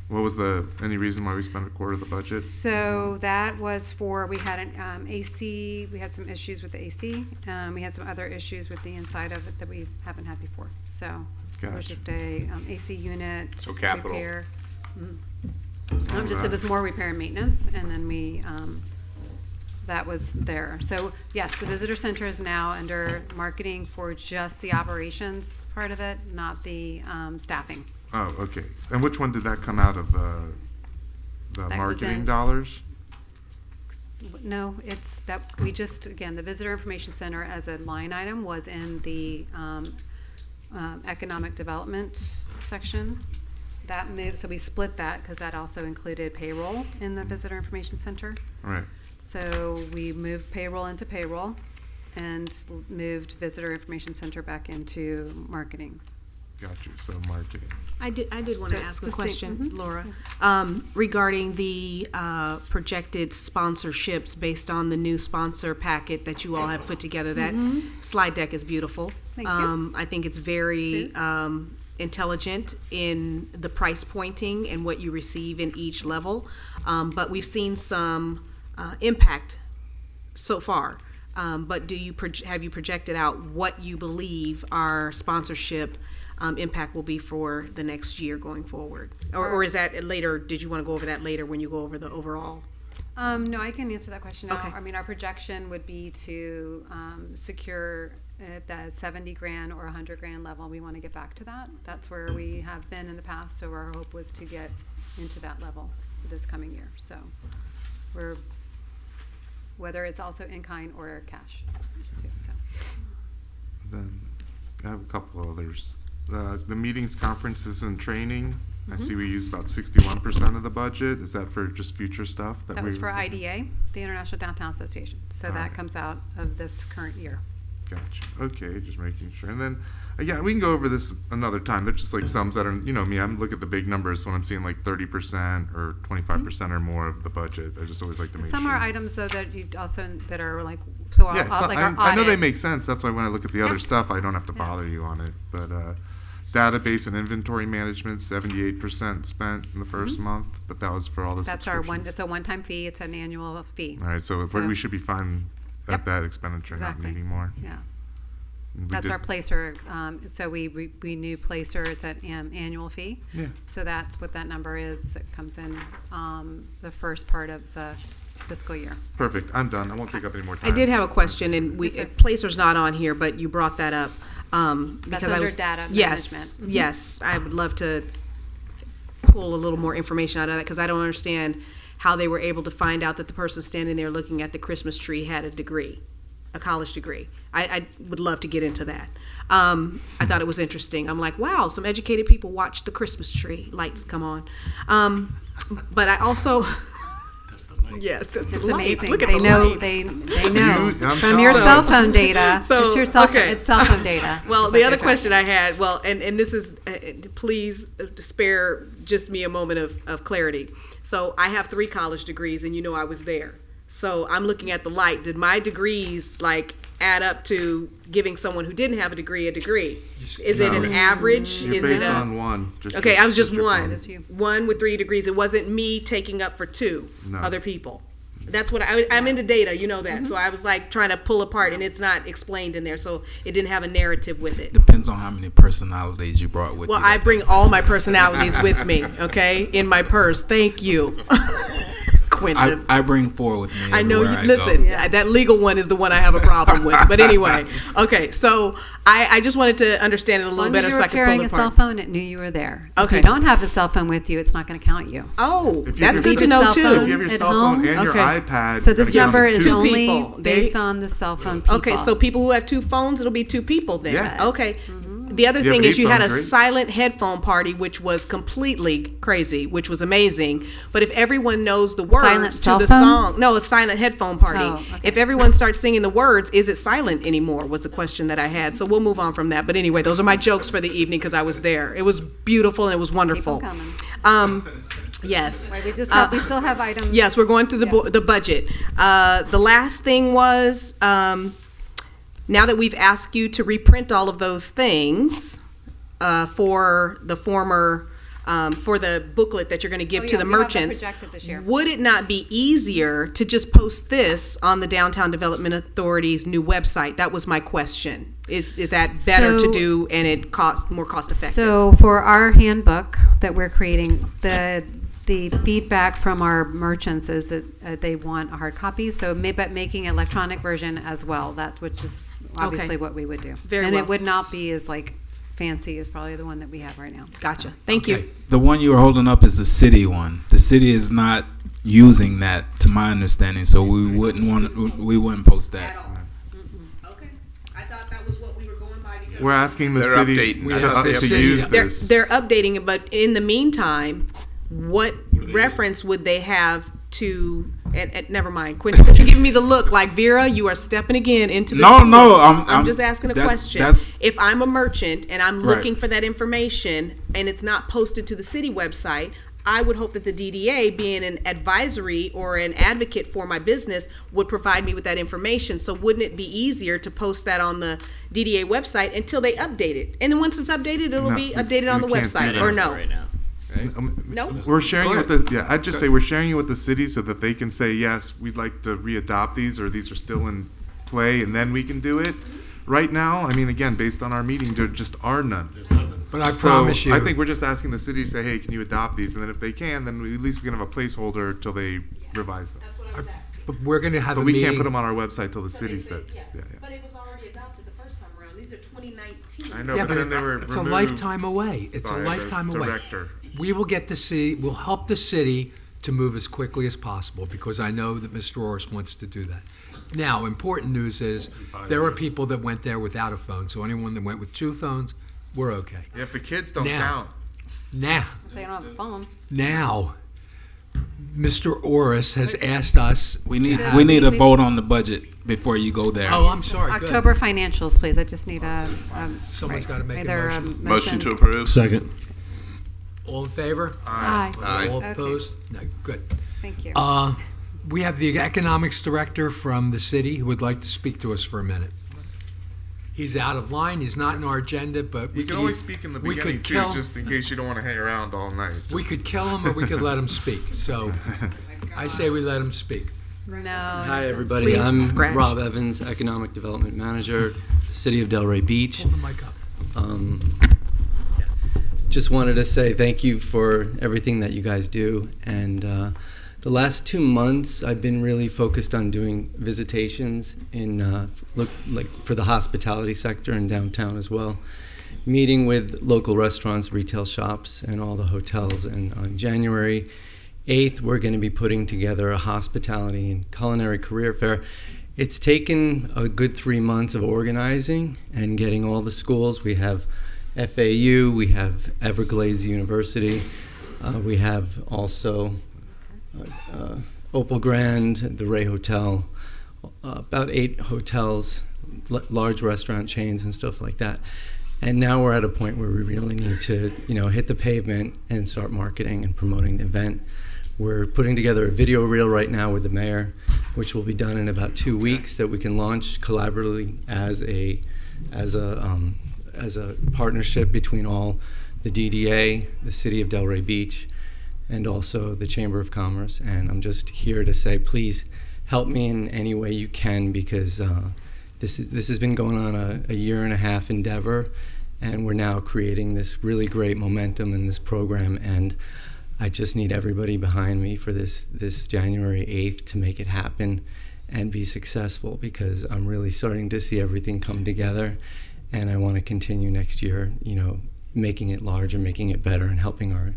What was any reason why we spent a quarter of the budget? So that was we had an AC, we had some issues with the AC. We had some other issues with the inside of it that we haven't had before. So it was Gotcha. just a AC unit So capital. repair. All It right. was more repair and maintenance, and then that was there. So yes, the visitor center is now under marketing for just the operations part of it, not the staffing. Oh, okay. And which one did that come out of, the was marketing in- dollars? No, it's that we just, again, the Visitor Information Center as a line item was in the economic development section. That moved, so we split that because that also included payroll in the Visitor Information Center. Right. So we moved payroll into payroll and moved Visitor Information Center back into marketing. Got you. So marketing. I did want to That's ask the a same- question, mhm. Laura, regarding the projected sponsorships based on the new sponsor packet that you all have put together. That slide deck is beautiful. Thank you. I think it's very Suze? intelligent in the price pointing and what you receive in each level. But we've seen some impact so far. But have you projected out what you believe our sponsorship impact will be for the next year going forward? Or is that later, did you want to go over that later when you go over the overall? No, I can answer that question now. Okay. I mean, our projection would be to secure at that 70 grand or 100 grand level. We want to get back to that. That's where we have been in the past, so our hope was to get into that level for this coming year. So we're, whether it's also in kind or cash too, so. Then I have a couple others. The meetings, conferences, and training. I see we used about 61% of the budget. Is that for just future stuff? That was for IDA, the International Downtown Association. So that comes out of this current year. Gotcha. Okay, just making sure. And then, again, we can go over this another time. They're just like sums that are, you know me, I'm looking at the big numbers when I'm seeing like 30% or 25% or more of the budget. I just always like to make Some sure. are items though that you also, that are like, so Yeah, like our I know they audit. make sense. That's why when I look at the other stuff, I don't have to bother you on it. But database and inventory management, 78% spent in the first month, but that was for all the That's our one, subscriptions. it's a one-time fee, it's an annual fee. All right, so, we should be fine at that expenditure, Exactly. not needing more. Yeah. And we That's did- our placer, so we renew placer, it's an annual fee. Yeah. So that's what that number is, it comes in the first part of the fiscal year. Perfect. I'm done. I won't take up any more time. I did have a question, and Placer's not on here, but you brought that up. Because I under was, data yes, management. Mhm. yes, I would love to pull a little more information out of that, because I don't understand how they were able to find out that the person standing there looking at the Christmas tree had a degree, a college degree. I would love to get into that. I thought it was interesting. I'm like, wow, some educated people watch the Christmas tree lights come on. But I also... Yes, that's the It's lights. amazing. Look at They the know, lights. they know I'm from your telling cell you. phone data. So, It's your cell, okay. it's cell phone data. Well, is the what other they're question I had, well, and this is, please spare just me a moment of clarity. So I have 3 college degrees, and you know I was there. So I'm looking at the light. Did my degrees like add up to giving someone who didn't have a degree? Is it an average? You're Is based it a, on one. okay, I was just your one. phone. One with 3 degrees. It wasn't me taking up for 2 No. other people. That's what I'm into data, you know that. So I was like trying to pull apart, and it's not explained in there, so it didn't have a narrative with it. Depends on how many personalities you brought with Well, you. I bring all my personalities with me, okay, in my purse. Thank you, Quentin. I bring 4 with me. I know you. everywhere Listen, go. that legal one is the one I have a problem with. But anyway, okay. So I just wanted to understand it a As little long better as you so were I could pull carrying it a cell apart. phone, it knew you were there. If Okay. you don't have a cell phone with you, it's not going to count you. Oh, If you that's have good your to know cell too. phone, If you have your At cell phone home? and your Okay. iPad, So you this gotta count number as is 2. only people. based on the cell phone people. Okay, so people who have 2 phones, it'll be 2 people then. Yeah. Okay. The other You have thing an is you had a iPhone, great. silent headphone party, which was completely crazy, which was amazing. But if everyone knows the Silent words to cell the phone? song, no, a silent headphone party. Oh, okay. If everyone starts singing the words, is it silent anymore? Was the question that I had. So we'll move on from that. But anyway, those are my jokes for the evening because I was there. It was beautiful and it was wonderful. Keep 'em Yes. Wait, we still have items. Yes, we're going through the budget. The last thing was, now that we've asked you to reprint all of those things for the former, for the booklet that you're going to give Oh, to yeah, the we have that merchants, projected this year. would it not be easier to just post this on the Downtown Development Authority's new website? That was my question. Is that better to So- do and it more cost effective? So for our handbook that we're creating, the feedback from our merchants is that they want a hard copy. So but making an electronic version as well. That which is obviously Okay. what we would do. Very and well. it would not be as like fancy as probably the one that we have right now. Gotcha. Thank you. The one you were holding up is the city one. The city is not using that, to my understanding, so we wouldn't post that. Okay. I thought that was what we were going by because We're asking the They're city updating. to use this. they're updating it, but in the meantime, what reference would they have to? And never mind, Quentin. But you're giving me the look like Vera. You are stepping again into the. No, I'm just asking a question. If I'm a merchant and I'm Right. looking for that information and it's not posted to the city website, I would hope that the DDA, being an advisory or an advocate for my business, would provide me with that information. So wouldn't it be easier to post that on the DDA website until they update it? And then once it's updated, it'll No, be updated on the you can't do website, that or no? Right now. No? We're sharing it with the I'd just say we're sharing it with the city so that they can say yes, we'd like to readopt these, or these are still in play, and then we can do it. Right now, I mean, again, based on our meeting, there just are none. But I So promise you. I think we're just asking the city to say, hey, can you adopt these? And then if they can, then at least we can have a placeholder till they revise them. That's what I was asking. But we're going to have But a we meeting. can't put them on our website till the city said. Yes, Yeah, yeah. but it was already adopted the first time around. These are 2019. I know, Yeah, but then they were it's a removed lifetime away. It's a by the lifetime away. director. We will get to see, we'll help the city to move as quickly as possible because I know that Mr. Orris wants to do that. Now, important news is there are people that went there without a phone, so anyone that went with 2 phones, we're okay. Yeah, if the kids don't Now. count. Now, They don't have a phone. now, Mr. Orris has asked us. We need to have- we need a vote on the budget before you go there. Oh, I'm sorry. good. October financials, please. I just need a. Someone's right. gotta make a Either motion. Motion to approve. Second. All in favor? Aye. Aye. All Okay. opposed? No, good. Thank you. We have the economics director from the city who would like to speak to us for a minute. He's out of line. He's not in our agenda, but we You can could always speak in the we beginning could too, kill. just in case you don't want to hang around all night. We could kill him, or we could let him speak. So, I say we let him speak. No. Hi, everybody. Please, I'm scratch. Rob Evans, Economic Development Manager, City of Delray Beach. Hold the mic up. Just wanted to say thank you for everything that you guys do. And the last 2 months, I've been really focused on doing visitations in for the hospitality sector in downtown as well. Meeting with local restaurants, retail shops, and all the hotels. And on January 8th, we're going to be putting together a hospitality and culinary career fair. It's taken a good 3 months of organizing and getting all the schools. We have FAU, we have Everglades University, we have also Opal Grand, the Ray Hotel, about 8 hotels, large restaurant chains and stuff like that. And now we're at a point where we really need to, hit the pavement and start marketing and promoting the event. We're putting together a video reel right now with the mayor, which will be done in about 2 weeks, that we can launch collaboratively as a partnership between all the DDA, the City of Delray Beach, and also the Chamber of Commerce. And I'm just here to say, please help me in any way you can, because this has been going on a 1.5-year endeavor, and we're now creating this really great momentum in this program. And I just need everybody behind me for this January 8th to make it happen and be successful, because I'm really starting to see everything come together, and I want to continue next year, making it larger, making it better, and helping our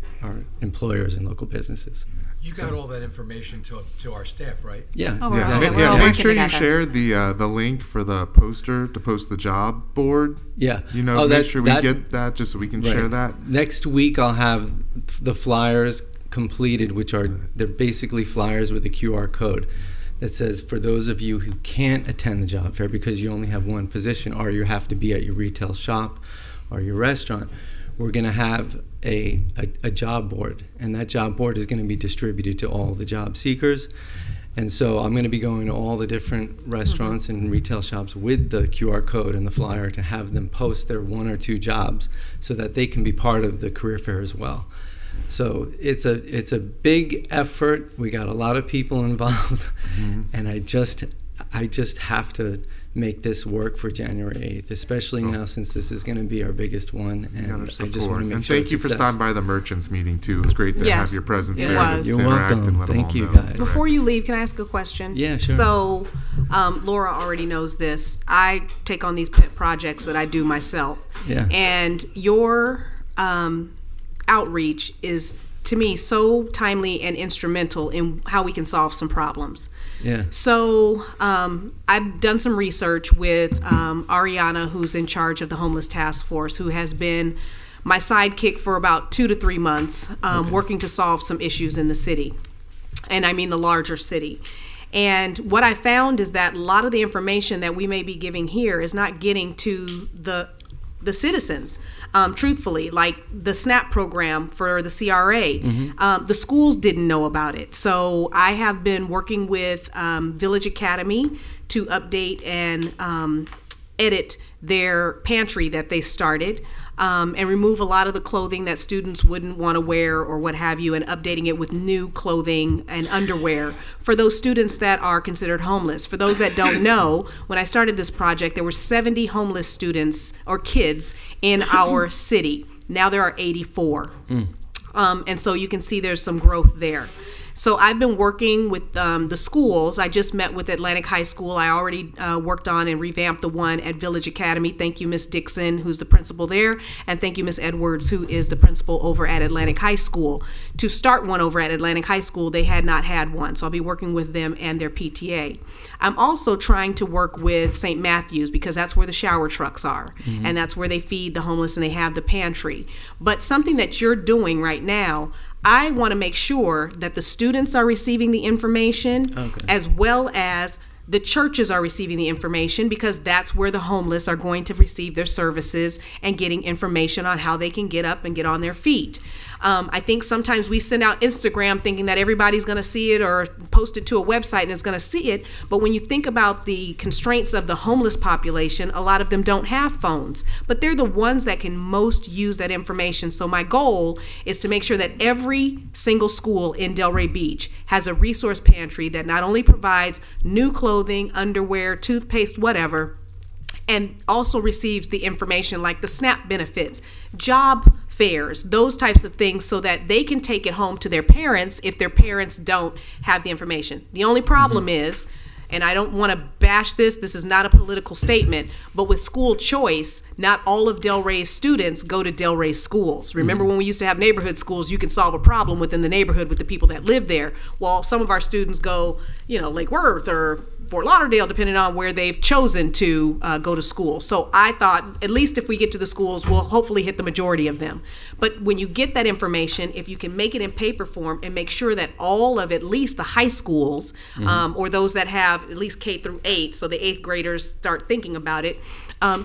employers and local businesses. You got all that information to our staff, right? Yeah, Oh, we're all- exactly. we're all Make working sure you together. share the link for the poster to post the job board. Yeah. Make that- sure we that- get that just so we can Right. share that. Next week, I'll have the flyers completed, they're basically flyers with a QR code that says, for those of you who can't attend the job fair because you only have one position, or you have to be at your retail shop or your restaurant, we're going to have a job board, and that job board is going to be distributed to all the job seekers. And so I'm going to be going to all the different restaurants and retail shops with the QR code and the flyer to have them post their 1 or 2 jobs so that they can be part of the career fair as well. So it's a big effort. We got a lot of people involved, and I just have to make this work for January 8th, especially now since this is going to be our biggest one. And I just want to make and sure thank it's you for success. stopping by the merchants meeting too. It was great to Yes, have your presence it there. was. to You're interact and welcome. let them Thank all you, know. guys. Before you leave, can I ask a question? Yeah, sure. So, Laura already knows this. I take on these pet projects that I do myself. Yeah. And your outreach is, to me, so timely and instrumental in how we can solve some problems. Yeah. So I've done some research with Ariana, who's in charge of the Homeless Task Force, who has been my sidekick for about 2 to 3 months, working to solve some issues in the city. And I mean the larger city. And what I found is that a lot of the information that we may be giving here is not getting to the citizens. Truthfully, like the SNAP program for the CRA, the schools didn't know about it. So I have been working with Village Academy to update and edit their pantry that they started, and remove a lot of the clothing that students wouldn't want to wear or what have you, and updating it with new clothing and underwear for those students that are considered homeless. For those that don't know, when I started this project, there were 70 homeless students or kids in our city. Now there are 84. And so you can see there's some growth there. So I've been working with the schools. I just met with Atlantic High School. I already worked on and revamped the one at Village Academy. Thank you, Miss Dixon, who's the principal there, and thank you, Miss Edwards, who is the principal over at Atlantic High School. To start one over at Atlantic High School, they had not had one, so I'll be working with them and their PTA. I'm also trying to work with St. Matthews because that's where the shower trucks are, and that's where they feed the homeless and they have the pantry. But something that you're doing right now, I want to make sure that the students are receiving the information as well as the churches are receiving the information, because that's where the homeless are going to receive their services and getting information on how they can get up and get on their feet. I think sometimes we send out Instagram thinking that everybody's going to see it or post it to a website and is going to see it. But when you think about the constraints of the homeless population, a lot of them don't have phones, but they're the ones that can most use that information. So my goal is to make sure that every single school in Delray Beach has a resource pantry that not only provides new clothing, underwear, toothpaste, whatever, and also receives the information like the SNAP benefits, job fairs, those types of things, so that they can take it home to their parents if their parents don't have the information. The only problem is, and I don't want to bash this is not a political statement, but with school choice, not all of Delray's students go to Delray schools. Remember when we used to have neighborhood schools, you can solve a problem within the neighborhood with the people that live there. Well, some of our students go, Lake Worth or Fort Lauderdale, depending on where they've chosen to go to school. So I thought, at least if we get to the schools, we'll hopefully hit the majority of them. But when you get that information, if you can make it in paper form and make sure that all of at least the high schools, or those that have at least K through 8, so the 8th graders start thinking about it,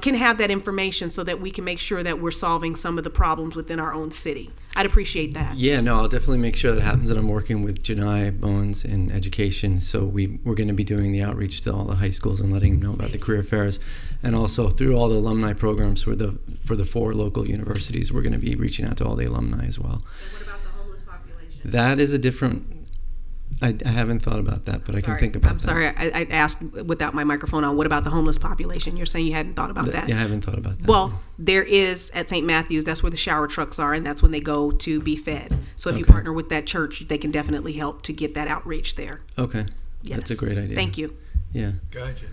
can have that information so that we can make sure that we're solving some of the problems within our own city. I'd appreciate that. Yeah, no, I'll definitely make sure that happens, and I'm working with Janai Bowens in education, so we're going to be doing the outreach to all the high schools and letting them know about the career fairs, and also through all the alumni programs for the 4 local universities, we're going to be reaching out to all the alumni as well. And what about the homeless population? That is a different, I haven't thought about that, but I can think about that. I'm sorry, I asked without my microphone on, what about the homeless population? You're saying you hadn't thought about that? Yeah, I haven't thought about that. Well, there is at St. Matthews, that's where the shower trucks are, and that's when they go to be fed. So if you partner with that church, they can definitely help to get that outreach there. Okay, Yes. that's a great idea. Thank you. Yeah. Gotcha.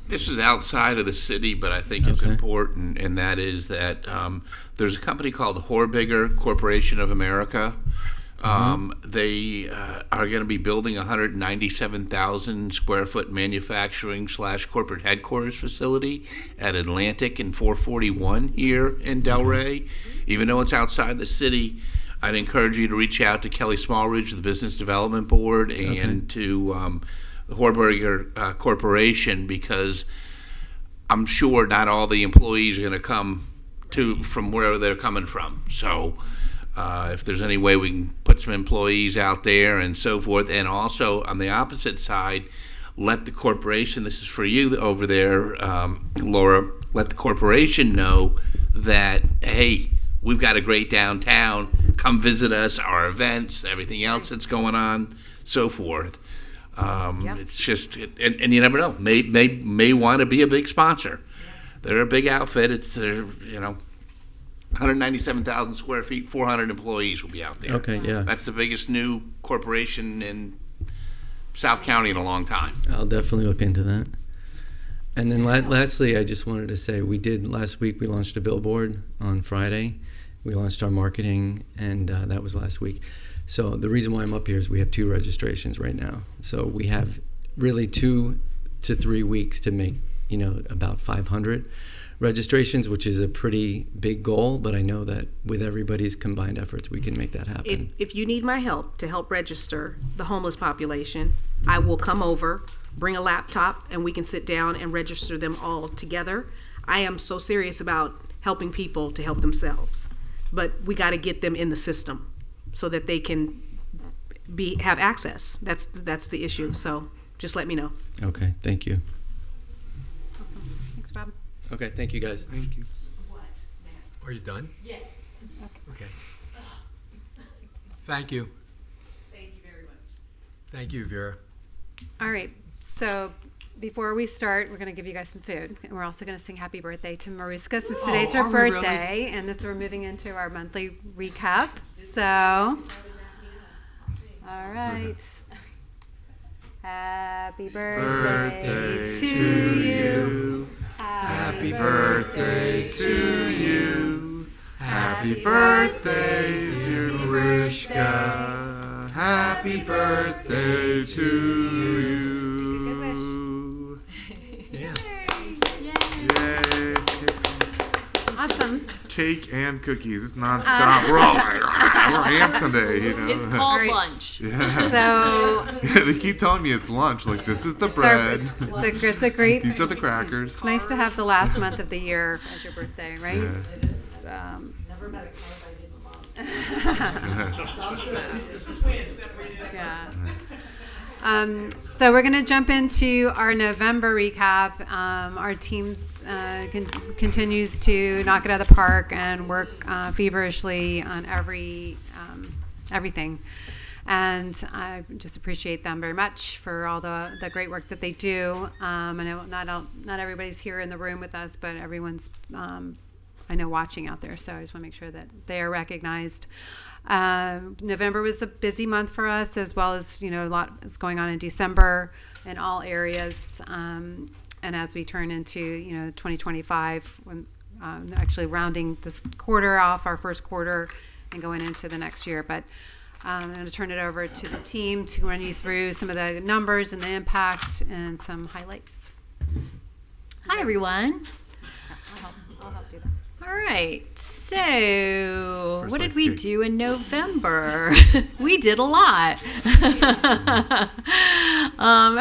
This is outside of the city, but I think it's important, and that is that there's a company called the Horbiger Corporation of America. They are going to be building a 197,000 square foot manufacturing / corporate headquarters facility at Atlantic and 441 here in Delray. Even though it's outside the city, I'd encourage you to reach out to Kelly Smallridge, the Business Development Board, and to the Horbiger Corporation, because I'm sure not all the employees are going to come from wherever they're coming from. So if there's any way we can put some employees out there and so forth, and also on the opposite side, let the corporation, this is for you over there, Laura, let the corporation know that, hey, we've got a great downtown, come visit us, our events, everything else that's going on, so forth. It's just, and you never know, may want to be a big sponsor. They're a big outfit. It's 197,000 square feet, 400 employees will be out there. Okay, yeah. That's the biggest new corporation in South County in a long time. I'll definitely look into that. And then lastly, I just wanted to say last week we launched a billboard on Friday. We launched our marketing, and that was last week. So the reason why I'm up here is we have 2 registrations right now. So we have really 2 to 3 weeks to make, about 500 registrations, which is a pretty big goal, but I know that with everybody's combined efforts, we can make that happen. If you need my help to help register the homeless population, I will come over, bring a laptop, and we can sit down and register them all together. I am so serious about helping people to help themselves, but we got to get them in the system so that they can have access. That's the issue. So just let me know. Okay, thank you. Awesome. Thanks, Bob. Okay, thank you guys. Thank you. Are you done? Yes. Okay. Thank you. Thank you very much. Thank you, Vera. All right. So before we start, we're going to give you guys some food. And we're also going to sing happy birthday to Mariska since today's her are we really? birthday. And we're moving into our monthly recap. So, all right. Happy birthday to you. Happy birthday to you. Happy birthday, dear Mariska. Happy birthday to you. Yeah. Yay. Awesome. Cake and cookies. It's nonstop. We're all like, we're amped today, you know. It's called Right. lunch. Yeah. So Yeah, they keep telling me it's lunch. Like, this is the bread. it's a great. These are the crackers. It's nice to have the last month of the year as your birthday, right? Yeah. It's, Never met a carb I didn't love. yeah. So we're going to jump into our November recap. Our teams continues to knock it out of the park and work feverishly on everything. And I just appreciate them very much for all the great work that they do. I know not everybody's here in the room with us, but everyone's I know watching out there. So I just want to make sure that they are recognized. November was a busy month for us, as well as a lot is going on in December in all areas. And as we turn into 2025, when actually rounding this quarter off, our first quarter, and going into the next year. But I'm going to turn it over to the team to run you through some of the numbers and the impact and some highlights. Hi, everyone. I'll help do that. All right. So, First what did ice we cake. do in November? We did a lot.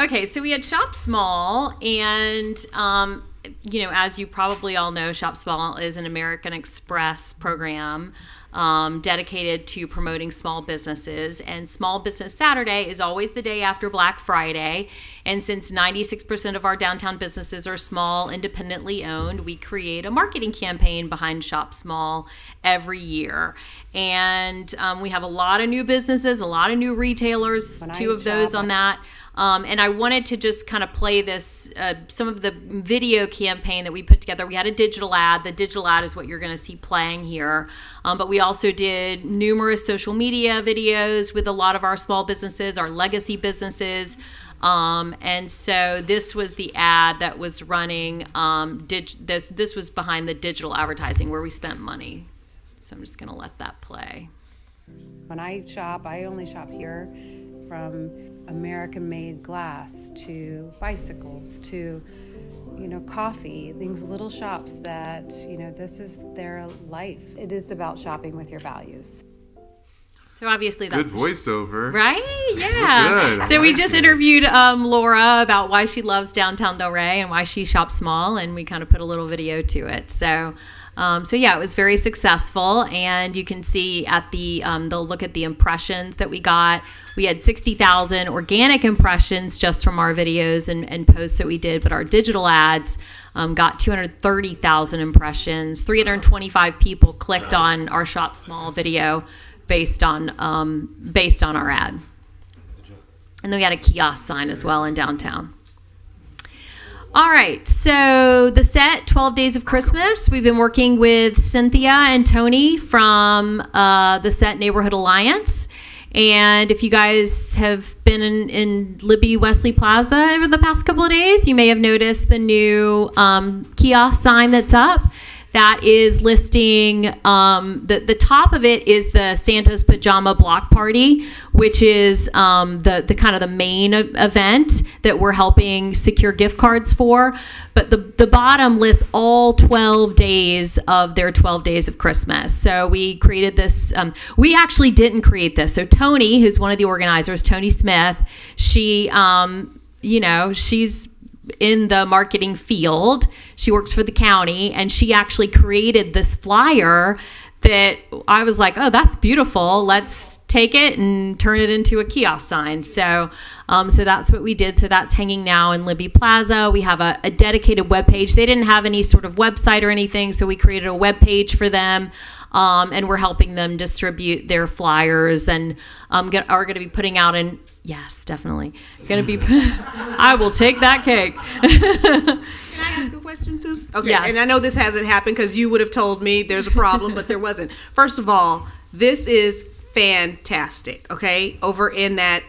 Okay, so we had Shop Small, and as you probably all know, Shop Small is an American Express program dedicated to promoting small businesses. And Small Business Saturday is always the day after Black Friday. And since 96% of our downtown businesses are small, independently owned, we create a marketing campaign behind Shop Small every year. And we have a lot of new businesses, a lot of new retailers, two of those on that. And I wanted to just kind of play this, some of the video campaign that we put together. We had a digital ad. The digital ad is what you're going to see playing here. But we also did numerous social media videos with a lot of our small businesses, our legacy businesses. And so this was the ad that was running. This was behind the digital advertising where we spent money. So I'm just going to let that play. When I shop, I only shop here, from American-made glass to bicycles to, coffee, these little shops that, this is their life. It is about shopping with your values. So obviously that's... Good voiceover. Right? Yeah. Good. So we just interviewed Laura about why she loves downtown Delray and why she shops small, and we kind of put a little video to it. So yeah, it was very successful, and you can see at they'll look at the impressions that we got. We had 60,000 organic impressions just from our videos and posts that we did, but our digital ads got 230,000 impressions. 325 people clicked on our Shop Small video based on our ad. And then we had a kiosk sign as well in downtown. All right, so the set, 12 Days of Christmas. We've been working with Cynthia and Tony from the Set Neighborhood Alliance. And if you guys have been in Libby Wesley Plaza over the past couple of days, you may have noticed the new kiosk sign that's up. That is listing, the top of it is the Santa's Pajama Block Party, which is the kind of the main event that we're helping secure gift cards for. But the bottom lists all 12 days of their 12 days of Christmas. So we created this, we actually didn't create this. So Tony, who's one of the organizers, Tony Smith, she, she's in the marketing field. She works for the county, and she actually created this flyer that I was like, oh, that's beautiful. Let's take it and turn it into a kiosk sign. So that's what we did. So that's hanging now in Libby Plaza. We have a dedicated webpage. They didn't have any sort of website or anything, so we created a webpage for them. And we're helping them distribute their flyers, and are going to be putting out yes, definitely. Going to be, I will take that cake. Can I ask a question, Suze? Okay, Yes. And I know this hasn't happened because you would have told me there's a problem, but there wasn't. First of all, this is fantastic, okay? Over in that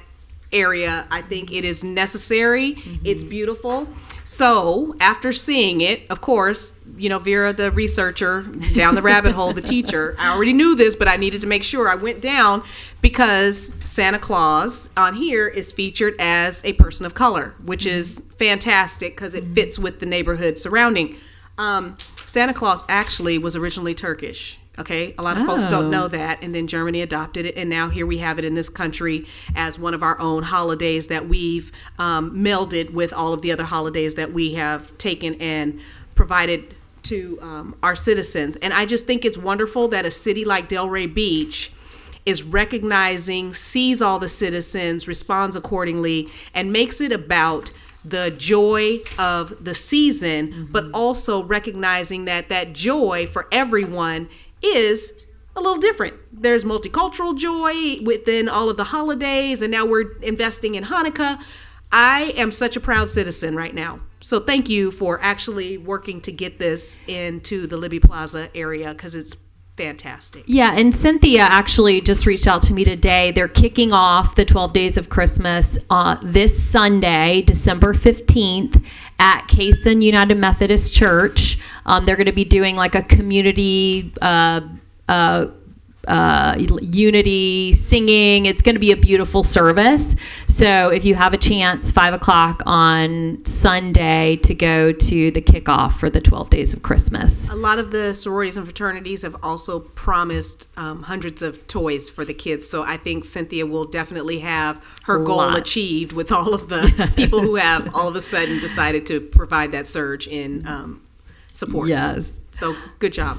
area. I think it is necessary. It's beautiful. So after seeing it, of course, Vera, the researcher, down the rabbit hole, the teacher, I already knew this, but I needed to make sure. I went down because Santa Claus on here is featured as a person of color, which is fantastic because it fits with the neighborhood surrounding. Santa Claus actually was originally Turkish. Okay, a lot of folks don't know that, and then Germany adopted it, and now here we have it in this country as one of our own holidays that we've melded with all of the other holidays that we have taken and provided to our citizens. And I just think it's wonderful that a city like Delray Beach is recognizing, sees all the citizens, responds accordingly, and makes it about the joy of the season, but also recognizing that that joy for everyone is a little different. There's multicultural joy within all of the holidays, and now we're investing in Hanukkah. I am such a proud citizen right now. So thank you for actually working to get this into the Libby Plaza area, because it's fantastic. Yeah, and Cynthia actually just reached out to me today. They're kicking off the 12 Days of Christmas this Sunday, December 15th, at Cason United Methodist Church. They're going to be doing like a community unity singing. It's going to be a beautiful service. So if you have a chance, 5:00 on Sunday, to go to the kickoff for the 12 Days of Christmas. A lot of the sororities and fraternities have also promised hundreds of toys for the kids. So I think Cynthia will definitely have her goal achieved with all of the people who have all of a sudden decided to provide that surge in support. Yes. So good job.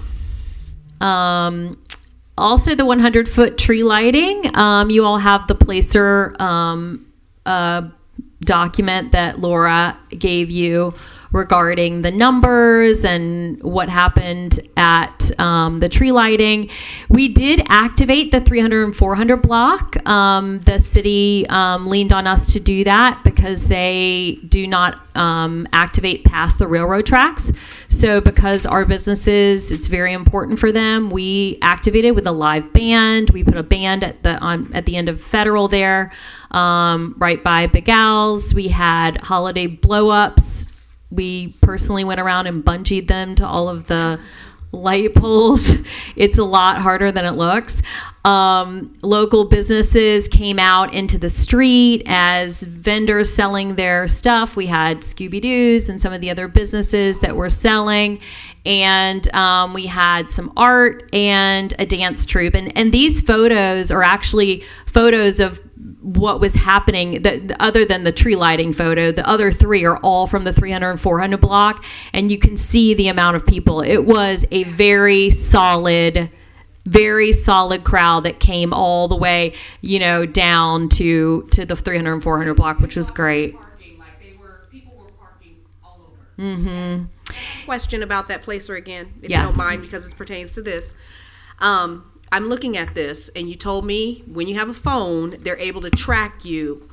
Also, the 100-foot tree lighting. You all have the placer document that Laura gave you regarding the numbers and what happened at the tree lighting. We did activate the 300 and 400 block. The city leaned on us to do that because they do not activate past the railroad tracks. So because our businesses, it's very important for them, we activated with a live band. We put a band at the end of Federal there, right by Big Al's. We had holiday blow-ups. We personally went around and bungeed them to all of the light poles. It's a lot harder than it looks. Local businesses came out into the street as vendors selling their stuff. We had Scooby-Doo's and some of the other businesses that were selling. And we had some art and a dance troupe. And these photos are actually photos of what was happening, other than the tree lighting photo. The other three are all from the 300 and 400 block, and you can see the amount of people. It was a very solid crowd that came all the way, down to the 300 and 400 block, which was great. People were parking all over. Mm-hmm. Question about that placer again, if Yes. you don't mind, because it pertains to this. I'm looking at this, and you told me when you have a phone, they're able to track you.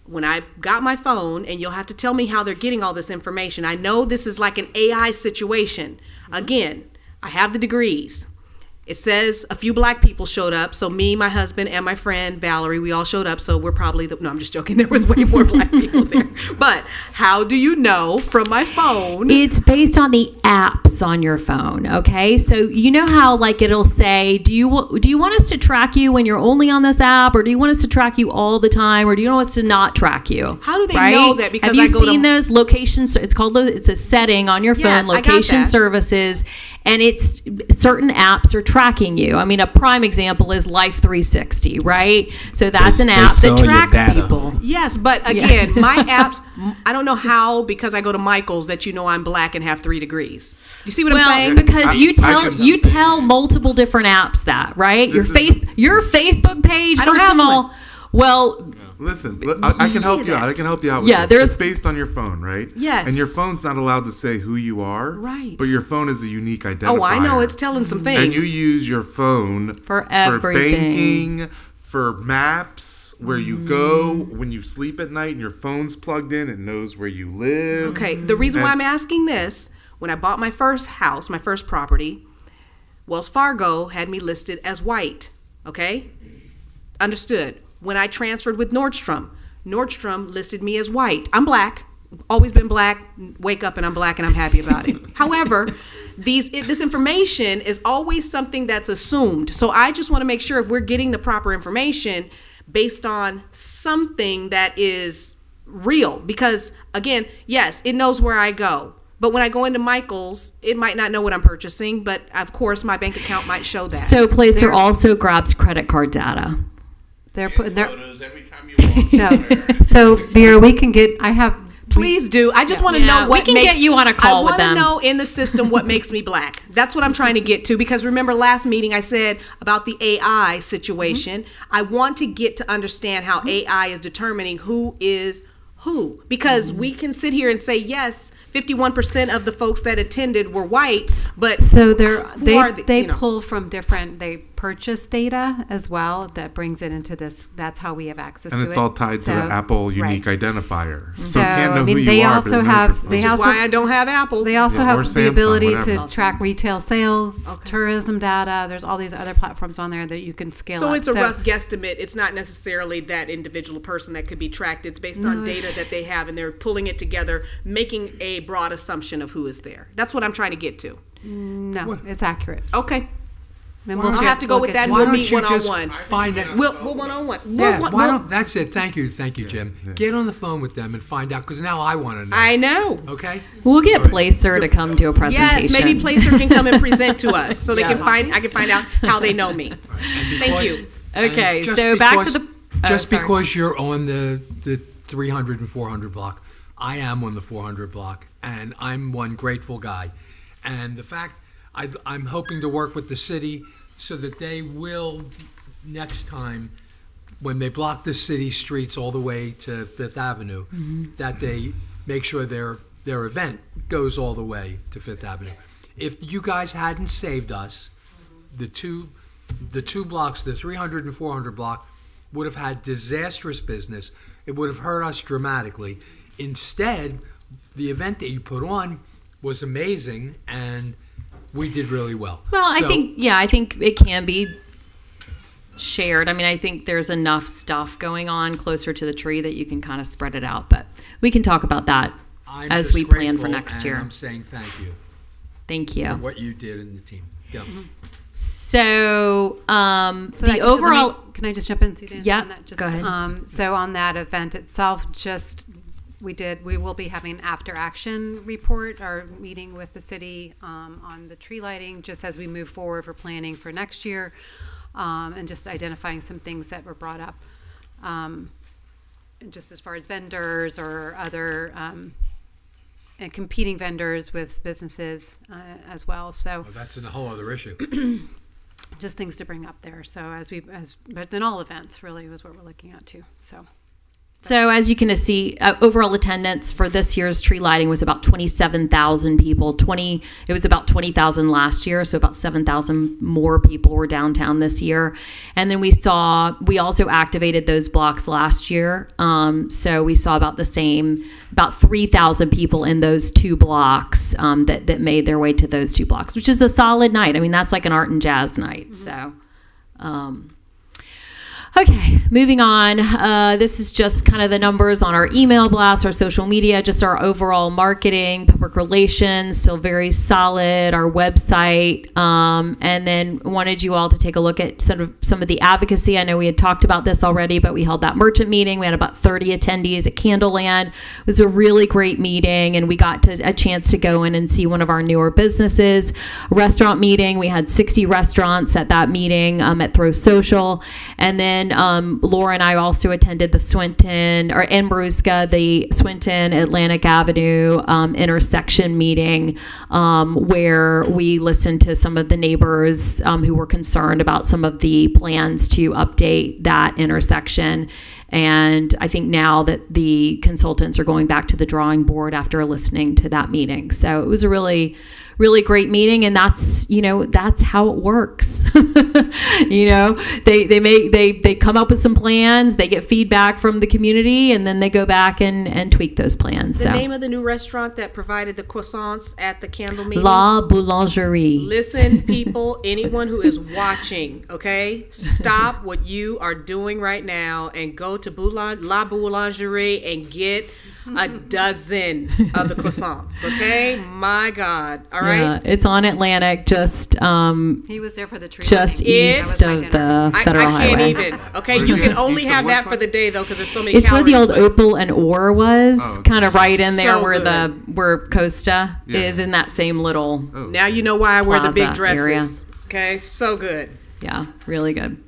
When I got my phone, and you'll have to tell me how they're getting all this information. I know this is like an AI situation. Again, I have the degrees. It says a few black people showed up. So me, my husband, and my friend Valerie, we all showed up. So we're probably no, I'm just joking. There was way more black people there. But how do you know from my phone? It's based on the apps on your phone. Okay, so you know how it'll say, do you want us to track you when you're only on this app, or do you want us to track you all the time, or do you want us to not track you? How do they know that? Because have you seen those locations? It's a setting on your phone, Yes, I got location that. services. And it's certain apps are tracking you. I mean, a prime example is Life 360, right? So that's an app that tracks people. Yes, but again, my apps, I don't know how, because I go to Michael's, that I'm black and have 3 degrees. You see what I'm saying? Because you tell multiple different apps that, right? Your Facebook page, I don't first have of all, one. Well, listen, I can help you out. I can help you out with this. It's based on your phone, right? Yes. And your phone's not allowed to say who you are. Right. But your phone is a unique identifier. Oh, I know. It's telling some things. And you use your phone for everything. banking, for maps, where you go, when you sleep at night and your phone's plugged in, it knows where you live. Okay, the reason why I'm asking this, when I bought my first house, my first property, Wells Fargo had me listed as white. Okay? Understood. When I transferred with Nordstrom listed me as white. I'm black, always been black, wake up and I'm black and I'm happy about it. However, this information is always something that's assumed. So I just want to make sure if we're getting the proper information based on something that is real. Because again, yes, it knows where I go. But when I go into Michael's, it might not know what I'm purchasing, but of course my bank account might show that. So Placer also grabs credit card data. They're putting their Photos every time you walk no. somewhere. So Vera, we can get. I have. Please do. I just want to Yeah, know what we can makes, get you on a call with them. I want to know in the system what makes me black. That's what I'm trying to get to, because remember last meeting I said about the AI situation. I want to get to understand how AI is determining who is who, because we can sit here and say yes, 51% of the folks that attended were white, but So they they pull from different. They purchase data as well that brings it into this. That's how we have access to it. And it's all tied to the Apple unique identifier. So, So, it can't know I mean, who they you are, also but it knows have- your phone. they which is also- why I don't have Apple. They also Yeah, or have the Samsung, ability whatever. to track retail sales, tourism data. There's all these other platforms on there that you can scale So up. it's a rough guesstimate. It's not necessarily that individual person that could be tracked. It's based on data that they have, and they're pulling it together, making a broad assumption of who is there. That's what I'm trying to get to. No, it's accurate. Okay. And I'll have to go with that, and Why we'll don't meet you just one-on-one. find out? We'll one-on-one. Yeah, why don't? That's it. Thank you, Jim. Get on the phone with them and find out, because now I want to know. I know. Okay. We'll get Placer to come to a presentation. Yes, maybe Placer can come and present to us, so they Yeah. I can find out how they know me. Thank you. Okay, And just so back to because- the. Just sorry. because you're on the 300 and 400 block, I am on the 400 block, and I'm one grateful guy. And the fact I'm hoping to work with the city so that they will, next time, when they block the city streets all the way to Fifth Avenue, that they make sure their event goes all the way to Fifth Avenue. If you guys hadn't saved us, the two blocks, the 300 and 400 block, would have had disastrous business. It would have hurt us dramatically. Instead, the event that you put on was amazing, and we did really well. Well, I think it can be shared. I mean, I think there's enough stuff going on closer to the tree that you can kind of spread it out. But we can talk about that I'm as just we plan for grateful, next and year. I'm saying thank you Thank you. for what you did in the team. Go. So, So the that- overall. can I just jump in, Suzanne? Yeah, on that? Just, go ahead. So on that event itself, we will be having an after action report, our meeting with the city on the tree lighting, just as we move forward for planning for next year, and just identifying some things that were brought up, just as far as vendors or other and competing vendors with businesses as well. So Well, that's a whole other issue. just things to bring up there. So but then all events really was what we're looking at too. So as you can see, overall attendance for this year's tree lighting was about 27,000 people. It was about 20,000 last year, so about 7,000 more people were downtown this year. And then we also activated those blocks last year. So we saw about the same, about 3,000 people in those two blocks that made their way to those two blocks, which is a solid night. I mean, that's like an art and jazz night. So. Okay, moving on. This is just kind of the numbers on our email blast, our social media, just our overall marketing, public relations, still very solid, our website. And then wanted you all to take a look at some of the advocacy. I know we had talked about this already, but we held that merchant meeting. We had about 30 attendees at Candleland. It was a really great meeting, and we got a chance to go in and see one of our newer businesses. Restaurant meeting, we had 60 restaurants at that meeting at Throw Social. And then Laura and I also attended the Swinton the Swinton Atlantic Avenue intersection meeting, where we listened to some of the neighbors who were concerned about some of the plans to update that intersection. And I think now that the consultants are going back to the drawing board after listening to that meeting. So it was a really, really great meeting, and that's how it works. They come up with some plans, they get feedback from the community, and then they go back and tweak those plans. The name of the new restaurant that provided the croissants at the candle meeting? La Boulangerie. Listen, people, anyone who is watching, okay, stop what you are doing right now and go to La Boulangerie and get a dozen of the croissants, okay? My God, all right? Yeah, it's on Atlantic, just He was there for the tree. just lighting. east of the Federal I can't Highway. even, okay? You can only have that for the day, though, because there's so many It's where calories. the old Opal and Ore was, kind of right in there so where good. where Costa is, in that same little Now you know why I wear the big plaza dresses, area. okay? So good. Yeah, really good.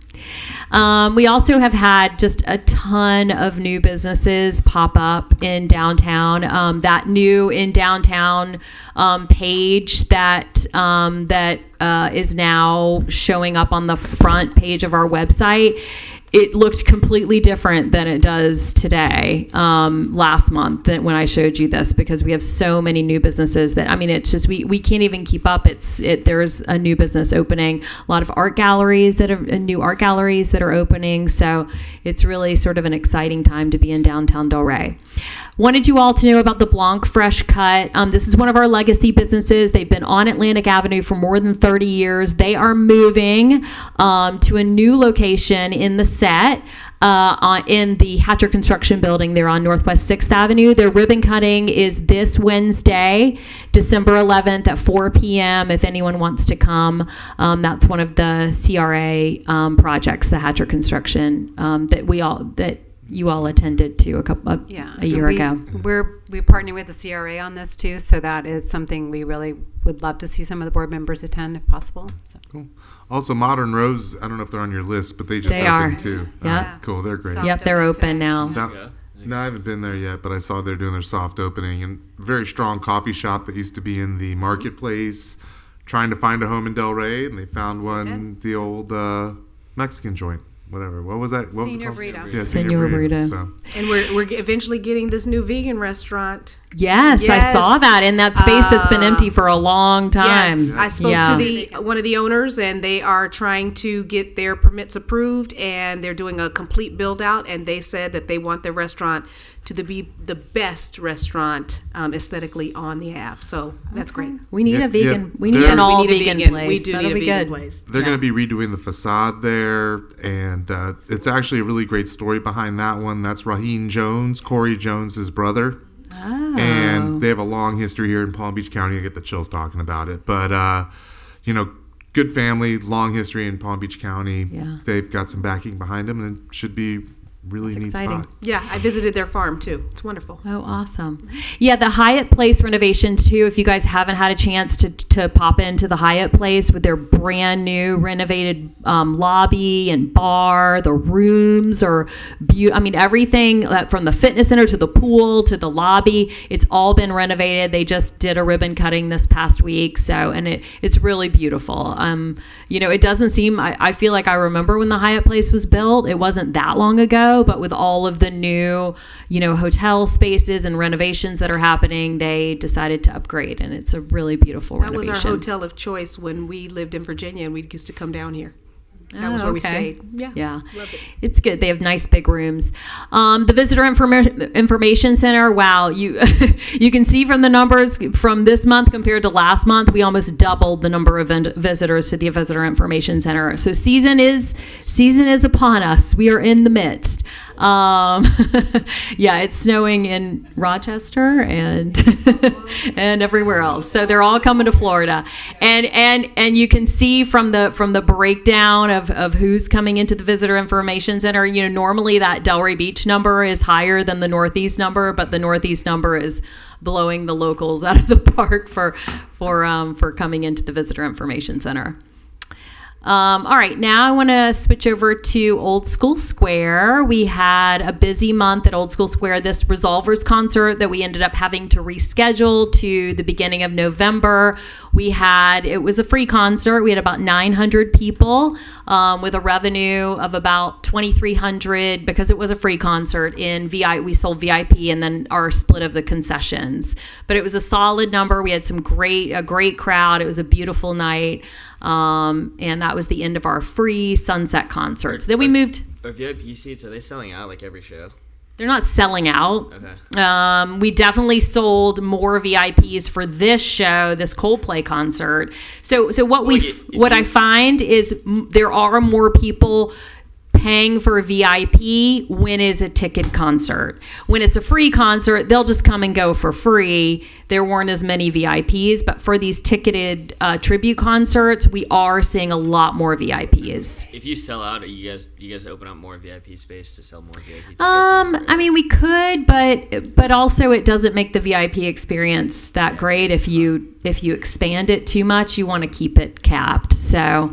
We also have had just a ton of new businesses pop up in downtown. That new in downtown page that is now showing up on the front page of our website. It looked completely different than it does today, last month, than when I showed you this, because we have so many new businesses that, it's just, we can't even keep up. There's a new business opening, a lot of new art galleries that are opening. So it's really sort of an exciting time to be in downtown Delray. Wanted you all to know about the Blanc Fresh Cut. This is one of our legacy businesses. They've been on Atlantic Avenue for more than 30 years. They are moving to a new location in the set in the Hatcher Construction Building. They're on Northwest 6th Avenue. Their ribbon cutting is this Wednesday, December 11th at 4 p.m. If anyone wants to come, that's one of the CRA projects, the Hatcher Construction, that you all attended to a year ago. We're partnering with the CRA on this too, so that is something we really would love to see some of the board members attend if possible. So. Cool. Also, Modern Rose, I don't know if they're on your list, but they just opened too. Yeah. Cool, they're great. Yep, they're open now. No, I haven't been there yet, but I saw they're doing their soft opening, and very strong coffee shop that used to be in the marketplace, trying to find a home in Delray, and they found one, the old Mexican joint. Whatever. What was that? What Senior was it called? Burrito. Yeah, Senior Burrito. So. And we're eventually getting this new vegan restaurant. Yes, I saw that in that space that's been empty for a long time. Yes, I spoke to one of the owners, and they are trying to get their permits approved, and they're doing a complete build out. And they said that they want their restaurant to be the best restaurant aesthetically on the app. So that's great. We need a vegan. Yeah, we need an all vegan place. We do That'll need a be vegan good. place. They're going to be redoing the facade there, and it's actually a really great story behind that one. That's Raheem Jones, Corey Jones's brother. Oh. And they have a long history here in Palm Beach County. I get the chills talking about it. But, good family, long history in Palm Beach County. Yeah. They've got some backing behind them, and it should be really neat exciting. spot. Yeah, I visited their farm too. It's wonderful. Oh, awesome. Yeah, the Hyatt Place renovations too. If you guys haven't had a chance to pop into the Hyatt Place with their brand new renovated lobby and bar, the rooms are beautiful. Everything from the fitness center to the pool to the lobby, it's all been renovated. They just did a ribbon cutting this past week. And it's really beautiful. It doesn't seem, I feel like I remember when the Hyatt Place was built. It wasn't that long ago, but with all of the new, hotel spaces and renovations that are happening, they decided to upgrade, and it's a really beautiful renovation. That was our hotel of choice when we lived in Virginia, and we used to come down here. That was where we stayed. Yeah. Loved it. It's good. They have nice big rooms. The Visitor Information Center, wow. You can see from the numbers from this month compared to last month, we almost doubled the number of visitors to the Visitor Information Center. So season is upon us. We are in the midst. It's snowing in Rochester and and everywhere else. So they're all coming to Florida, and you can see from the breakdown of who's coming into the Visitor Information Center. Normally that Delray Beach number is higher than the Northeast number, but the Northeast number is blowing the locals out of the park for coming into the Visitor Information Center. All right, now I want to switch over to Old School Square. We had a busy month at Old School Square. This Resolvers concert that we ended up having to reschedule to the beginning of November It was a free concert. We had about 900 people with a revenue of about $2,300 because it was a free concert. We sold VIP and then our split of the concessions. But it was a solid number. We had a great crowd. It was a beautiful night. And that was the end of our free sunset concerts. Then we moved. Are VIP seats, are they selling out like every show? They're not selling out. Okay. We definitely sold more VIPs for this show, this Coldplay concert. So what I find is there are more people paying for a VIP when it's a ticketed concert. When it's a free concert, they'll just come and go for free. There weren't as many VIPs, but for these ticketed tribute concerts, we are seeing a lot more VIPs. If you sell out, do you guys open up more VIP space to sell more VIP tickets? I mean, we could, but also it doesn't make the VIP experience that great. If you expand it too much, you want to keep it capped. So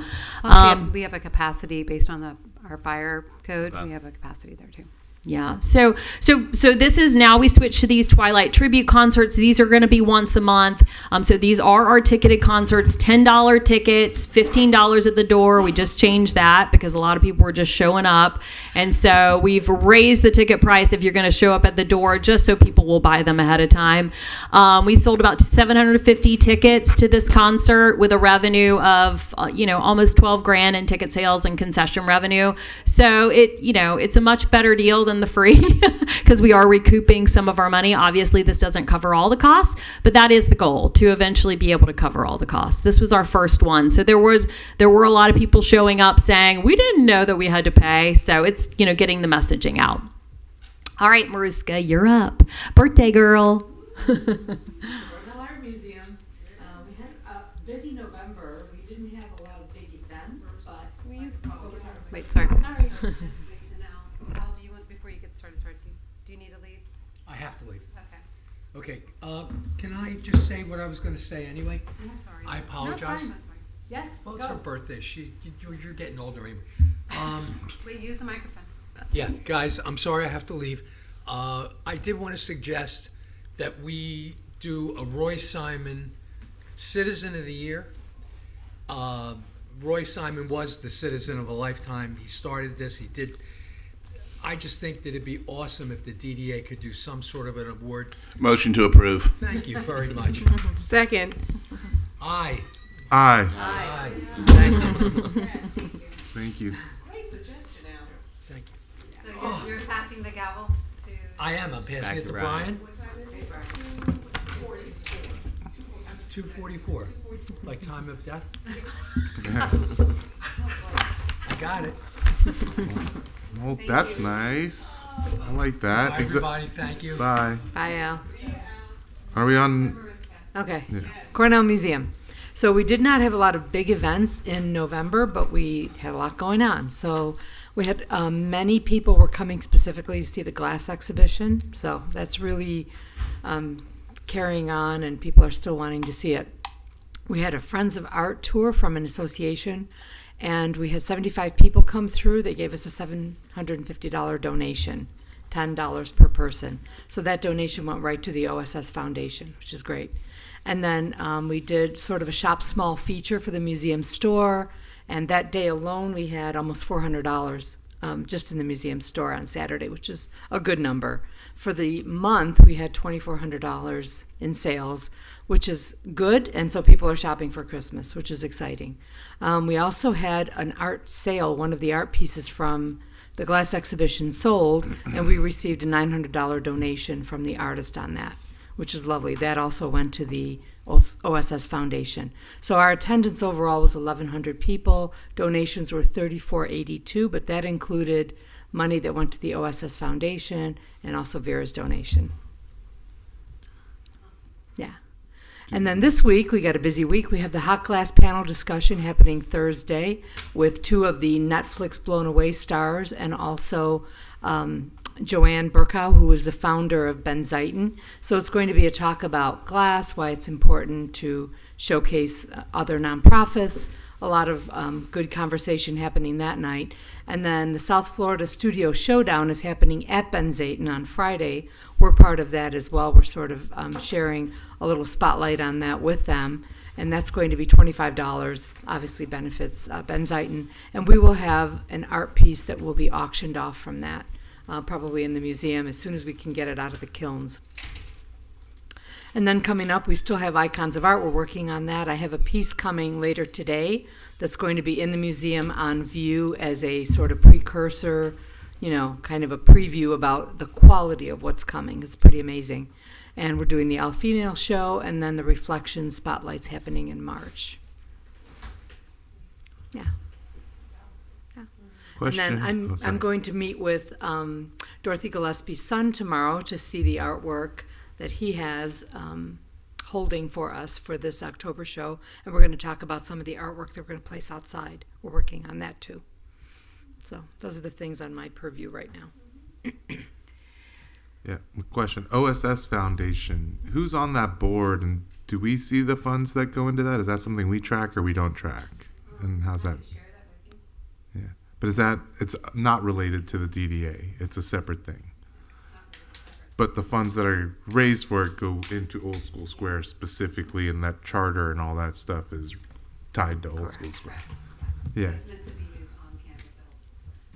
we have a capacity based on our fire code. We have a capacity there too. Yeah. So this is now we switch to these Twilight tribute concerts. These are going to be once a month. So these are our ticketed concerts, $10 tickets, $15 at the door. We just changed that because a lot of people were just showing up. And so we've raised the ticket price if you're going to show up at the door just so people will buy them ahead of time. We sold about 750 tickets to this concert with a revenue of, almost 12 grand in ticket sales and concession revenue. So it's a much better deal than the free because we are recouping some of our money. Obviously, this doesn't cover all the costs, but that is the goal, to eventually be able to cover all the costs. This was our first one. So there were a lot of people showing up saying, we didn't know that we had to pay. So it's, getting the messaging out. All right, Maruska, you're up. Birthday girl. Art Museum. We had a busy November. We didn't have a lot of big events, but Wait, sorry. Sorry. Al, do you want, before you get started, do you need to leave? I have to leave. Okay. Okay, can I just say what I was going to say anyway? I'm sorry. I apologize. No, it's fine. Yes. Well, it's her birthday. You're getting older, Amy. Wait, use the microphone. Yeah, guys, I'm sorry I have to leave. I did want to suggest that we do a Roy Simon Citizen of the Year. Roy Simon was the citizen of a lifetime. He started this. He did. I just think that it'd be awesome if the DDA could do some sort of an award. Motion to approve. Thank you very much. Second. Aye. Aye. Aye. Thank you. Thank you. Great suggestion, Al. Thank you. So you're passing the gavel to... I am. I'm passing Back it to to Brian. Brian. 2:44. Like time of death? I got it. Well, that's nice. I like that. Bye, everybody. Thank you. Bye. Bye, Al. Are we on? Okay. Yeah. Cornell Museum. So we did not have a lot of big events in November, but we had a lot going on. So we had many people were coming specifically to see the glass exhibition. So that's really carrying on, and people are still wanting to see it. We had a Friends of Art tour from an association, and we had 75 people come through. They gave us a $750 donation, $10 per person. So that donation went right to the OSS Foundation, which is great. And then we did sort of a shop small feature for the museum store, and that day alone we had almost $400 just in the museum store on Saturday, which is a good number. For the month, we had $2,400 in sales, which is good, and so people are shopping for Christmas, which is exciting. We also had an art sale. One of the art pieces from the glass exhibition sold, and we received a $900 donation from the artist on that, which is lovely. That also went to the OSS Foundation. So our attendance overall was 1,100 people. Donations were $34.82, but that included money that went to the OSS Foundation and also Vera's donation. Yeah. And then this week, we got a busy week. We have the Hot Glass panel discussion happening Thursday with two of the Netflix Blown Away stars and also Joanne Burkow, who is the founder of Benzitin. So it's going to be a talk about glass, why it's important to showcase other nonprofits, a lot of good conversation happening that night. And then the South Florida Studio Showdown is happening at Benzitin on Friday. We're part of that as well. We're sort of sharing a little spotlight on that with them. and that's going to be $25. Obviously benefits Ben Zeiton, and we will have an art piece that will be auctioned off from that, probably in the museum as soon as we can get it out of the kilns. And then coming up, we still have Icons of Art. We're working on that. I have a piece coming later today that's going to be in the museum on view as a sort of precursor, kind of a preview about the quality of what's coming. It's pretty amazing. And we're doing the all-female show, and then the Reflection Spotlight's happening in March. Yeah. Question? And then I'm going to meet with Dorothy Gillespie's son tomorrow to see the artwork that he has holding for us for this October show. And we're going to talk about some of the artwork that we're going to place outside. We're working on that too. So those are the things on my purview right now. Yeah, question. OSS Foundation, who's on that board, and do we see the funds that go into that? Is that something we track or we don't track? And how's that? Yeah, but it's not related to the DDA. It's a separate thing. But the funds that are raised for it go into Old School Square specifically, and that charter and all that stuff is tied to Old School Square. Yeah.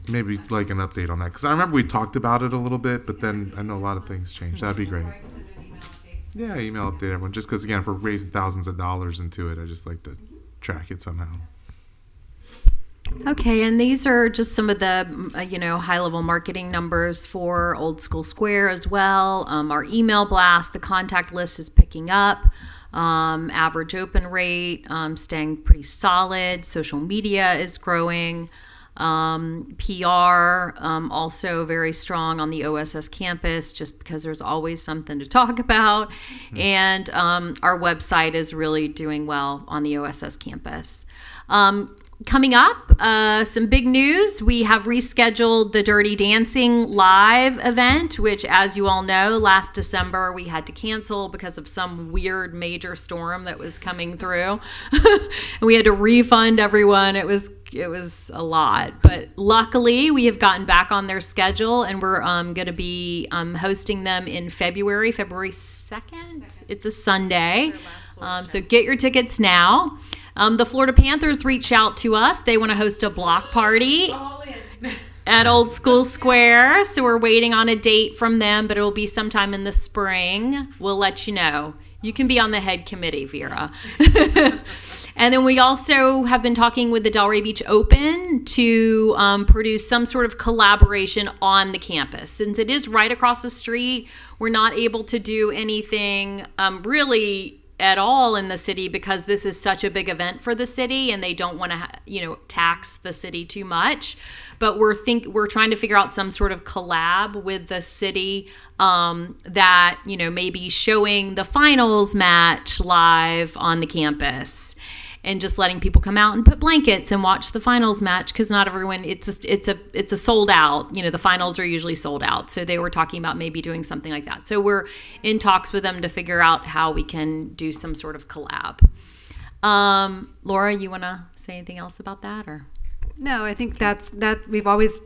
Maybe like an update on that, because I remember we talked about it a little bit, but then I know a lot of things changed. That'd be great. Yeah, email update everyone, just because again, if we're raising thousands of dollars into it, I just like to track it somehow. Okay, and these are just some of the high-level marketing numbers for Old School Square as well. Our email blast, the contact list is picking up. Average open rate staying pretty solid. Social media is growing. PR also very strong on the OSS campus, just because there's always something to talk about. And our website is really doing well on the OSS campus. Coming up, some big news. We have rescheduled the Dirty Dancing live event, which, as you all know, last December we had to cancel because of some weird major storm that was coming through. And we had to refund everyone. It was a lot, but luckily we have gotten back on their schedule, and we're going to be hosting them in February 2nd. It's a Sunday. So get your tickets now. The Florida Panthers reached out to us. They want to host a block party at Old School Square. So we're waiting on a date from them, but it will be sometime in the spring. We'll let you know. You can be on the head committee, Vera. And then we also have been talking with the Delray Beach Open to produce some sort of collaboration on the campus. Since it is right across the street, we're not able to do anything really at all in the city, because this is such a big event for the city and they don't want to tax the city too much. But we're trying to figure out some sort of collab with the city that maybe showing the finals match live on the campus, and just letting people come out and put blankets and watch the finals match, because not everyone, it's a sold out. The finals are usually sold out. So they were talking about maybe doing something like that. So we're in talks with them to figure out how we can do some sort of collab. Laura, you want to say anything else about that, or? No, I think that we've always,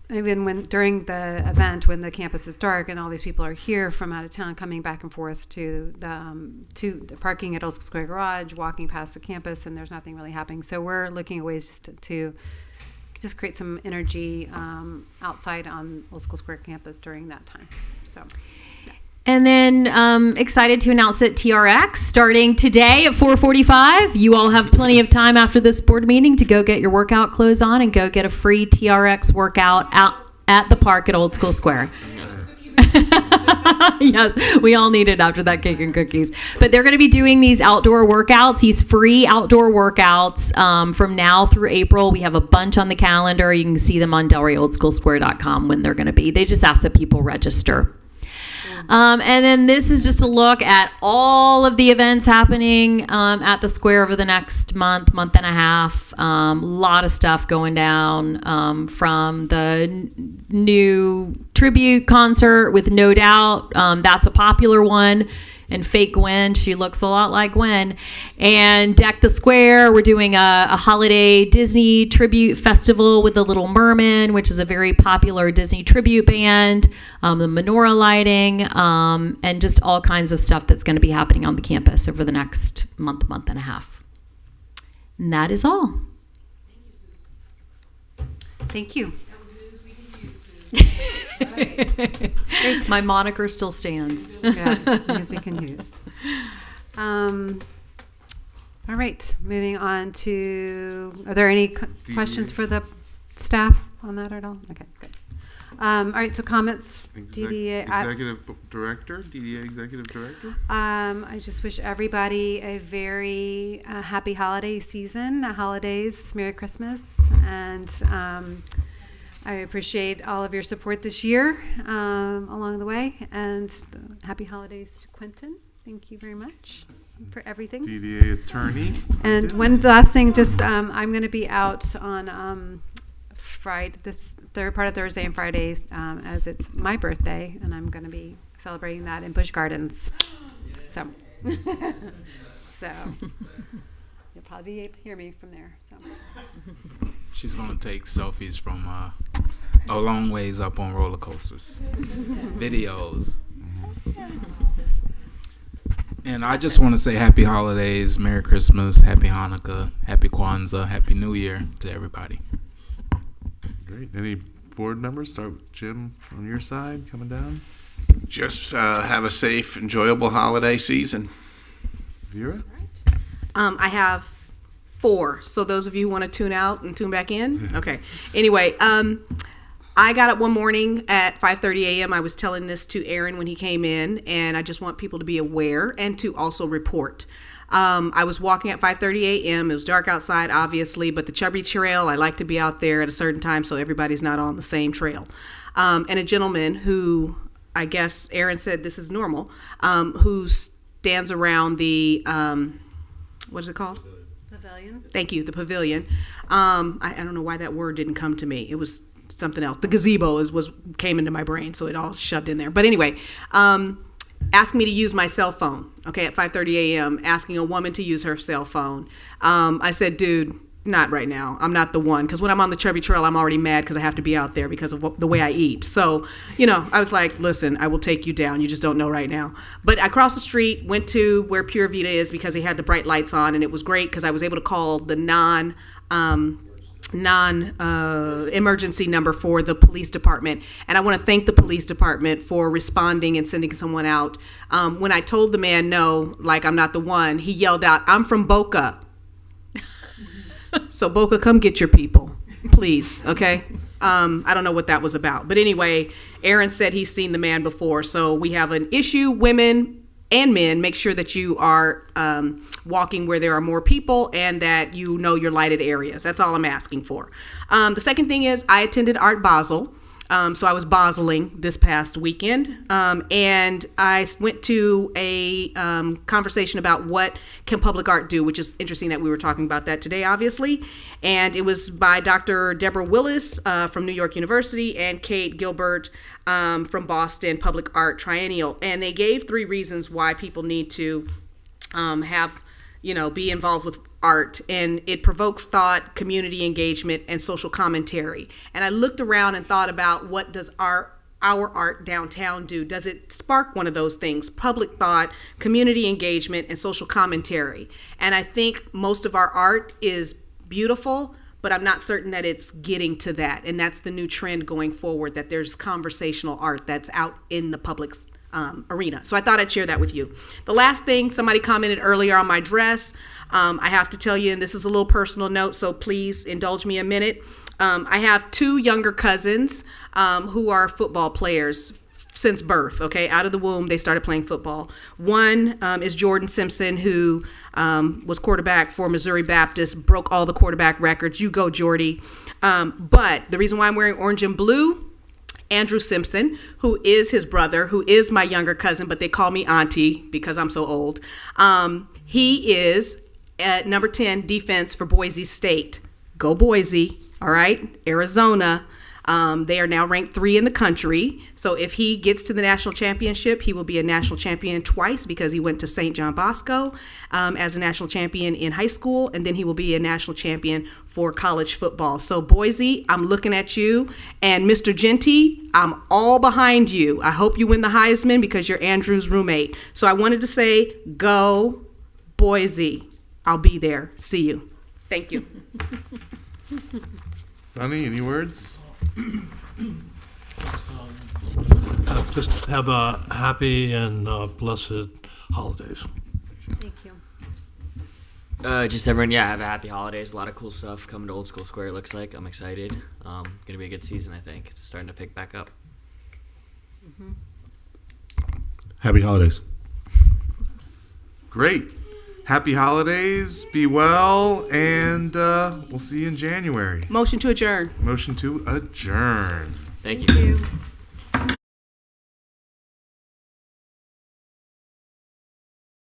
even during the event, when the campus is dark and all these people are here from out of town coming back and forth to the parking at Old School Square Garage, walking past the campus, and there's nothing really happening. So we're looking at ways just to create some energy outside on Old School Square campus during that time. So. Yeah. And then excited to announce that TRX starting today at 4:45. You all have plenty of time after this board meeting to go get your workout clothes on and go get a free TRX workout out at the park at Old School Square. Yes, we all need it after that cake and cookies. But they're going to be doing these outdoor workouts, these free outdoor workouts from now through April. We have a bunch on the calendar. You can see them on DelrayOldSchoolSquare.com when they're going to be. They just ask that people register. And then this is just a look at all of the events happening at the square over the next month and a half. A lot of stuff going down from the new tribute concert with No Doubt. That's a popular one. and fake Gwen. She looks a lot like Gwen. And Deck the Square, we're doing a holiday Disney tribute festival with the Little Merman, which is a very popular Disney tribute band, the menorah lighting, and just all kinds of stuff that's going to be happening on the campus over the next month and a half. And that is all. Thank you. My moniker still stands. Yeah, because we can use. All right, moving on to, are there any questions for the staff on that at all? Okay, good. All right, so comments, DDA. Executive Director, DDA Executive Director. I just wish everybody a very happy holiday season, holidays, Merry Christmas, and I appreciate all of your support this year along the way, and happy holidays to Quentin. Thank you very much for everything. DDA Attorney. And one last thing, just I'm going to be out on Friday, this third part of Thursday and Fridays, as it's my birthday, and I'm going to be celebrating that in Busch Gardens. So, so you'll probably hear me from there. So. She's going to take selfies from a long ways up on roller coasters, videos. And I just want to say happy holidays, Merry Christmas, Happy Hanukkah, Happy Kwanzaa, Happy New Year to everybody. Great. Any board members? Start with Jim on your side, coming down. Just have a safe, enjoyable holiday season. Vera? I have 4. So those of you who want to tune out and tune back in, okay. Anyway, I got up one morning at 5:30 a.m. I was telling this to Aaron when he came in, and I just want people to be aware and to also report. I was walking at 5:30 a.m. It was dark outside, obviously, but the Chubby Trail, I like to be out there at a certain time so everybody's not on the same trail. And a gentleman who, I guess Aaron said this is normal, who stands around the, what is it called? Pavilion. Thank you, the pavilion. I don't know why that word didn't come to me. It was something else. The gazebo came into my brain, so it all shoved in there. But anyway, asked me to use my cell phone, okay, at 5:30 a.m., asking a woman to use her cell phone. I said, dude, not right now. I'm not the one. Because when I'm on the Chubby Trail, I'm already mad because I have to be out there because of the way I eat. So, I was like, listen, I will take you down. You just don't know right now. But I crossed the street, went to where Pure Vita is because they had the bright lights on, and it was great because I was able to call the non-emergency number for the police department. And I want to thank the police department for responding and sending someone out. When I told the man no, like I'm not the one, he yelled out, I'm from Boca. So Boca, come get your people, please, okay? I don't know what that was about. But anyway, Aaron said he's seen the man before. So we have an issue, women and men, make sure that you are walking where there are more people and that you know your lighted areas. That's all I'm asking for. The second thing is I attended Art Basel. So I was Baseling this past weekend, and I went to a conversation about what can public art do, which is interesting that we were talking about that today, obviously. And it was by Dr. Deborah Willis from New York University and Kate Gilbert from Boston Public Art Triennial. And they gave 3 reasons why people need to be involved with art, and it provokes thought, community engagement, and social commentary. And I looked around and thought about what does our art downtown do? Does it spark one of those things? Public thought, community engagement, and social commentary. And I think most of our art is beautiful, but I'm not certain that it's getting to that. And that's the new trend going forward, that there's conversational art that's out in the public's arena. So I thought I'd share that with you. The last thing, somebody commented earlier on my dress. I have to tell you, and this is a little personal note, so please indulge me a minute. I have 2 younger cousins who are football players since birth, okay? Out of the womb, they started playing football. One is Jordan Simpson, who was quarterback for Missouri Baptist, broke all the quarterback records. You go, Jordy. But the reason why I'm wearing orange and blue, Andrew Simpson, who is his brother, who is my younger cousin, but they call me auntie because I'm so old. He is at number 10 defense for Boise State. Go Boise, all right? Arizona. They are now ranked 3 in the country. So if he gets to the national championship, he will be a national champion twice because he went to St. John Bosco as a national champion in high school, and then he will be a national champion for college football. So Boise, I'm looking at you, and Mr. Genty, I'm all behind you. I hope you win the Heisman because you're Andrew's roommate. So I wanted to say, go Boise. I'll be there. See you. Thank you. Sonny, any words? Just have a happy and blessed holidays. Thank you. Just everyone, yeah, have a happy holidays. A lot of cool stuff coming to Old School Square, it looks like. I'm excited. Gonna be a good season, I think. It's starting to pick back up. Happy holidays. Great. Happy holidays. Be well, and we'll see you in January. Motion to adjourn. Motion to adjourn. Thank you. Thank you.